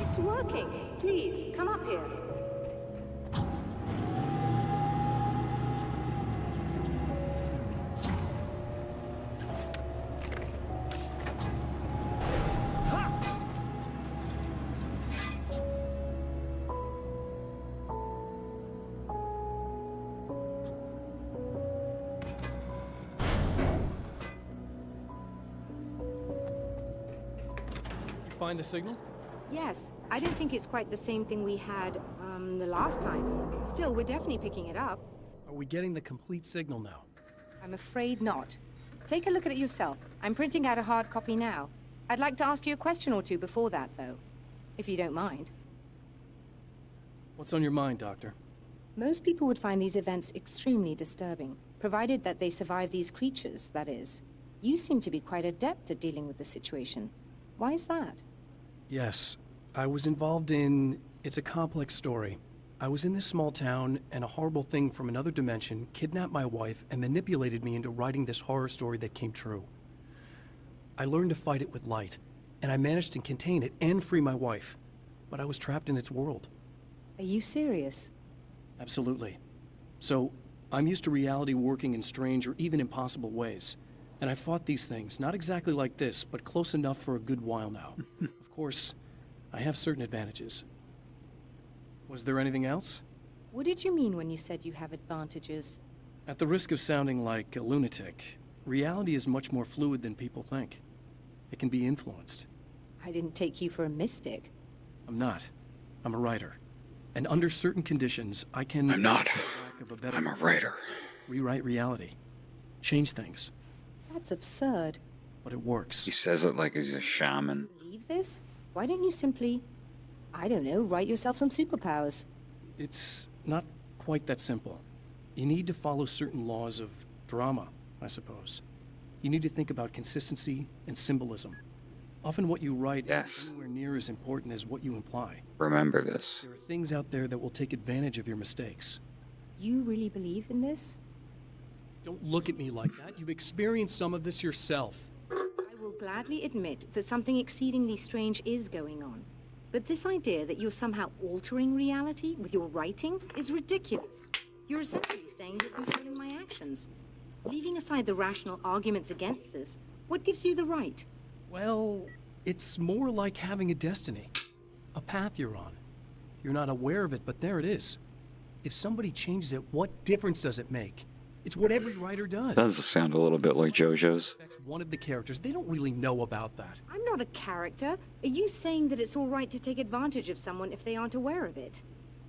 It's working. Please, come up here. You find the signal? Yes, I don't think it's quite the same thing we had, the last time. Still, we're definitely picking it up. Are we getting the complete signal now? I'm afraid not. Take a look at it yourself. I'm printing out a hard copy now. I'd like to ask you a question or two before that, though. If you don't mind. What's on your mind, Doctor? Most people would find these events extremely disturbing, provided that they survive these creatures, that is. You seem to be quite adept at dealing with the situation. Why is that? Yes, I was involved in... It's a complex story. I was in this small town, and a horrible thing from another dimension kidnapped my wife and manipulated me into writing this horror story that came true. I learned to fight it with light, and I managed to contain it and free my wife. But I was trapped in its world. Are you serious? Absolutely. So, I'm used to reality working in strange or even impossible ways. And I fought these things, not exactly like this, but close enough for a good while now. Of course, I have certain advantages. Was there anything else? What did you mean when you said you have advantages? At the risk of sounding like a lunatic, reality is much more fluid than people think. It can be influenced. I didn't take you for a mystic. I'm not. I'm a writer. And under certain conditions, I can... I'm not. for lack of a better I'm a word, writer. Rewrite reality. Change things. That's absurd. But it works. He says it like he's a shaman. Believe this? Why don't you simply, I don't know, write yourself some superpowers? It's not quite that simple. You need to follow certain laws of drama, I suppose. You need to think about consistency and symbolism. Often what you write is anywhere near as important as what you imply. Remember this. There are things out there that will take advantage of your mistakes. You really believe in this? Don't look at me like that. You've experienced some of this yourself. I will gladly admit that something exceedingly strange is going on. But this idea that you're somehow altering reality with your writing is ridiculous. You're essentially saying you're controlling my actions. Leaving aside the rational arguments against this, what gives you the right? Well, it's more like having a destiny. A path you're on. You're not aware of it, but there it is. If somebody changes it, what difference does it make? It's what every writer does. Does sound a little bit like JoJo's. That's one of the characters. They don't really know about that. I'm not a character. Are you saying that it's all right to take advantage of someone if they aren't aware of it?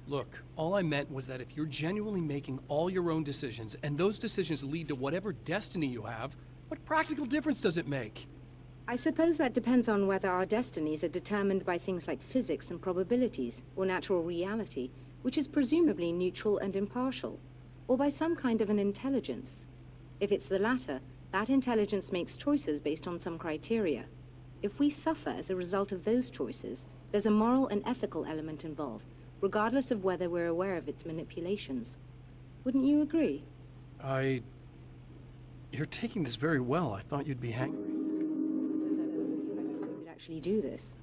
Look, all I meant was that if you're genuinely making all your own decisions, and those decisions lead to whatever destiny you have, what practical difference does it make? I suppose that depends on whether our destinies are determined by things like physics and probabilities, or natural reality, which is presumably neutral and impartial, or by some kind of an intelligence. If it's the latter, that intelligence makes choices based on some criteria. If we suffer as a result of those choices, there's a moral and ethical element involved, regardless of whether we're aware of its manipulations. Wouldn't you agree? You're taking this very well. I thought you'd be hangry. Suppose I wouldn't be if I thought we could actually do this.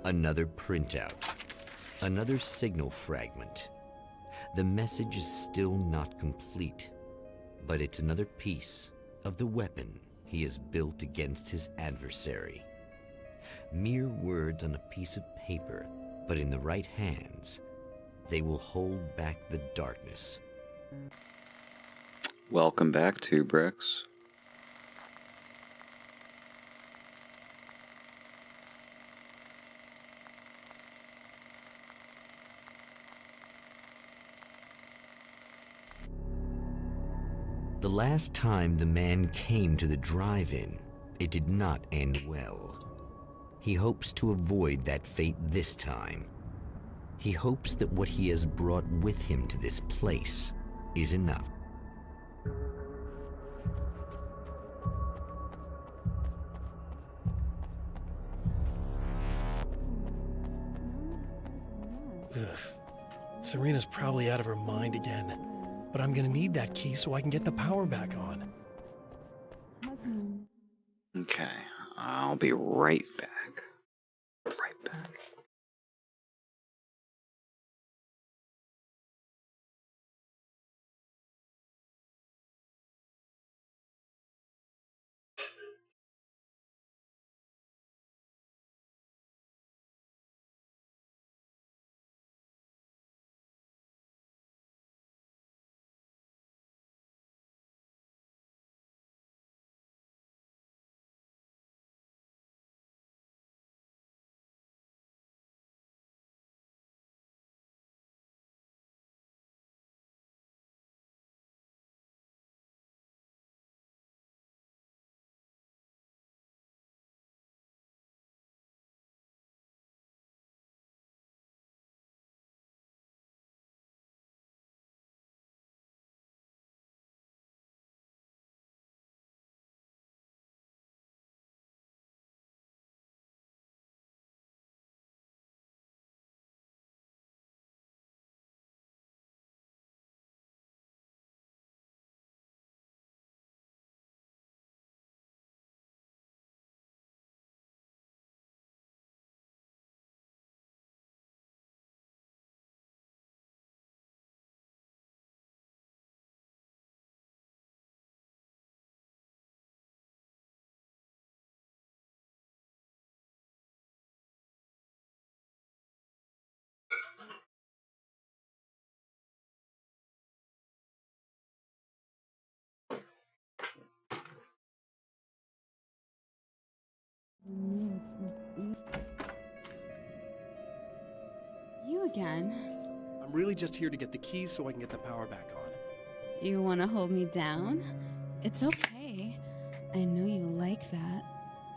Another printout. Another signal fragment. The message is still not complete, but it's another piece of the weapon he has built against his adversary. Mere words on a piece of paper, but in the right hands, they will hold back the darkness. Welcome back, 2 Bricks. The last time the man came to the drive-in, it did not end well. He hopes to avoid that fate this time. He hopes that what he has brought with him to this place is enough. Ugh. Serena's probably out of her mind again. But I'm gonna need that key so I can get the power back on. Okay, I'll be right back. Right back. You again? I'm really just here to get the keys so I can get the power back on. Do you want to hold me down? It's okay. I know you like that.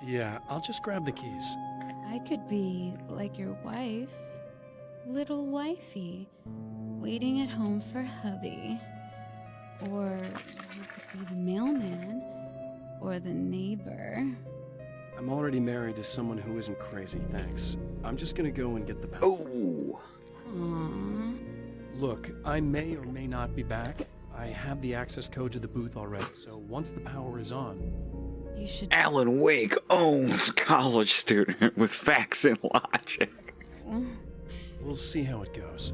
Yeah, I'll just grab the keys. I could be like your wife. Little wifey. Waiting at home for hubby. Or you could be the mailman. Or the neighbor. I'm already married to someone who isn't crazy, thanks. I'm just gonna go and get the power. Oh! Aww. Look, I may or may not be back. I have the access code to the booth already, so once the power is on... You should... Alan Wake owns college student with facts and logic. We'll see how it goes.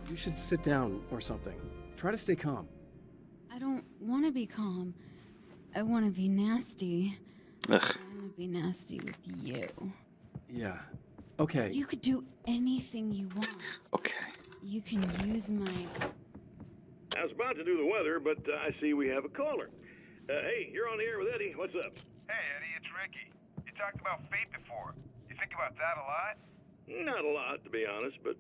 You should sit down or something. Try to stay calm. I don't want to be calm. I want to be nasty. Ugh. I want to be nasty with you. Yeah. Okay. You could do anything you want. Okay. You can use my... I was about to do the weather, but I see we have a caller. Hey, you're on the air with Eddie. What's up? Hey, Eddie, it's Ricky. You talked about fate before. You think about that a lot? Not a lot, to be honest, but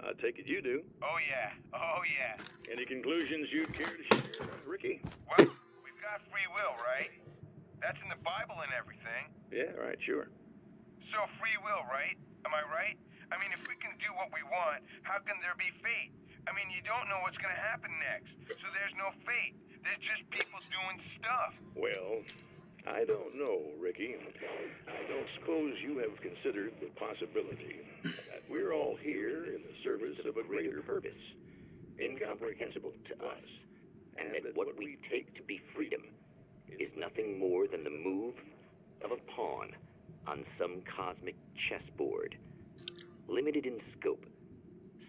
I take it you do. Oh, yeah. Oh, yeah. Any conclusions you'd care to share, Ricky? Well, we've got free will, right? That's in the Bible and everything. Yeah, right, sure. So free will, right? Am I right? I mean, if we can do what we want, how can there be fate? I mean, you don't know what's gonna happen next, so there's no fate. There's just people doing stuff. Well, I don't know, Ricky. I don't suppose you have considered the possibility that we're all here in the service of a greater purpose, incomprehensible to us, and that what we take to be freedom is nothing more than the move of a pawn on some cosmic chessboard. limited in scope,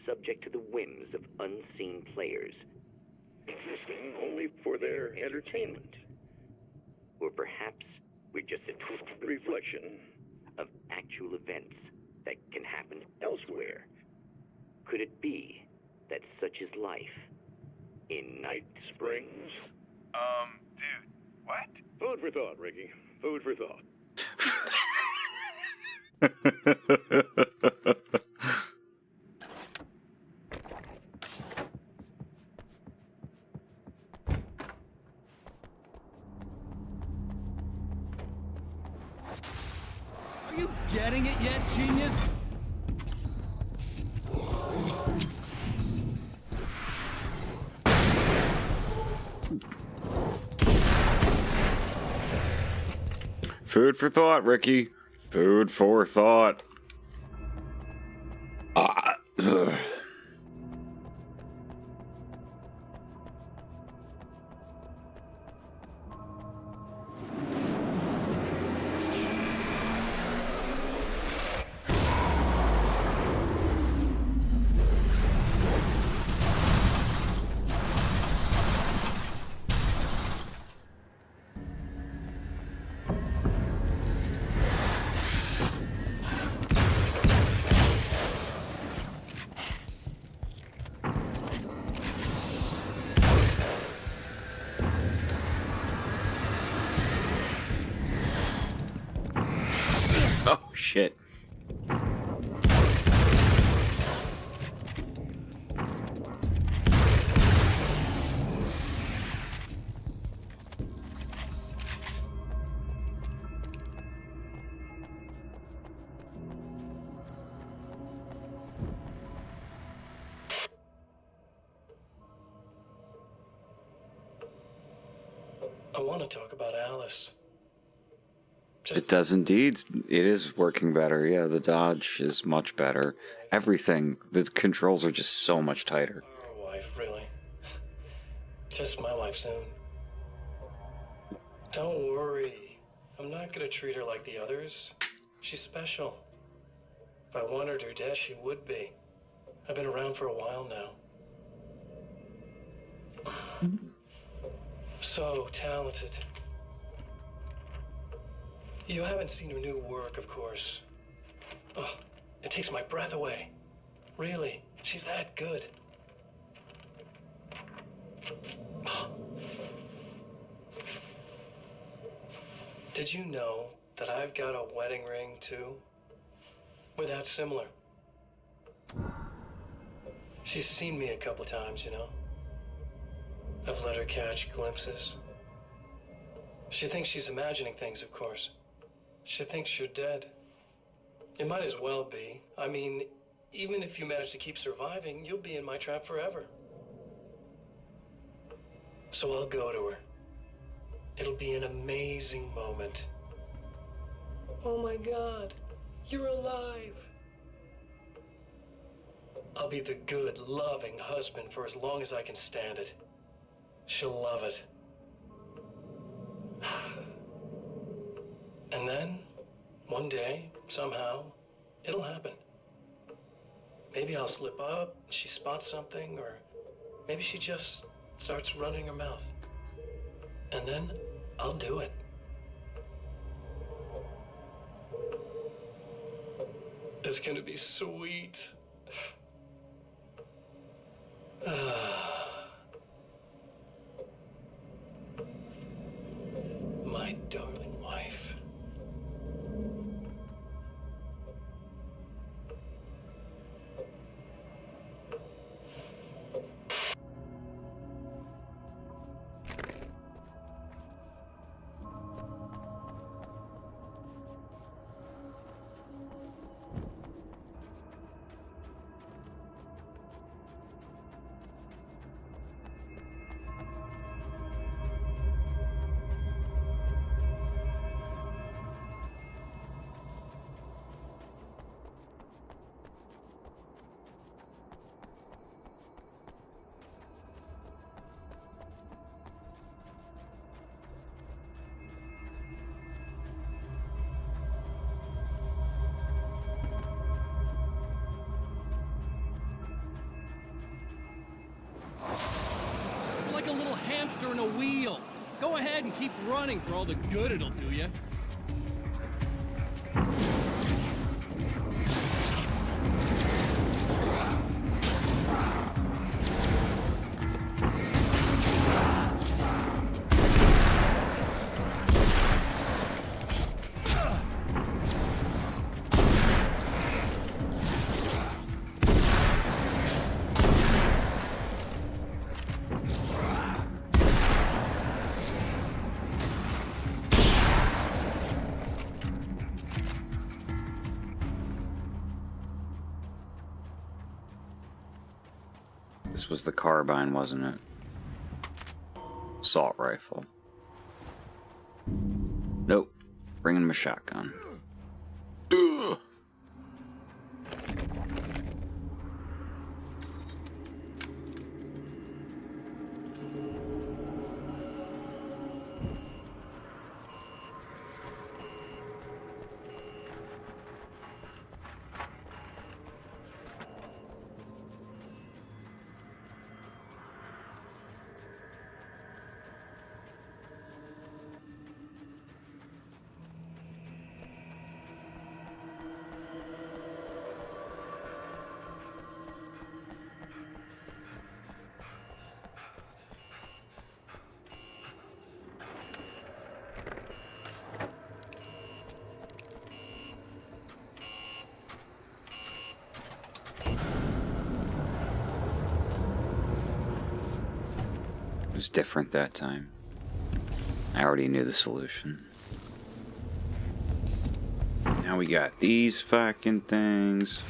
subject to the whims of unseen players, Existing only for their entertainment. or perhaps we're just a twisted Reflection. of actual events that can happen elsewhere. Could it be that such is life in Night Springs? Dude, what? Food for thought, Ricky. Food for thought. Are you getting it yet, genius? Food for thought, Ricky. Food for thought. Ugh. Oh, shit. I want to talk about Alice. It does indeed. It is working better. Yeah, the dodge is much better. Everything. The controls are just so much tighter. Our wife, really. Just my wife soon. Don't worry. I'm not gonna treat her like the others. She's special. If I wanted her dead, she would be. I've been around for a while now. So talented. You haven't seen her new work, of course. Oh, it takes my breath away. Really, she's that good. Did you know that I've got a wedding ring, too? We're that similar. She's seen me a couple times, you know? I've let her catch glimpses. She thinks she's imagining things, of course. She thinks you're dead. It might as well be. I mean, even if you manage to keep surviving, you'll be in my trap forever. So I'll go to her. It'll be an amazing moment. Oh my God, you're alive. I'll be the good, loving husband for as long as I can stand it. She'll love it. And then, one day, somehow, it'll happen. Maybe I'll slip up, she spots something, or maybe she just starts running her mouth. And then, I'll do it. It's gonna be sweet. My darling wife. hamster in a wheel. Go ahead and keep running for all the good it'll do you. This was the carbine, wasn't it? Assault rifle. Nope. Bringing him a shotgun. Ugh. It was different that time. I already knew the solution. Now we got these fucking things.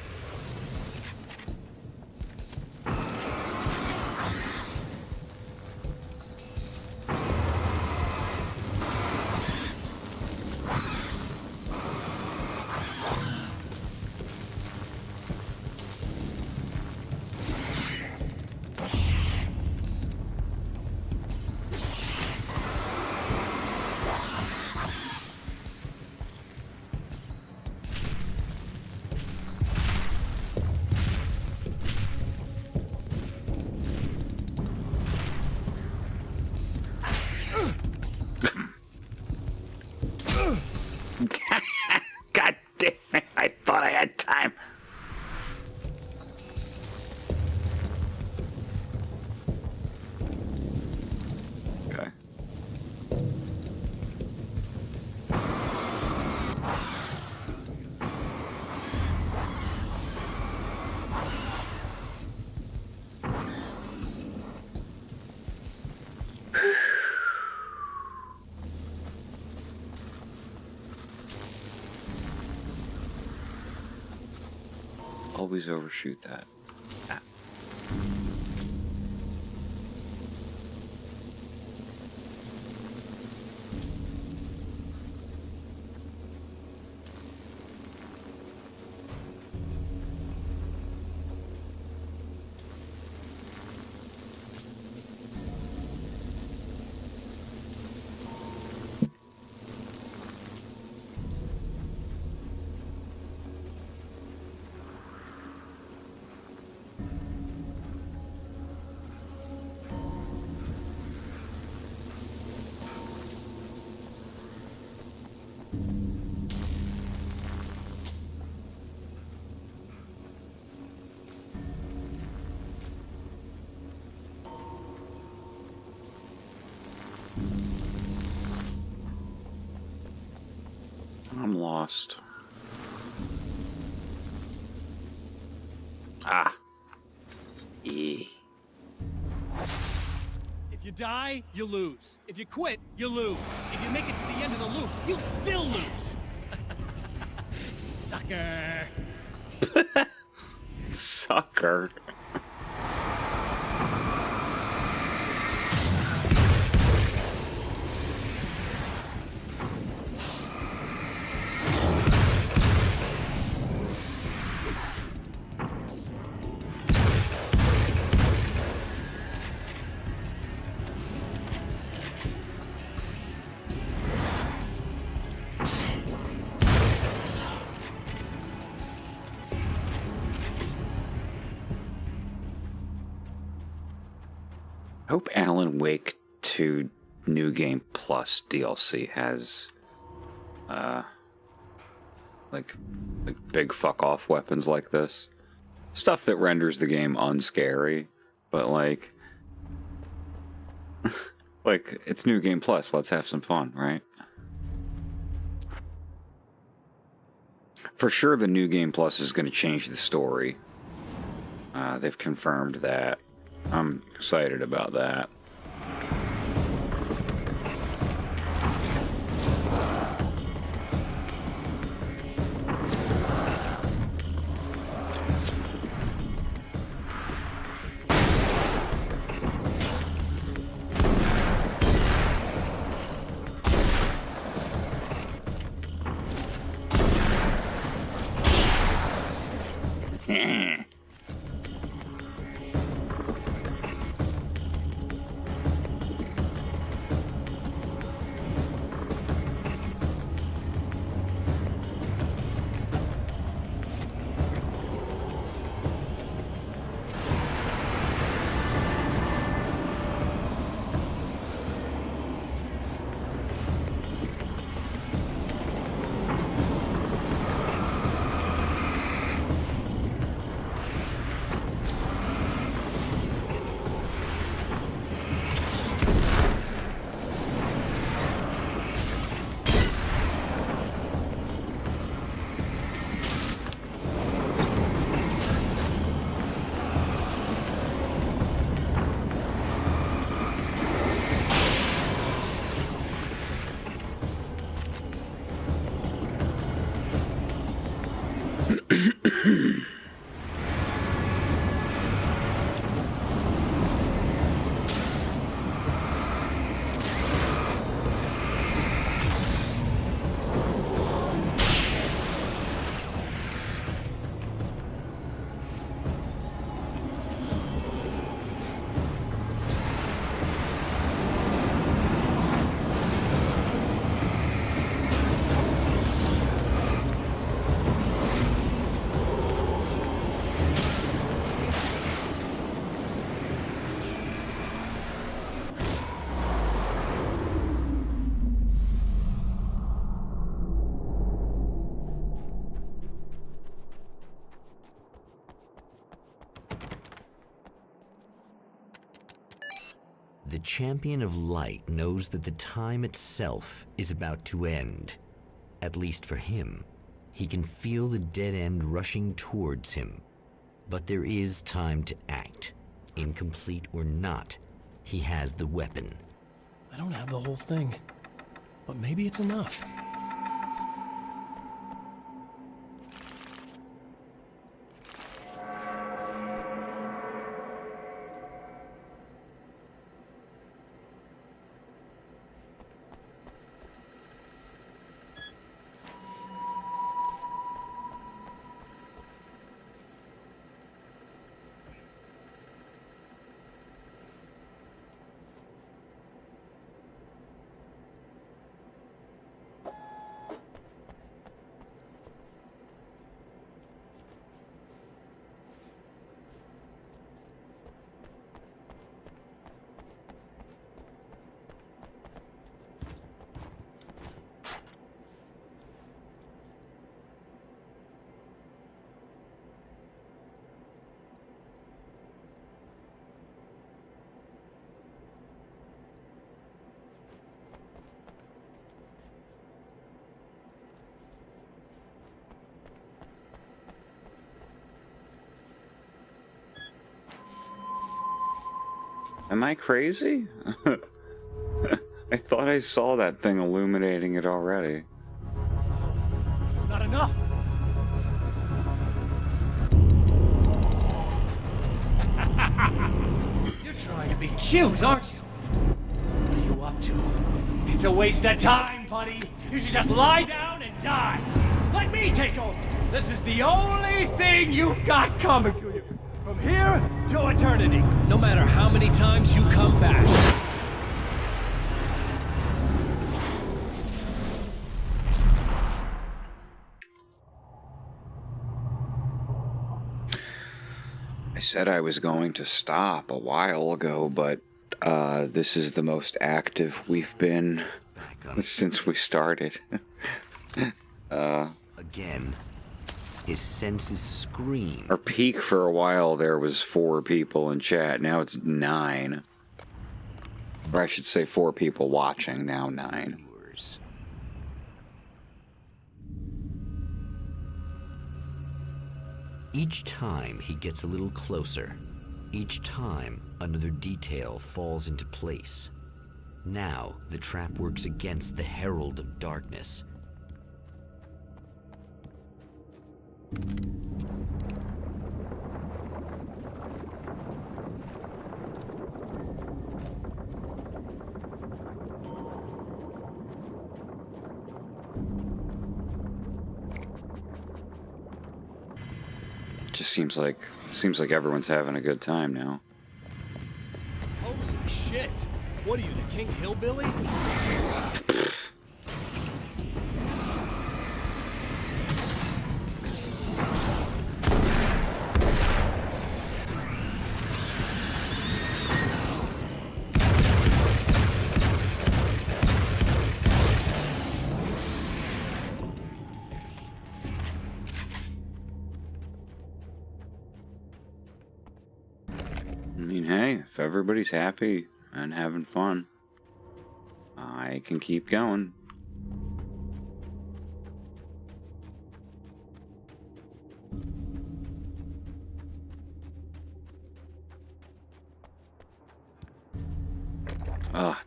God damn it, I thought I had time. Okay. Always overshoot that. Ah. I'm lost. Ah. E. If you die, you lose. If you quit, you lose. If you make it to the end of the loop, you still lose. Sucker. Sucker. Hope Alan Wake to New Game Plus DLC has, like big fuck off weapons like this. Stuff that renders the game unscary, but like, like it's New Game Plus. Let's have some fun, right? For sure, the New Game Plus is going to change the story. They've confirmed that. I'm excited about that. The Champion of Light knows that the time itself is about to end. At least for him. He can feel the dead end rushing towards him. But there is time to act. Incomplete or not, he has the weapon. I don't have the whole thing, but maybe it's enough. Am I crazy? I thought I saw that thing illuminating it already. It's not enough. You're trying to be cute, aren't you? What are you up to? It's a waste of time, buddy. You should just lie down and die. Let me take over. This is the only thing you've got coming to you. From here to eternity. No matter how many times you come back. I said I was going to stop a while ago, but This is the most active we've been since we started. Again, his senses scream. Our peak for a while there was 4 people in chat. Now it's 9. Or I should say 4 people watching, now 9. Each time he gets a little closer. Each time another detail falls into place. Now the trap works against the Herald of Darkness. Just seems like everyone's having a good time now. Holy shit! What are you, the King Hillbilly? I mean, hey, if everybody's happy and having fun, I can keep going.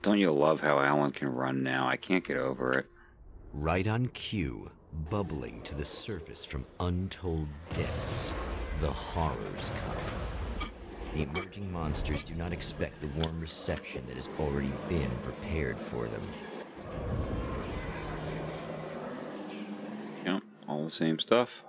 Don't you love how Alan can run now? I can't get over it. Right on cue, bubbling to the surface from untold depths, the horrors come. The emerging monsters do not expect the warm reception that has already been prepared for them. Yep, all the same stuff.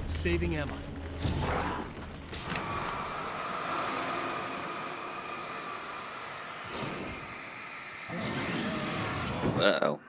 Saving Emma. Uh-oh.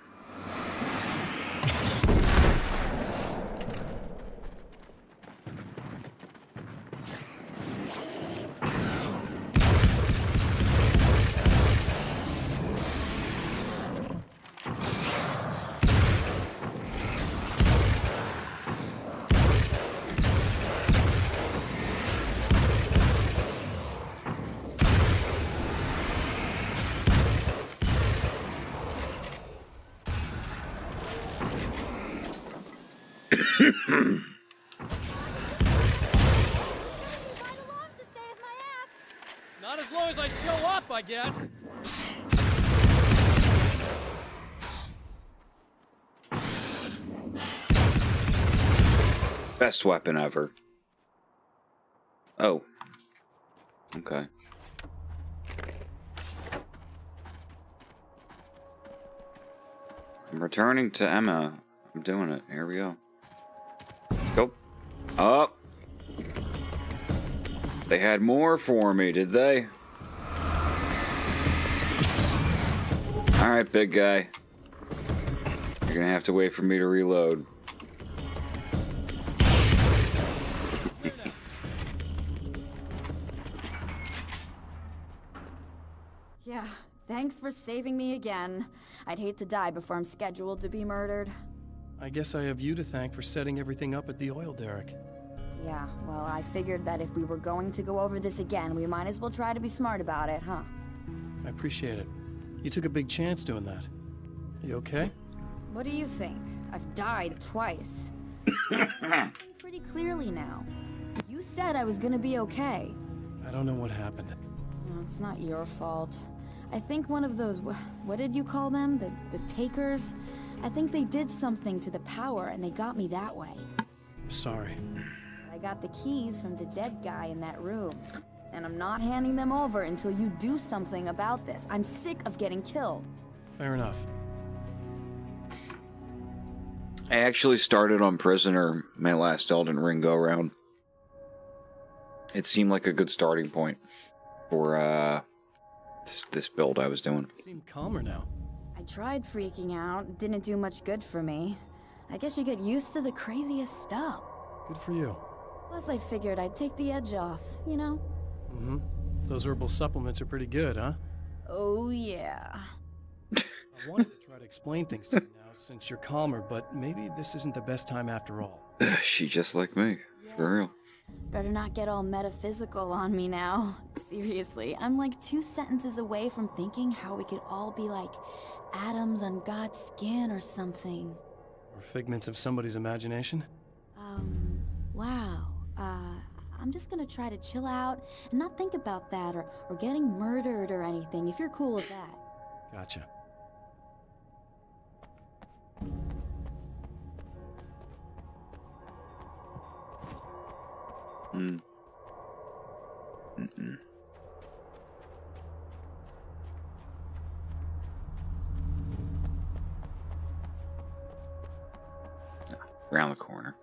Not as long as I show up, I guess. Best weapon ever. Oh. Okay. I'm returning to Emma. I'm doing it. Here we go. Go. Up. They had more for me, did they? Alright, big guy. You're gonna have to wait for me to reload. Yeah, Thanks for saving me again. I'd hate to die before I'm scheduled to be murdered. I guess I have you to thank for setting everything up at the oil derrick. Yeah, well, I figured that if we were going to go over this again, we might as well try to be smart about it, huh? I appreciate it. You took a big chance doing that. You okay? What do you think? I've died twice. Pretty clearly now. You said I was gonna be okay. I don't know what happened. No, it's not your fault. I think one of those, what did you call them? The takers? I think they did something to the power and they got me that way. I'm sorry. I got the keys from the dead guy in that room. And I'm not handing them over until you do something about this. I'm sick of getting killed. Fair enough. I actually started on Prisoner my last Elden Ring go-round. It seemed like a good starting point for this build I was doing. You seem calmer now. I tried freaking out. It didn't do much good for me. I guess you get used to the craziest stuff. Good for you. Plus, I figured I'd take the edge off, you know? Mm-hmm. Those herbal supplements are pretty good, huh? Oh, yeah. I wanted to try to explain things to you now since you're calmer, but maybe this isn't the best time after all. She just like me, for real. Better not get all metaphysical on me now. Seriously, I'm like 2 sentences away from thinking how we could all be like atoms on God's skin or something. Or figments of somebody's imagination? Wow. I'm just gonna try to chill out and not think about that or getting murdered or anything, if you're cool with that. Gotcha. Around the corner.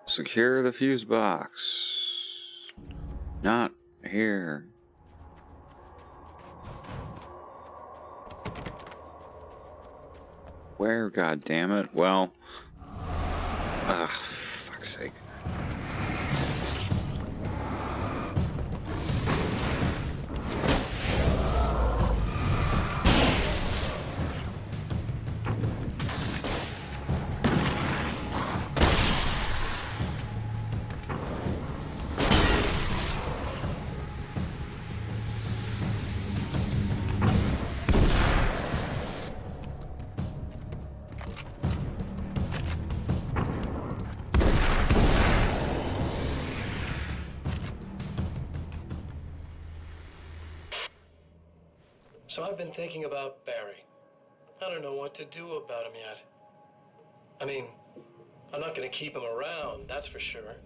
Secure the fuse box. Not here. Where, god damn it? Well, fuck's sake. So I've been thinking about Barry. I don't know what to do about him yet. I mean, I'm not gonna keep him around, that's for sure.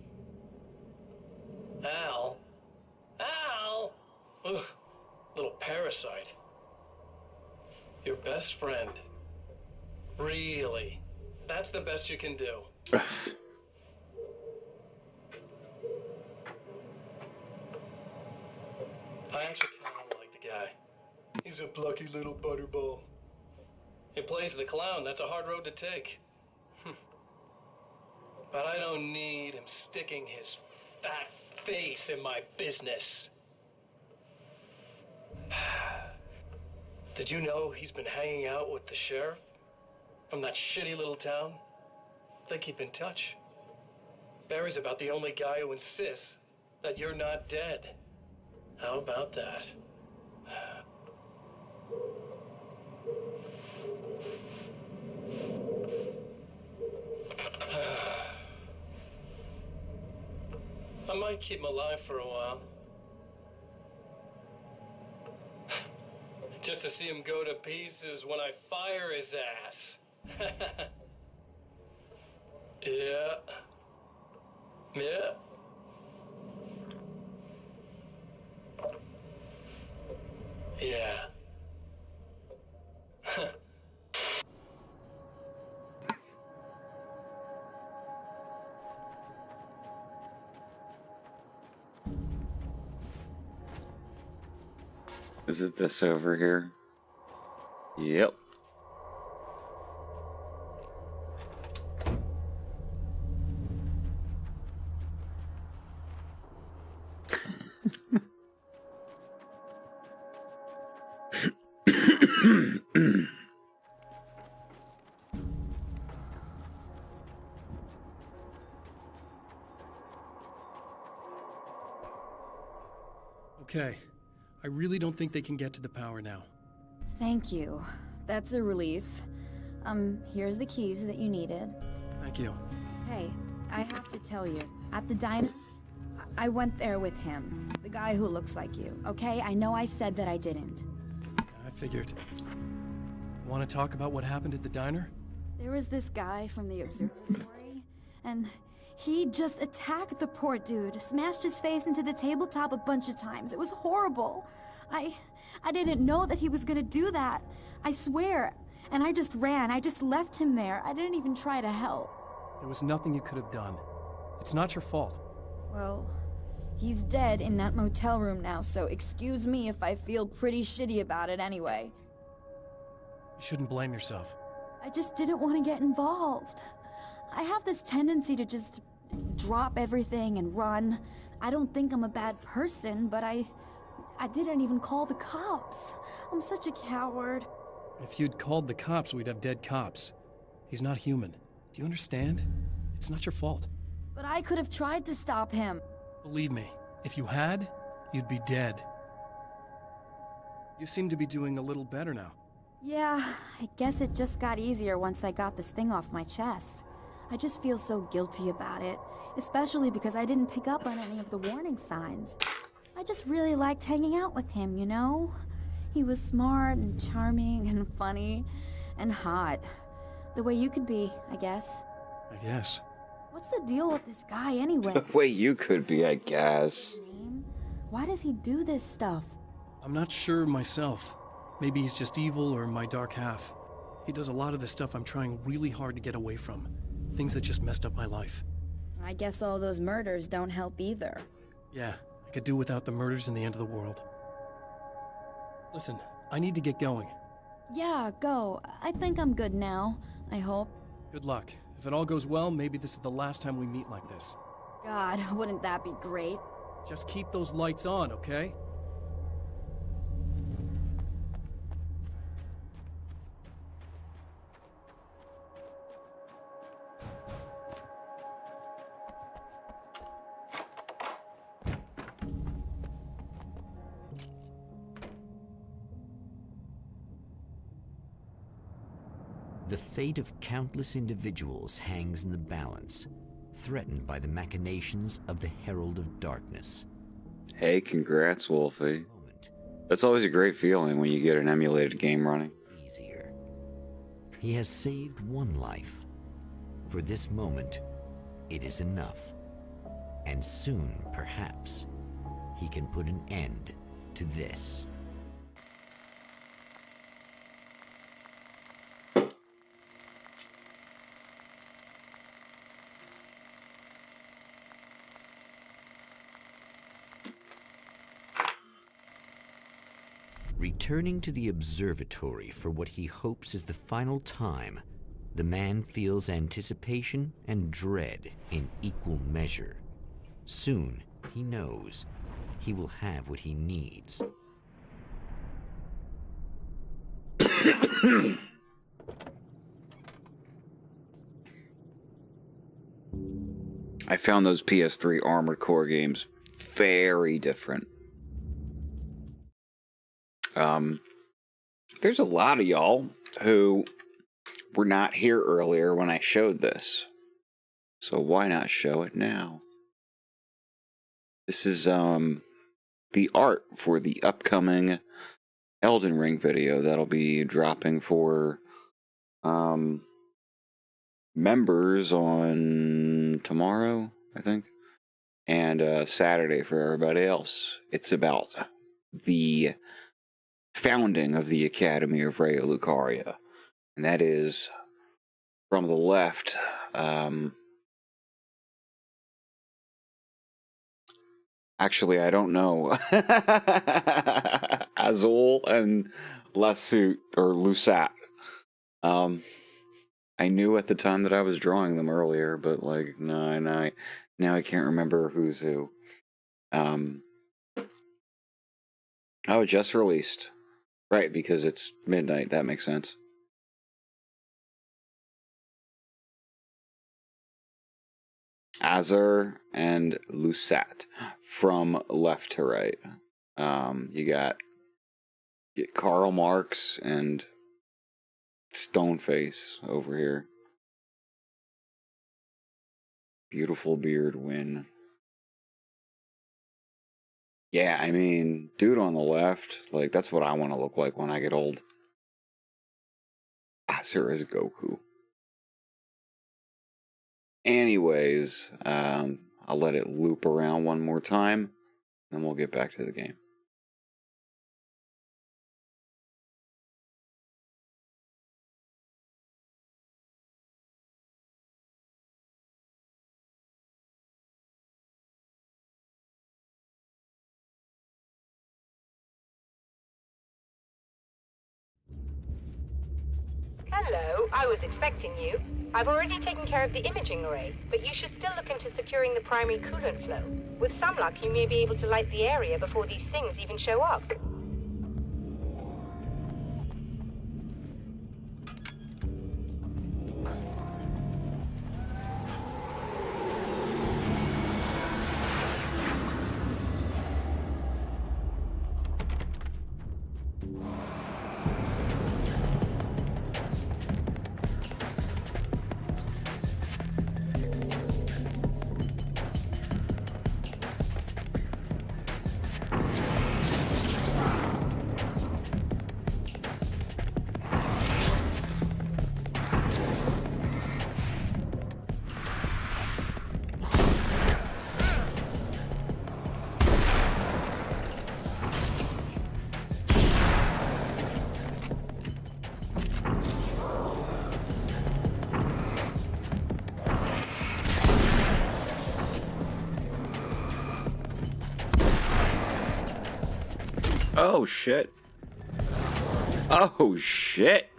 Al? Al! Ugh, little parasite. Your best friend. Really? That's the best you can do. I actually kind of like the guy. He's a plucky little butterball. He plays the clown. That's a hard road to take. But I don't need him sticking his fat face in my business. Did you know he's been hanging out with the sheriff from that shitty little town? They keep in touch. Barry's about the only guy who insists that you're not dead. How about that? I might keep him alive for a while. Just to see him go to pieces when I fire his ass. Yeah. Yeah. Yeah. Is it this over here? Yep. Okay. I really don't think they can get to the power now. Thank you. That's a relief. Here's the keys that you needed. Thank you. Hey, I have to tell you, at the diner, I went there with him. The guy who looks like you, okay? I know I said that I didn't. I figured. Want to talk about what happened at the diner? There was this guy from the observatory, and he just attacked the poor dude, smashed his face into the tabletop a bunch of times. It was horrible. I didn't know that he was gonna do that. I swear. And I just ran. I just left him there. I didn't even try to help. There was nothing you could have done. It's not your fault. Well, he's dead in that motel room now, so excuse me if I feel pretty shitty about it anyway. You shouldn't blame yourself. I just didn't want to get involved. I have this tendency to just drop everything and run. I don't think I'm a bad person, but I didn't even call the cops. I'm such a coward. If you'd called the cops, we'd have dead cops. He's not human. Do you understand? It's not your fault. But I could have tried to stop him. Believe me, if you had, you'd be dead. You seem to be doing a little better now. Yeah, I guess it just got easier once I got this thing off my chest. I just feel so guilty about it, especially because I didn't pick up on any of the warning signs. I just really liked hanging out with him, you know? He was smart and charming and funny and hot. The way you could be, I guess. I guess. What's the deal with this guy anyway? The way you could be, I guess. Why does he do this stuff? I'm not sure myself. Maybe he's just evil or my dark half. He does a lot of the stuff I'm trying really hard to get away from. Things that just messed up my life. I guess all those murders don't help either. Yeah, I could do without the murders and the end of the world. Listen, I need to get going. Yeah, go. I think I'm good now. I hope. Good luck. If it all goes well, maybe this is the last time we meet like this. God, wouldn't that be great? Just keep those lights on, okay? The fate of countless individuals hangs in the balance, threatened by the machinations of the Herald of Darkness. Hey, congrats, Wolfie. That's always a great feeling when you get an emulated game running. Easier. He has saved one life. For this moment, it is enough. And soon, perhaps, he can put an end to this. Returning to the observatory for what he hopes is the final time, the man feels anticipation and dread in equal measure. Soon, he knows, he will have what he needs. I found those PS3 Armored Core games very different. There's a lot of y'all who were not here earlier when I showed this. So why not show it now? This is the art for the upcoming Elden Ring video that'll be dropping for members on tomorrow, I think, and Saturday for everybody else. It's about the founding of the Academy of Raya Lucaria, and that is from the left. Actually, I don't know. Azul and Lasut or Lusat. I knew at the time that I was drawing them earlier, but like, no, now I can't remember who's who. Oh, it just released. Right, because it's midnight. That makes sense. Azur and Lusat from left to right. You got Karl Marx and Stoneface over here. Beautiful beard win. Yeah, I mean, dude on the left, like, that's what I want to look like when I get old. Azur is Goku. Anyways, I'll let it loop around one more time, and we'll get back to the game. Hello, I was expecting you. I've already taken care of the imaging array, but you should still look into securing the primary coolant flow. With some luck, you may be able to light the area before these things even show up. Oh, shit. Oh, shit.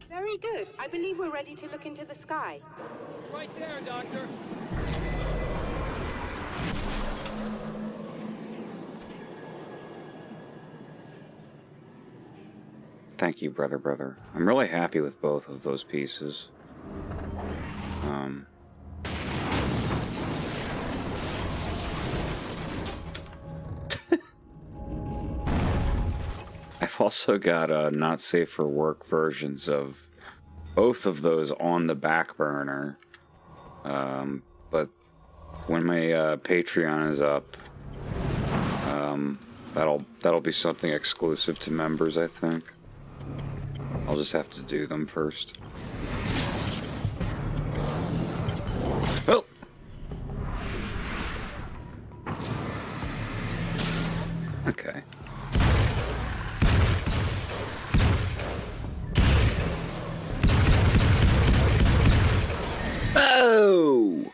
Very good. I believe we're ready to look into the sky. Right there, Doctor. Thank you, brother. I'm really happy with both of those pieces. I've also got not safe for work versions of both of those on the back burner. But when my Patreon is up, that'll be something exclusive to members, I think. I'll just have to do them first. Oh! Okay. Oh!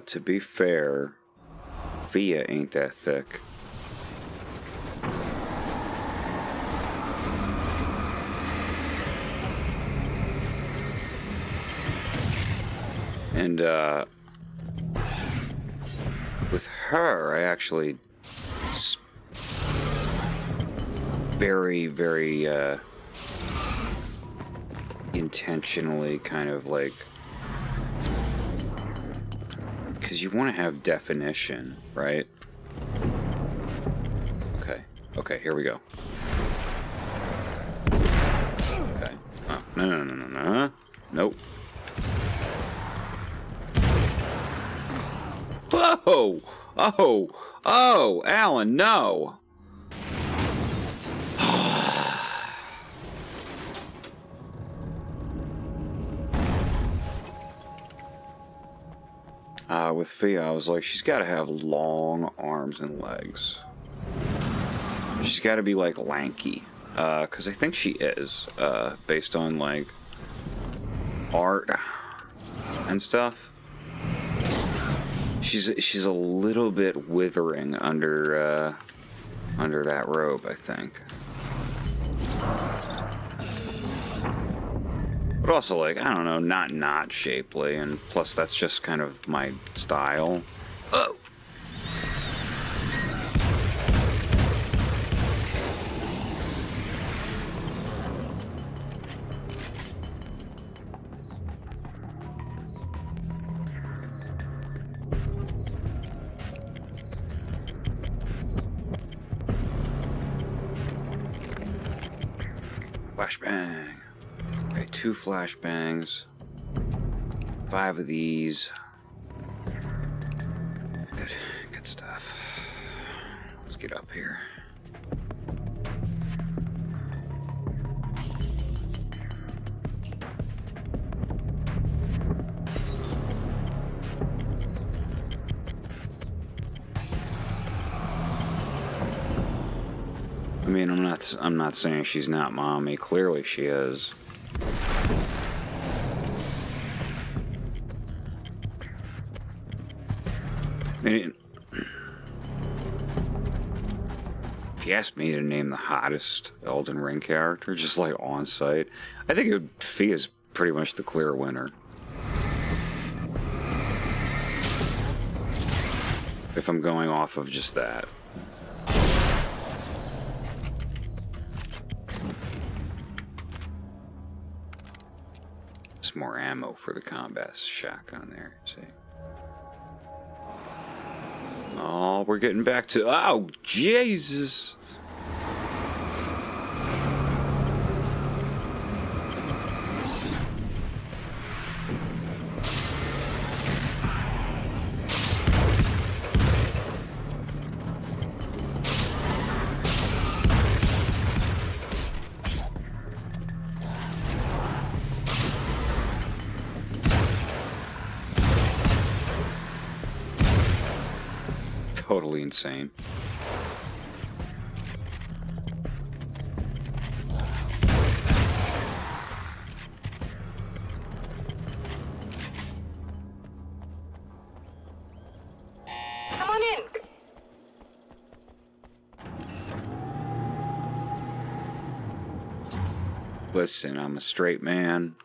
to be fair, Fia ain't that thick. And, with her, I actually very, very, intentionally kind of like, because you want to have definition, right? Okay, here we go. Okay. Oh, no. Nope. Whoa! Oh, Alan, no! With Fia, I was like, she's got to have long arms and legs. She's got to be, like, lanky. Because I think she is, based on, like, art and stuff. She's a little bit withering under that robe, I think. But also, like, I don't know, not shapely, and plus that's just kind of my style. Oh! Flashbang. Okay, 2 flashbangs. 5 of these. Good stuff. Let's get up here. I mean, I'm not saying she's not mommy. Clearly she is. I mean, if you asked me to name the hottest Elden Ring character, just like on site, I think Fia's pretty much the clear winner. If I'm going off of just that. Some more ammo for the combat shotgun there, see. Oh, we're getting back to... Oh, Jesus! Totally insane. Come on in. Listen, I'm a straight man.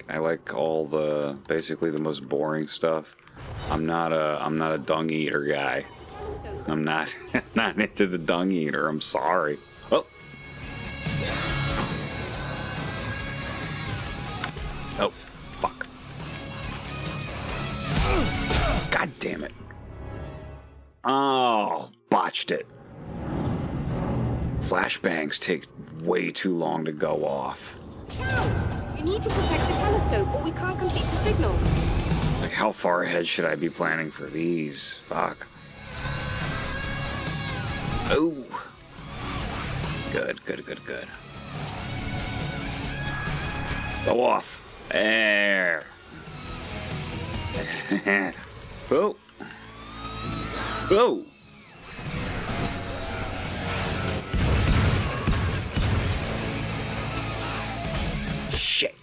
I like all the basically the most boring stuff. I'm not a dung eater guy. I'm not not into the dung eater. I'm sorry. Oh. Oh, fuck. God damn it. Oh, botched it. Flashbangs take way too long to go off. You need to protect the telescope or we can't complete the signal. Like, how far ahead should I be planning for these? Fuck. Oh. Good. Go off. There. Oh. Oh. Shit.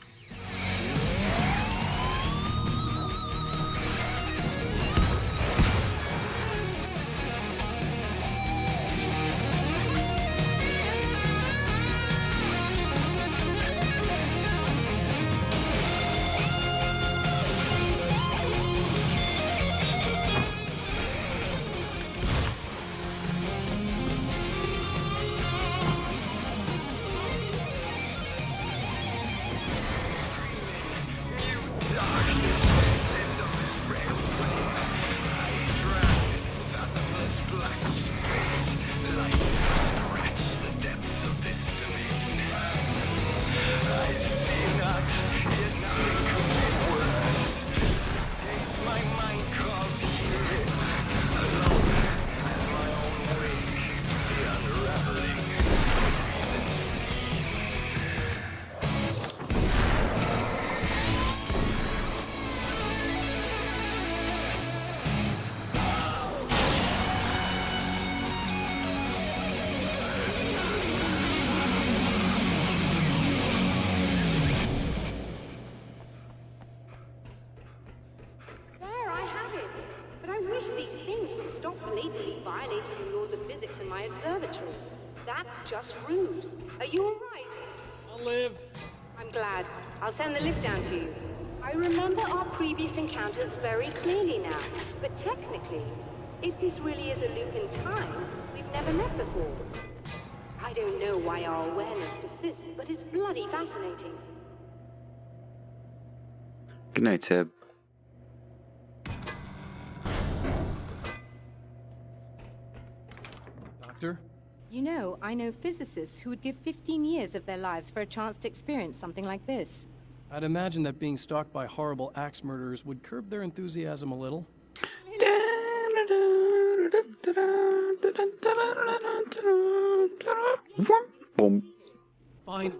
wish these things would stop blatantly violating the laws of physics in my observatory. That's just rude. Are you all right? I'll live. I'm glad. I'll send the lift down to you. I remember our previous encounters very clearly now, but technically, if this really is a loop in time, we've never met before. I don't know why our awareness persists, but it's bloody fascinating. Good night, Tib. Doctor? You know, I know physicists who would give 15 years of their lives for a chance to experience something like this. I'd imagine that being stalked by horrible axe murderers would curb their enthusiasm a little. Finally.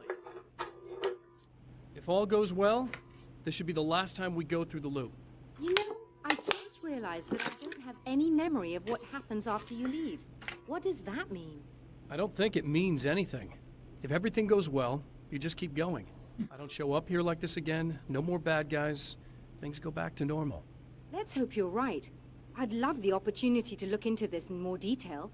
If all goes well, this should be the last time we go through the loop. You know, I just realized that I don't have any memory of what happens after you leave. What does that mean? I don't think it means anything. If everything goes well, you just keep going. I don't show up here like this again, no more bad guys. Things go back to normal. Let's hope you're right. I'd love the opportunity to look into this in more detail.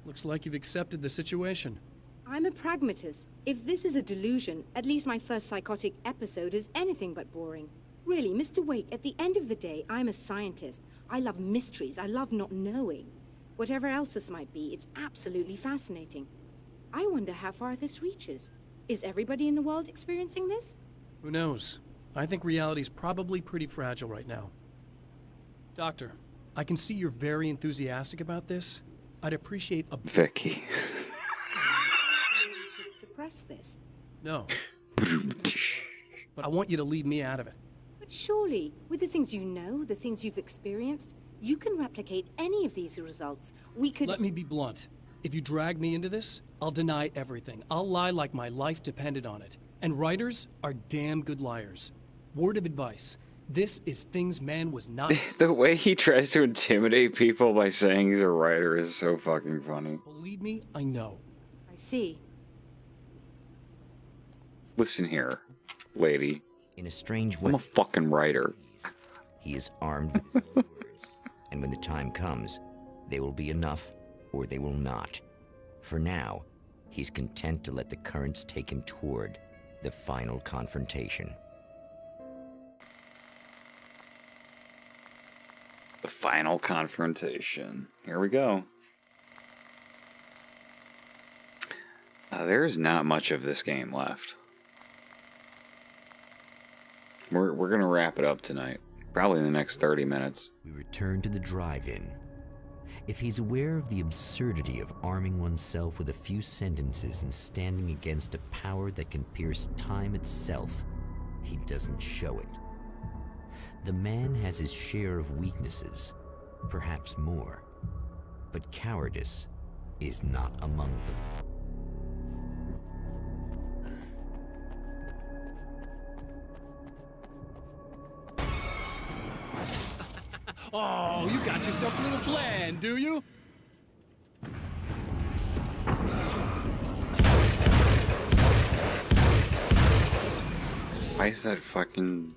Looks like you've accepted the situation. I'm a pragmatist. If this is a delusion, at least my first psychotic episode is anything but boring. Really, Mr. Wake, at the end of the day, I'm a scientist. I love mysteries. I love not knowing. Whatever else this might be, it's absolutely fascinating. I wonder how far this reaches. Is everybody in the world experiencing this? Who knows? I think reality's probably pretty fragile right now. Doctor, I can see you're very enthusiastic about this. I'd appreciate a... Vicky. We should suppress this. No. But I want you to leave me out of it. But surely, with the things you know, the things you've experienced, you can replicate any of these results. We could... Let me be blunt. If you drag me into this, I'll deny everything. I'll lie like my life depended on it. And writers are damn good liars. Word of advice. This is things man was not... The way he tries to intimidate people by saying he's a writer is so fucking funny. Believe me, I know. I see. Listen here, lady. In a strange way, I'm a fucking writer. he is armed with his own words, and when the time comes, they will be enough or they will not. For now, he's content to let the currents take him toward the final confrontation. The final confrontation. Here we go. There's not much of this game left. We're gonna wrap it up tonight. Probably in the next 30 minutes. We return to the drive-in. If he's aware of the absurdity of arming oneself with a few sentences and standing against a power that can pierce time itself, he doesn't show it. The man has his share of weaknesses, perhaps more, but cowardice is not among them. Oh, you got yourself a little plan, do you? Why is that fucking...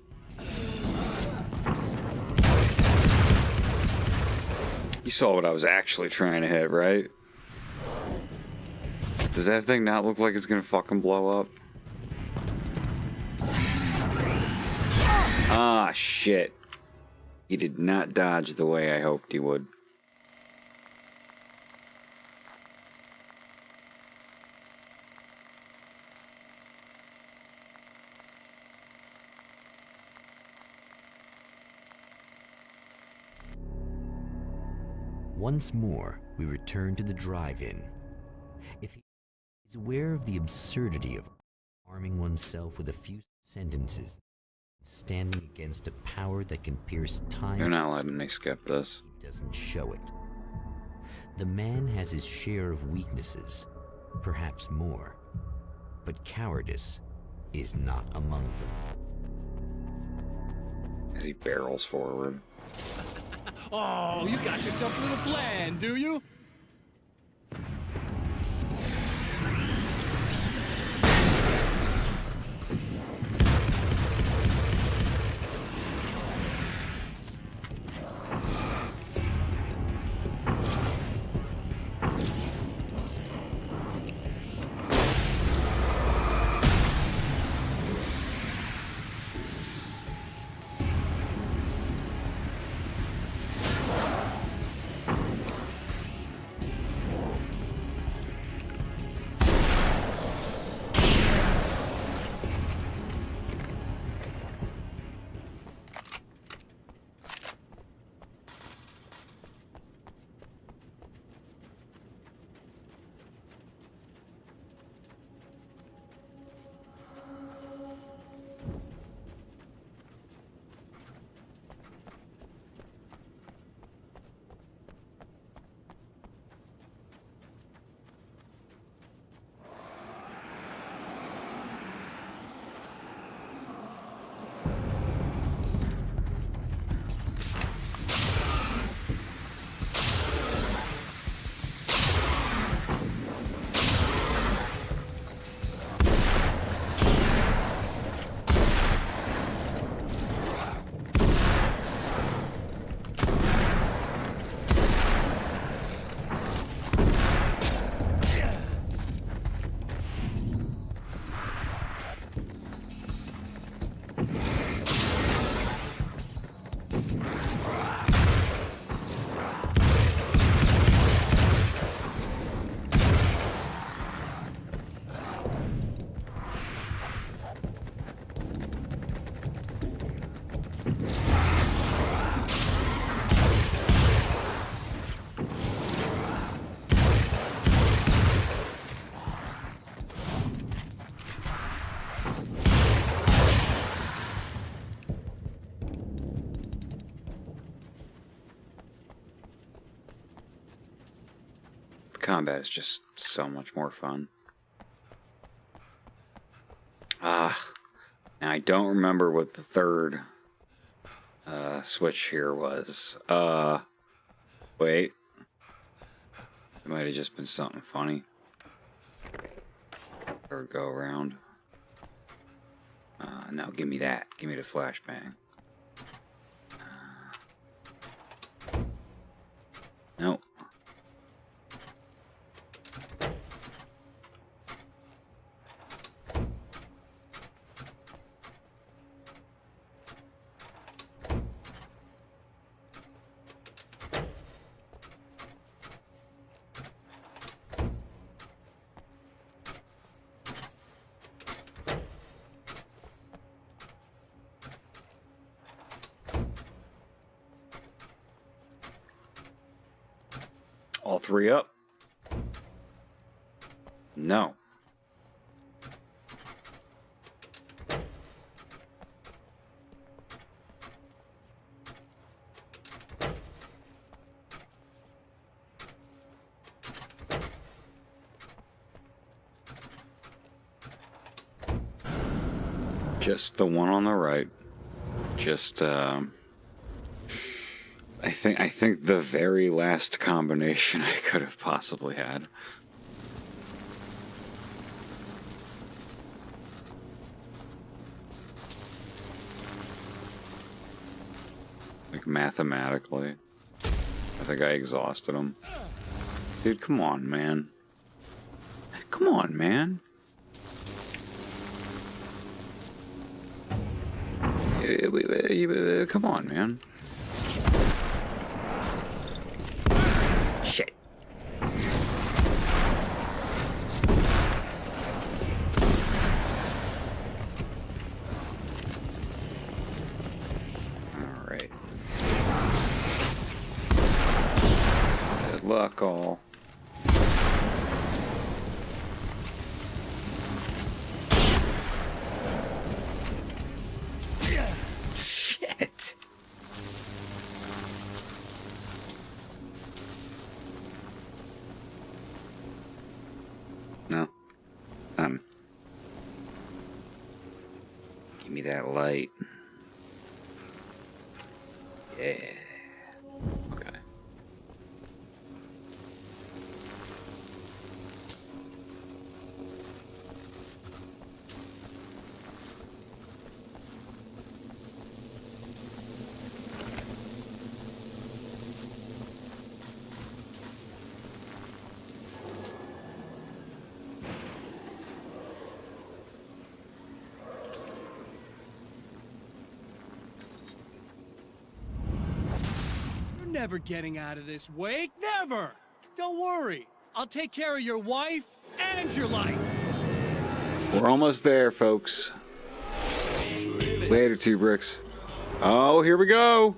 You saw what I was actually trying to hit, right? Does that thing not look like it's gonna fucking blow up? Ah, shit. He did not dodge the way I hoped he would. Once more, we return to the drive-in. If he is aware of the absurdity of arming oneself with a few sentences, standing against a power that can pierce time... You're not letting me skip this. He doesn't show it. The man has his share of weaknesses, perhaps more, but cowardice is not among them. As he barrels forward. Oh, you got yourself a little plan, do you? combat is just so much more fun. Ah, and I don't remember what the third switch here was. Wait. It might have just been something funny. Or go around. No, give me that. Give me the flashbang. Nope. All three up? No. Just the one on the right. Just, I think the very last combination I could have possibly had. Like mathematically. I think I exhausted him. Dude, come on, man. Come on, man. Come on, man. Shit. Alright. Good luck, all. Shit. No. Give me that light. Yeah. Okay. Never getting out of this wake, never! Don't worry, I'll take care of your wife and your life. We're almost there, folks. Later, 2 bricks. Oh, here we go.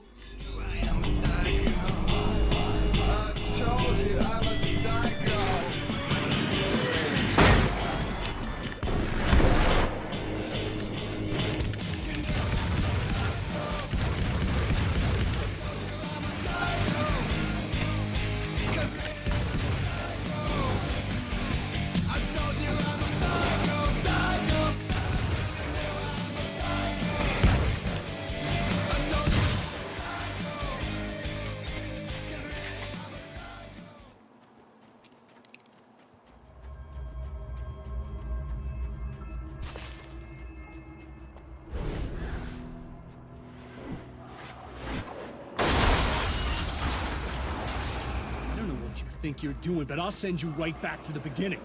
Think you're doing, but I'll send you right back to the beginning.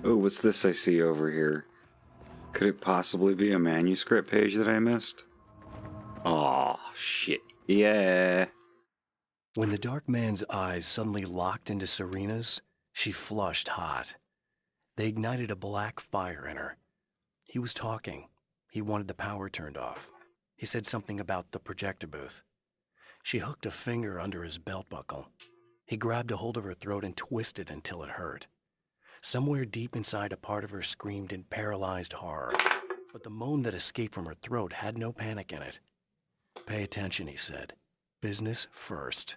Oh, what's this I see over here? Could it possibly be a manuscript page that I missed? Oh, shit. Yeah. When the dark man's eyes suddenly locked into Serena's, she flushed hot. They ignited a black fire in her. He was talking. He wanted the power turned off. He said something about the projector booth. She hooked a finger under his belt buckle. He grabbed a hold of her throat and twisted until it hurt. Somewhere deep inside, a part of her screamed in paralyzed horror, but the moan that escaped from her throat had no panic in it. "Pay attention," he said. "Business first."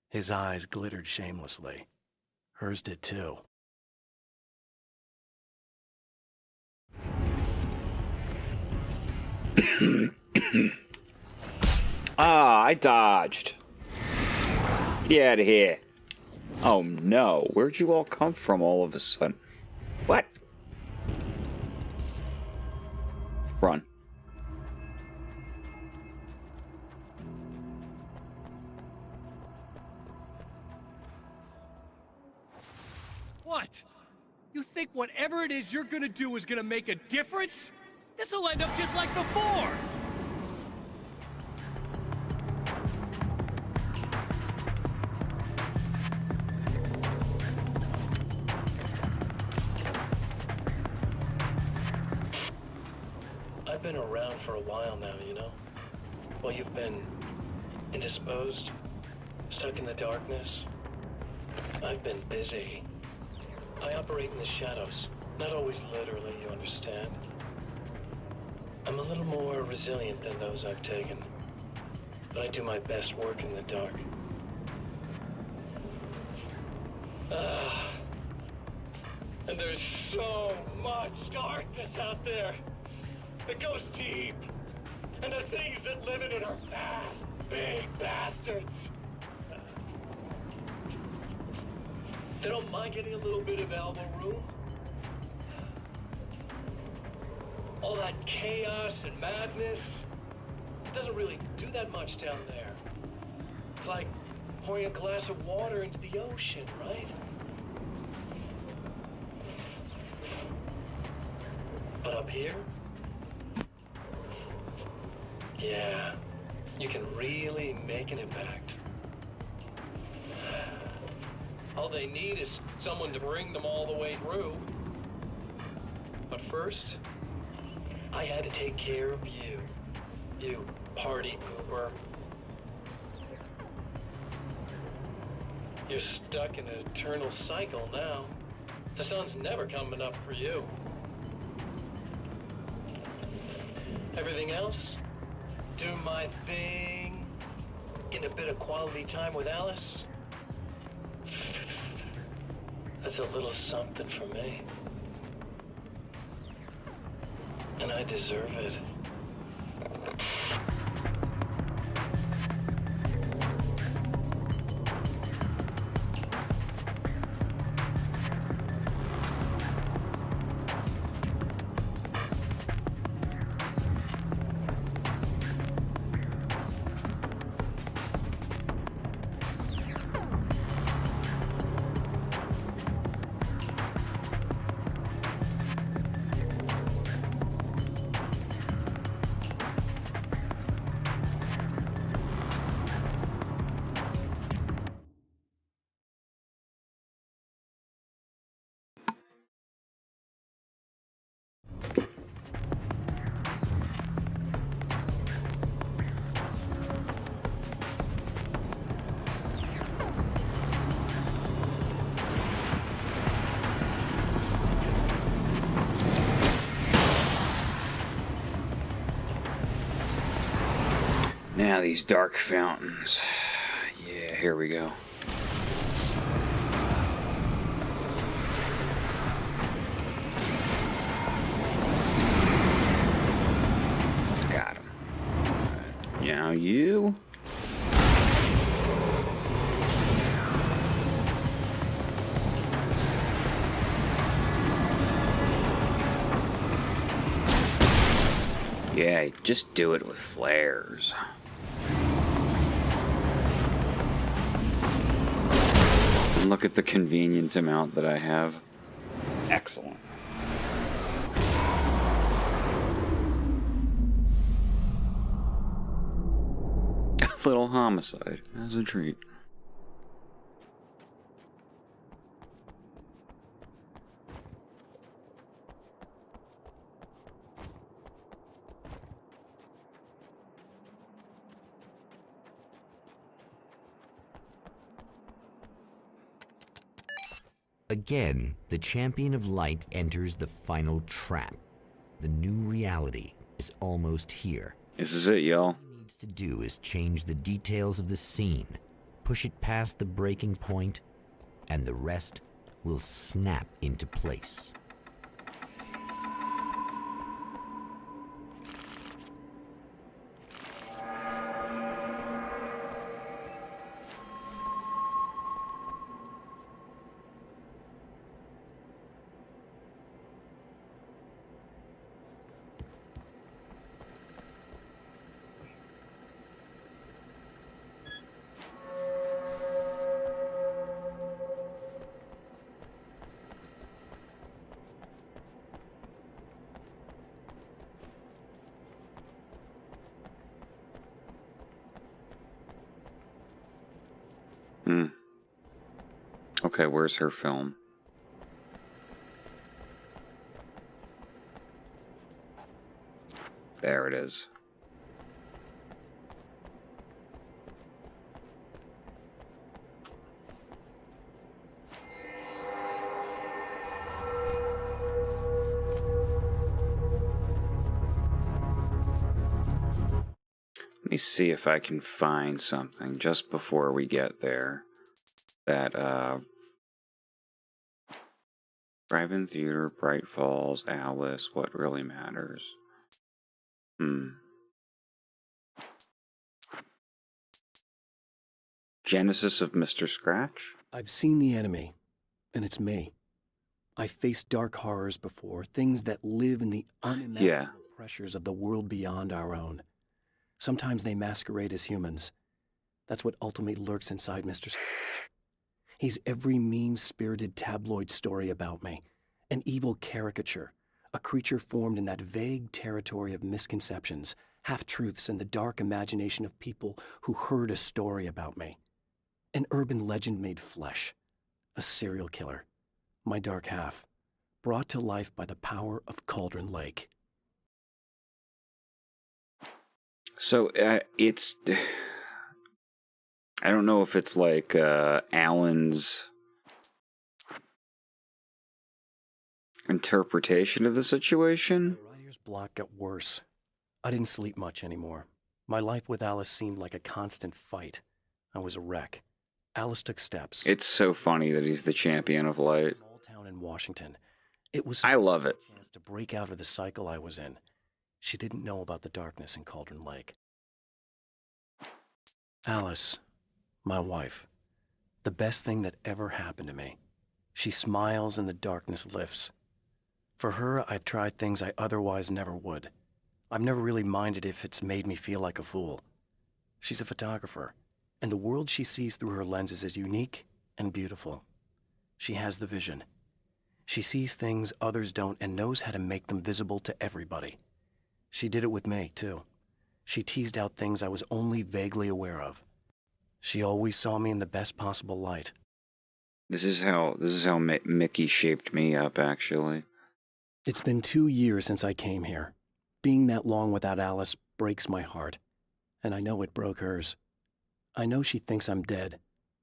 His eyes glittered shamelessly. Hers did too. Ah, I dodged. Get out of here. Oh no, where'd you all come from all of a sudden? What? Run. What? You think whatever it is you're gonna do is gonna make a difference? This'll end up just like before! I've been around for a while now, you know? While you've been indisposed, stuck in the darkness, I've been busy. I operate in the shadows, not always literally, you understand? I'm a little more resilient than those I've taken, but I do my best work in the dark. And there's so much darkness out there. It goes deep. And the things that live in it are fast, big bastards. They don't mind getting a little bit of elbow room. All that chaos and madness, it doesn't really do that much down there. It's like pouring a glass of water into the ocean, right? But up here, yeah, you can really make an impact. All they need is someone to bring them all the way through. But first, I had to take care of you. You party pooper. You're stuck in an eternal cycle now. The sun's never coming up for you. Everything else? Do my thing. Get a bit of quality time with Alice. That's a little something for me. And I deserve it. Now these dark fountains. Yeah, here we go. Got him. Right. Now you. Yeah, just do it with flares. And look at the convenient amount that I have. Excellent. A little homicide as a treat. Again, the champion of light enters the final trap. The new reality is almost here. This is it, y'all. All he needs to do is change the details of the scene, push it past the breaking point, and the rest will snap into place. Okay, where's her film? There it is. Let me see if I can find something just before we get there. That, Drive-In Theater, Bright Falls, Alice, What Really Matters. Genesis of Mr. Scratch? I've seen the enemy, and it's me. I've faced dark horrors before, things that live in the unimaginable pressures of the world beyond our own. Sometimes they masquerade as humans. That's what ultimately lurks inside Mr. Scratch. He's every mean-spirited tabloid story about me, an evil caricature, a creature formed in that vague territory of misconceptions, half-truths, and the dark imagination of people who heard a story about me. An urban legend made flesh, a serial killer, my dark half, brought to life by the power of Cauldron Lake. So, it's... I don't know if it's like Alan's interpretation of the situation. The writer's block got worse. I didn't sleep much anymore. My life with Alice seemed like a constant fight. I was a wreck. Alice took steps. It's so funny that he's the champion of light. Small town in Washington. It was I love it. A chance to break out of the cycle I was in. She didn't know about the darkness in Cauldron Lake. Alice, my wife, the best thing that ever happened to me. She smiles and the darkness lifts. For her, I've tried things I otherwise never would. I've never really minded if it's made me feel like a fool. She's a photographer, and the world she sees through her lenses is unique and beautiful. She has the vision. She sees things others don't and knows how to make them visible to everybody. She did it with me, too. She teased out things I was only vaguely aware of. She always saw me in the best possible light. This is how Mickey shaped me up, actually. It's been 2 years since I came here. Being that long without Alice breaks my heart, and I know it broke hers. I know she thinks I'm dead.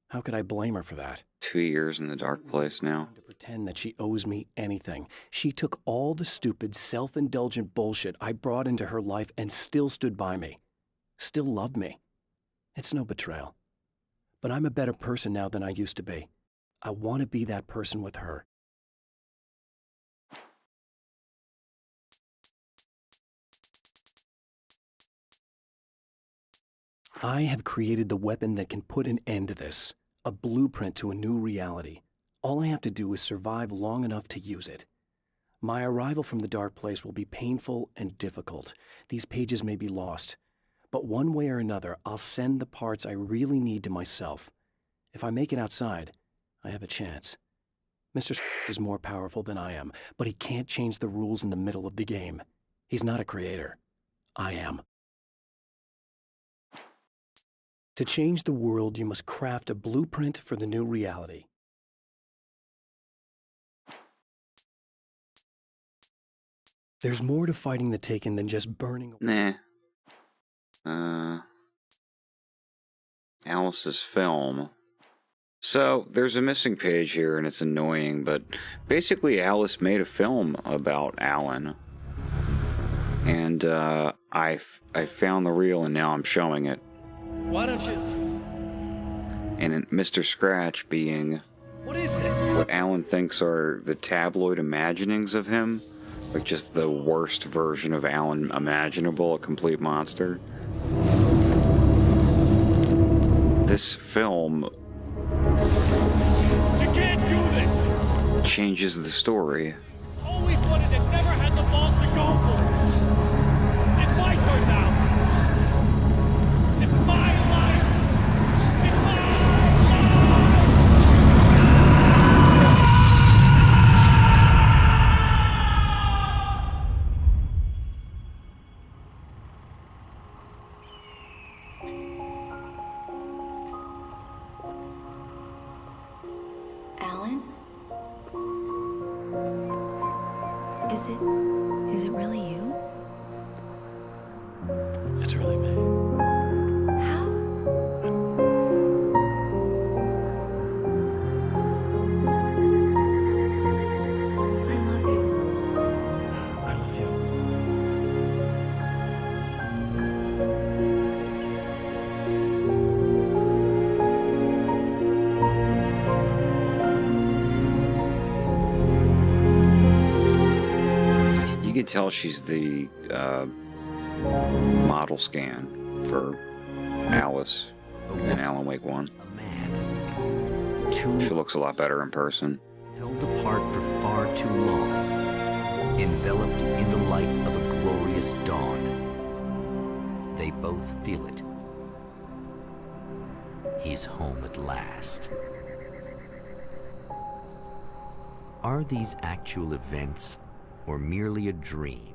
How could I blame her for that? 2 years in the dark place now. To pretend that she owes me anything. She took all the stupid, self-indulgent bullshit I brought into her life and still stood by me. Still loved me. It's no betrayal. But I'm a better person now than I used to be. I want to be that person with her. I have created the weapon that can put an end to this. A blueprint to a new reality. All I have to do is survive long enough to use it. My arrival from the dark place will be painful and difficult. These pages may be lost. But one way or another, I'll send the parts I really need to myself. If I make it outside, I have a chance. Mr. is more powerful than I am, but he can't change the rules in the middle of the game. He's not a creator. I am. To change the world, you must craft a blueprint for the new reality. There's more to fighting the Taken than just burning. Nah. Alice's film. So, there's a missing page here, and it's annoying, but basically Alice made a film about Alan. And, I found the reel, and now I'm showing it. Why don't you... And Mr. Scratch being What is this? what Alan thinks are the tabloid imaginings of him, like just the worst version of Alan imaginable, a complete monster. This film You can't do this! changes the story. Always wanted it, never had the balls to go for it. It's my turn now. It's my life. It's my Alan? Is it really you? It's really me. How? I love you. I love you. You can tell she's the model scan for Alice in Alan Wake 1. She looks a lot better in person. Held apart for far too long, enveloped in the light of a glorious dawn. They both feel it. He's home at last. Are these actual events, or merely a dream?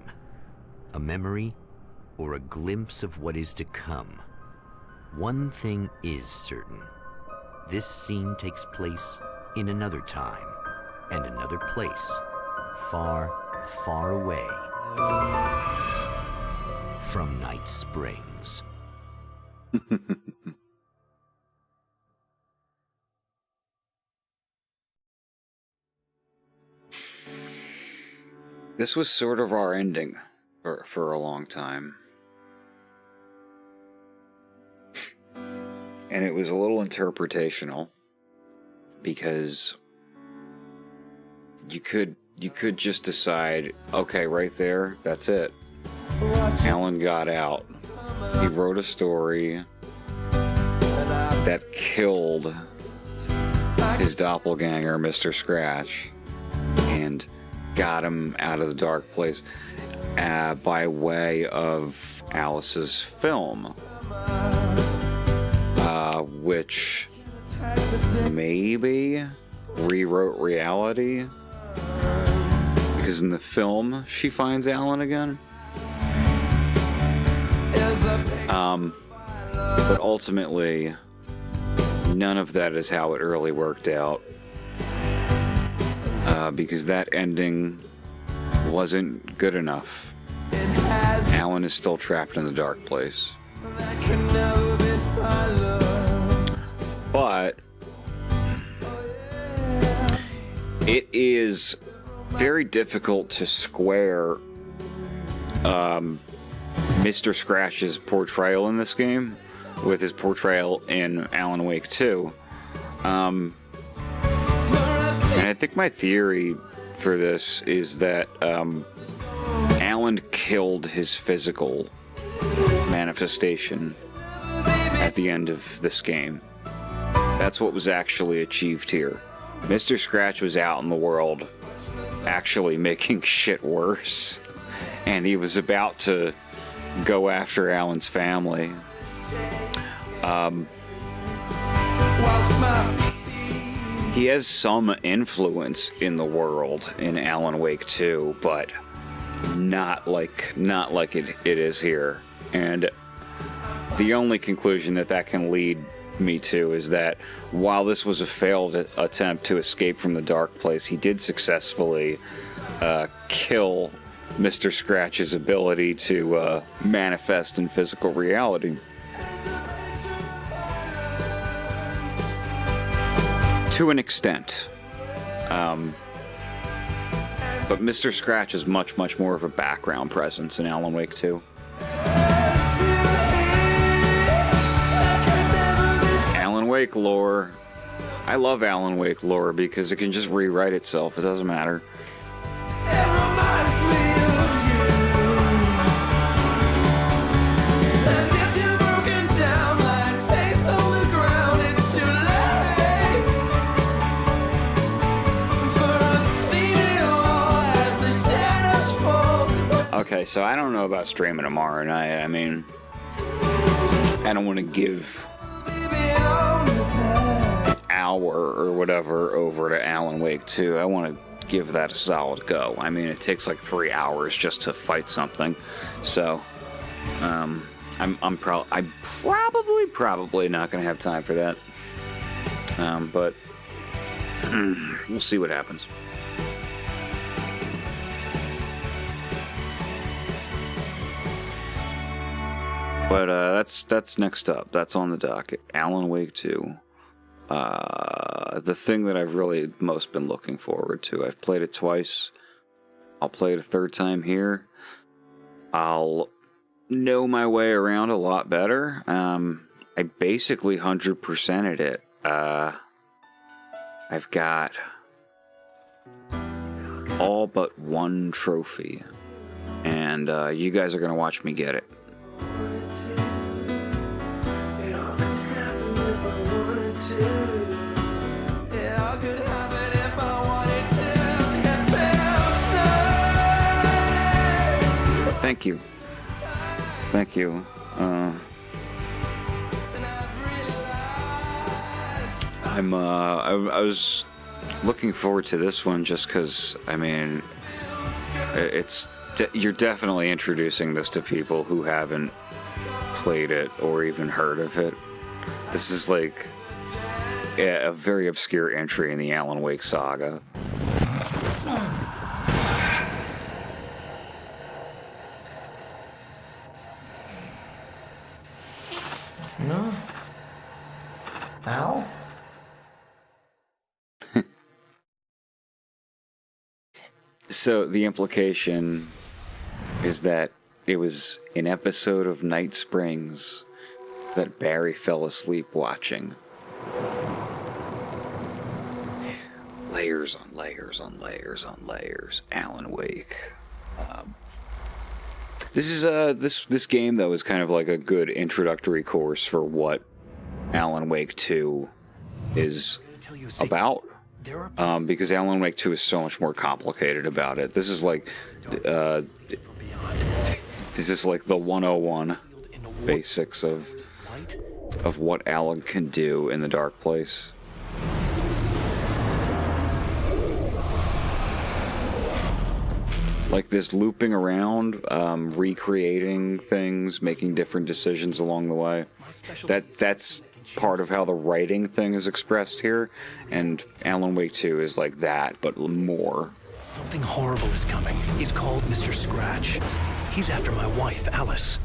A memory, or a glimpse of what is to come? One thing is certain. This scene takes place in another time and another place, far, far away from Night Springs. This was sort of our ending for a long time. And it was a little interpretational because you could just decide, okay, right there, that's it. Alan got out. He wrote a story that killed his doppelganger, Mr. Scratch, and got him out of the dark place by way of Alice's film. Which maybe rewrote reality, because in the film she finds Alan again. But ultimately, none of that is how it really worked out, because that ending wasn't good enough. Alan is still trapped in the dark place. But it is very difficult to square Mr. Scratch's portrayal in this game with his portrayal in Alan Wake 2. And I think my theory for this is that Alan killed his physical manifestation at the end of this game. That's what was actually achieved here. Mr. Scratch was out in the world actually making shit worse, and he was about to go after Alan's family. He has some influence in the world in Alan Wake 2, but not like it is here. And the only conclusion that can lead me to is that while this was a failed attempt to escape from the dark place, he did successfully kill Mr. Scratch's ability to manifest in physical reality. To an extent. But Mr. Scratch is much, much more of a background presence in Alan Wake 2. Alan Wake lore I love Alan Wake lore because it can just rewrite itself. It doesn't matter. Okay, so I don't know about streaming tomorrow night. I mean, I don't want to give an hour or whatever over to Alan Wake 2. I want to give that a solid go. I mean, it takes like 3 hours just to fight something. So, I'm probably not going to have time for that. But we'll see what happens. But that's next up. That's on the docket. Alan Wake 2. The thing that I've really most been looking forward to. I've played it twice. I'll play it a third time here. I'll know my way around a lot better. I basically 100%ed it. I've got all but one trophy. And you guys are going to watch me get it. Thank you. Thank you. I was looking forward to this one just because, I mean, you're definitely introducing this to people who haven't played it or even heard of it. This is like a very obscure entry in the Alan Wake saga. No. Al? So the implication is that it was an episode of Night Springs that Barry fell asleep watching. Layers on layers on layers on layers. Alan Wake. This is this game though is kind of like a good introductory course for what Alan Wake 2 is about. Because Alan Wake 2 is so much more complicated about it. This is like the 101 basics of what Alan can do in the dark place. Like this looping around, recreating things, making different decisions along the way. That's part of how the writing thing is expressed here, and Alan Wake 2 is like that, but more. Something horrible is coming. He's called Mr. Scratch. He's after my wife, Alice.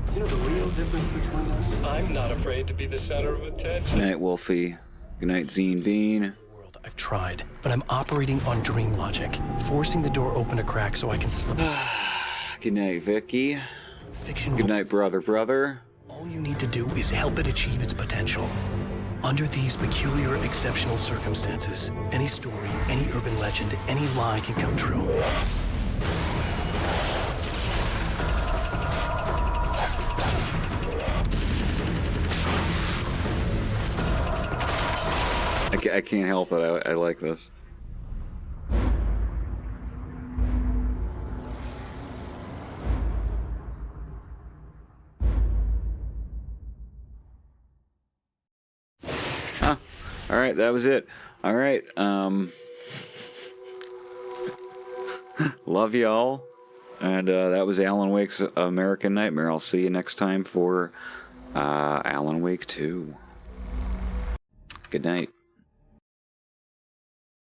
Do you know the real difference between us? I'm not afraid to be the center of attention. Good night, Wolfie. Good night, Zine Bean. I've tried, but I'm operating on dream logic, forcing the door open a crack so I can slip. Good night, Vicky. Fiction. Good night, brother. All you need to do is help it achieve its potential. Under these peculiar, exceptional circumstances, any story, any urban legend, any lie can come true. I can't help it. I like this. Huh. All right, that was it. All right. Love y'all. And that was Alan Wake's American Nightmare. I'll see you next time for Alan Wake 2. Good night.